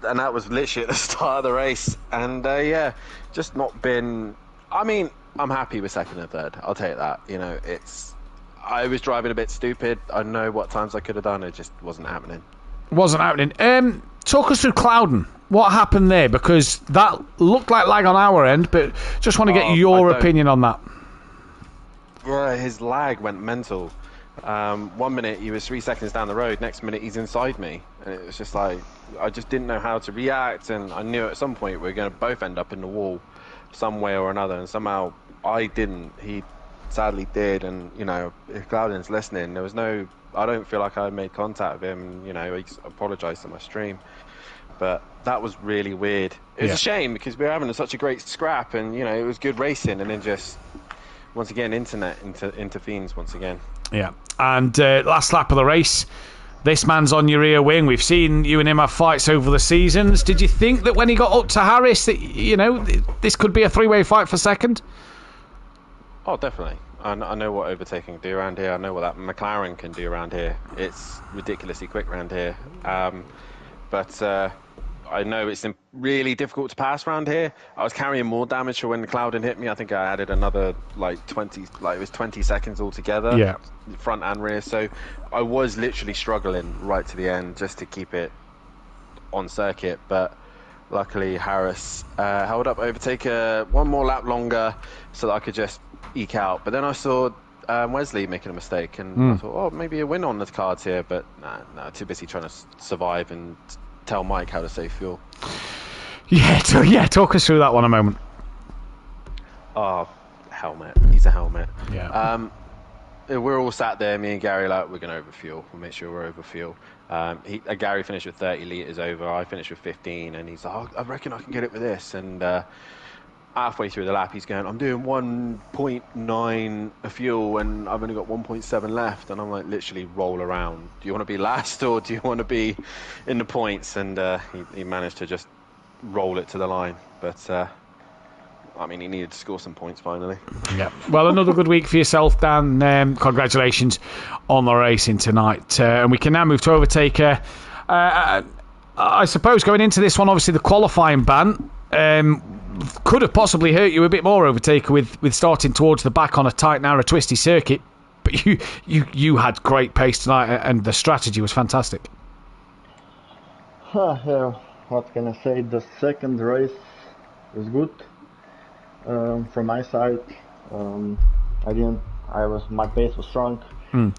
that was literally at the start of the race. And yeah, just not been. I mean, I'm happy with second and third. I'll take that. You know, I was driving a bit stupid. I know what times I could have done. It just wasn't happening. Talk us through Clouden. What happened there? Because that looked like lag on our end, but just want to get your opinion on that. Yeah, his lag went mental. 1 minute he was 3 seconds down the road, next minute he's inside me. And it was just like, I just didn't know how to react, and I knew at some point we were going to both end up in the wall some way or another, and somehow I didn't. He sadly did, and you know, if Clouden's listening, there was no, I don't feel like I made contact with him. You know, he apologised to my stream, but that was really weird. It was a shame because we were having such a great scrap, and you know, it was good racing, and then just once again internet intervenes once again. Yeah, and last lap of the race, this man's on your rear wing. We've seen you and him have fights over the seasons. Did you think that when he got up to Harris that, you know, this could be a three-way fight for second? Oh, definitely. I know what overtaking can do around here. I know what that McLaren can do around here. It's ridiculously quick around here. But I know it's really difficult to pass around here. I was carrying more damage for when Clouden hit me. I think I added another like 20, like it was 20 seconds altogether. Yeah. Front and rear. So I was literally struggling right to the end just to keep it on circuit. But luckily Harris held up overtaker one more lap longer so that I could just eke out. But then I saw Wesley making a mistake, and I thought, oh, maybe a win on the cards here. But nah, too busy trying to survive and tell Mike how to save fuel. Yeah, talk us through that one a moment. Oh, helmet. He's a helmet. Yeah. We're all sat there, me and Gary, like, we're going to overfuel. We'll make sure we're overfuel. Gary finished with 30 litres over. I finished with 15, and he's like, oh, I reckon I can get it with this. And halfway through the lap, he's going, I'm doing 1.9 of fuel, and I've only got 1.7 left. And I'm like, literally roll around. Do you want to be last, or do you want to be in the points? And he managed to just roll it to the line. But I mean, he needed to score some points finally. Yeah. Well, another good week for yourself, Dan. Congratulations on the racing tonight. And we can now move to Overtaker. I suppose going into this one, obviously the qualifying ban could have possibly hurt you a bit more, Overtaker, with starting towards the back on a tight, narrow, twisty circuit. But you had great pace tonight, and the strategy was fantastic. Yeah, what can I say? The second race was good. From my side, my pace was strong.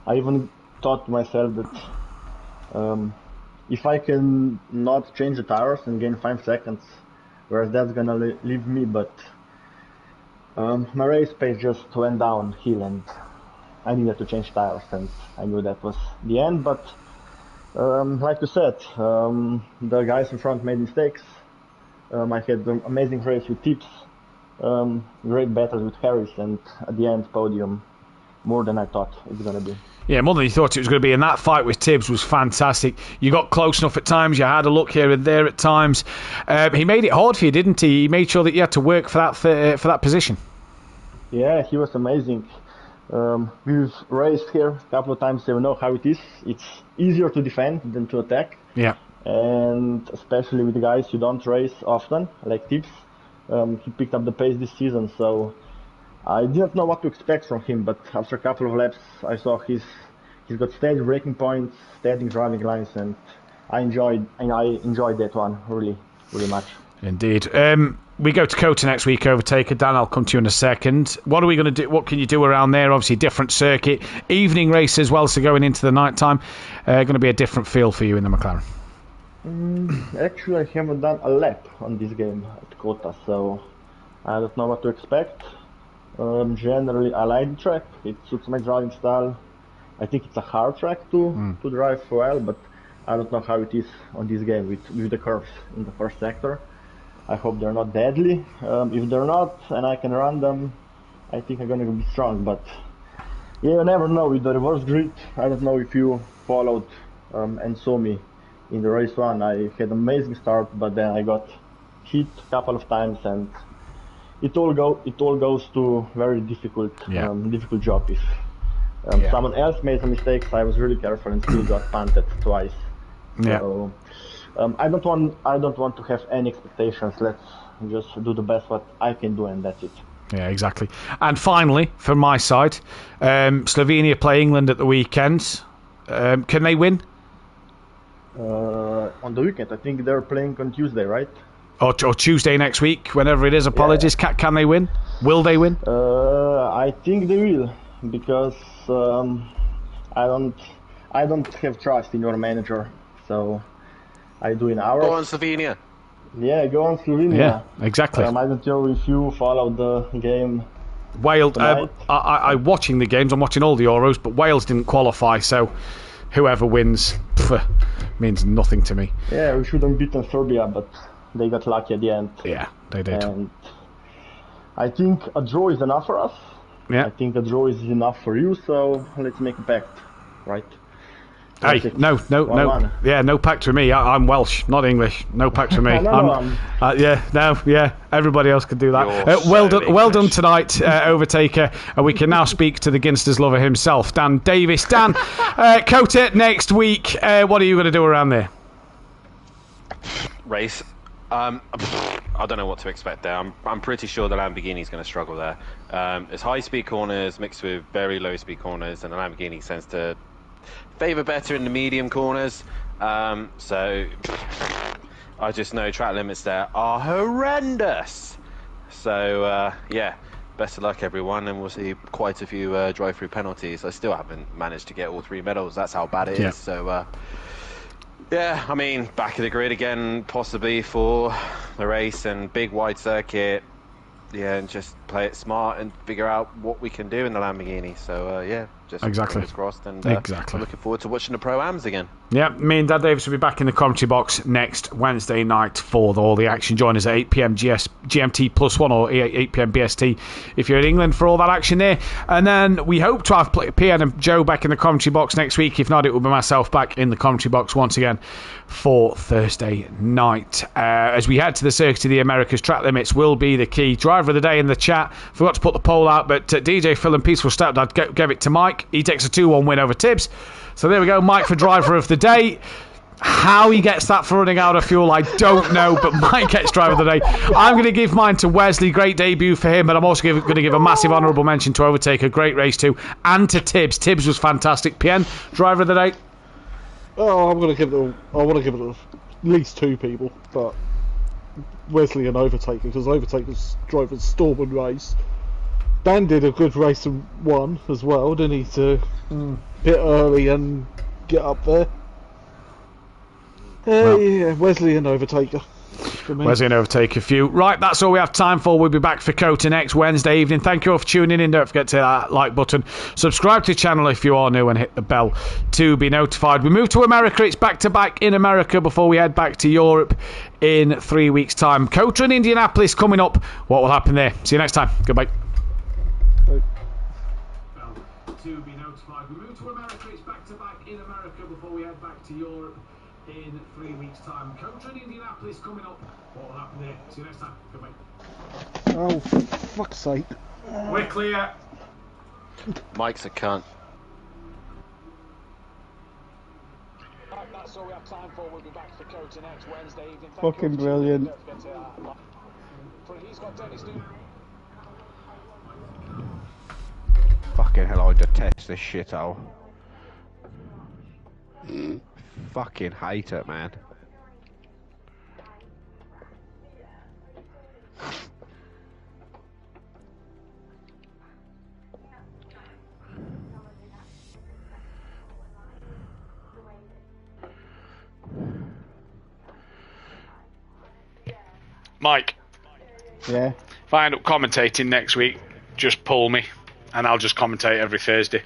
I even thought to myself that if I can not change the tires and gain 5 seconds, whereas that's gonna leave me, but my race pace just went downhill and I needed to change tires, and I knew that was the end. But like you said, the guys in front made mistakes. I had an amazing race with Tips. Great battles with Harris, and at the end, podium, more than I thought it was going to be. Yeah, more than you thought it was going to be, and that fight with Tibbs was fantastic. You got close enough at times, you had a look here and there at times. He made it hard for you, didn't he? He made sure that you had to work for that position. Yeah, he was amazing. We've raced here a couple of times, so we know how it is. It's easier to defend than to attack. Yeah. And especially with the guys you don't race often, like Tibbs. He picked up the pace this season, so I didn't know what to expect from him, but after a couple of laps I saw he's got steady braking points, steady driving lines, and I enjoyed that one really, really much. Indeed. We go to Kota next week, Overtaker. Dan, I'll come to you in a second. What are we going to do? What can you do around there? Obviously, different circuit, evening race as well, so going into the night time, going to be a different feel for you in the McLaren. Actually, I haven't done a lap on this game at Kota, so I don't know what to expect. Generally, I like the track. It suits my driving style. I think it's a hard track to drive well, but I don't know how it is on this game with the curves in the first sector. I hope they're not deadly. If they're not, and I can run them, I think I'm gonna be strong. But yeah, you never know with the reverse grid. I don't know if you followed and saw me in the race one. I had an amazing start, but then I got hit a couple of times, and it all goes to very difficult job. If someone else made some mistakes, I was really careful and still got punted twice. Yeah. So I don't want to have any expectations. Let's just do the best what I can do, and that's it. Yeah, exactly. And finally, from my side, Slovenia play England at the weekend. Can they win? On the weekend, I think they're playing on Tuesday, right? Or Tuesday next week, whenever it is. Apologies. Yeah. Can they win? Will they win? I think they will, because I don't have trust in your manager, so I do in ours. Go on, Slovenia. Yeah, go on, Slovenia. Yeah, exactly. I don't know if you followed the game. Wales. I'm watching the games. I'm watching all the Euros, but Wales didn't qualify, so whoever wins means nothing to me. Yeah, we should have beaten Serbia, but they got lucky at the end. Yeah, they did. And I think a draw is enough for us. Yeah. I think a draw is enough for you, so let's make a pact, right? Hey, no. Yeah, no pact for me. I'm Welsh, not English. No pact for me. Everybody else can do that. Well done tonight, Overtaker. And we can now speak to the Ginsters lover himself, Dan Davis. Dan, Kota next week. What are you going to do around there? race. I don't know what to expect there. I'm pretty sure the Lamborghini's going to struggle there. It's high-speed corners mixed with very low-speed corners, and the Lamborghini tends to favour better in the medium corners. So I just know track limits there are horrendous. So yeah, best of luck everyone, and we'll see quite a few drive-through penalties. I still haven't managed to get all 3 medals. That's how bad it is. So yeah, I mean, back of the grid again, possibly for the race, and big wide circuit. Yeah, and just play it smart and figure out what we can do in the Lamborghini. So yeah, just fingers crossed, and I'm looking forward to watching the Pro-Ams again. Yeah, me and Dad Davis will be back in the commentary box next Wednesday night for all the action. Join us at 8 p.m. GMT +1 or 8 p.m. BST if you're in England for all that action there. And then we hope to have PN and Joe back in the commentary box next week. If not, it will be myself back in the commentary box once again for Thursday night. As we head to the Circuit of the Americas, track limits will be the key. Driver of the day in the chat. Forgot to put the poll out, but DJ Phil and Peaceful Stepdad gave it to Mike. He takes a 2-1 win over Tibbs. So there we go, Mike for driver of the day. How he gets that for running out of fuel, I don't know, but Mike gets driver of the day. I'm going to give mine to Wesley. Great debut for him, but I'm also going to give a massive honourable mention to Overtaker. Great race too. And to Tibbs. Tibbs was fantastic. PN, driver of the day. Oh, I want to give it at least 2 people, but Wesley and Overtaker, because Overtaker's drove a Storm and race. Dan did a good race and won as well, didn't he, to pit early and get up there. Yeah, Wesley and Overtaker. Wesley and Overtaker a few. Right, that's all we have time for. We'll be back for Kota next Wednesday evening. Thank you all for tuning in. Don't forget to hit that like button. Subscribe to the channel if you are new, and hit the bell to be notified. We move to America. It's back-to-back in America before we head back to Europe in 3 weeks' time. Kota and Indianapolis coming up. What will happen there? See you next time. Goodbye. To be notified. We move to America. It's back-to-back in America before we head back to Europe in 3 weeks' time. Kota and Indianapolis coming up. What will happen there? See you next time. Goodbye. Oh, for fuck's sake. We're clear. Mike's a cunt. That's all we have time for. We'll be back for Kota next Wednesday evening. Fucking brilliant. He's got Dennis. Fucking hell, I detest this shithole. Fucking hate it, man. Mike. Yeah. If I end up commentating next week, just pull me and I'll just commentate every Thursday.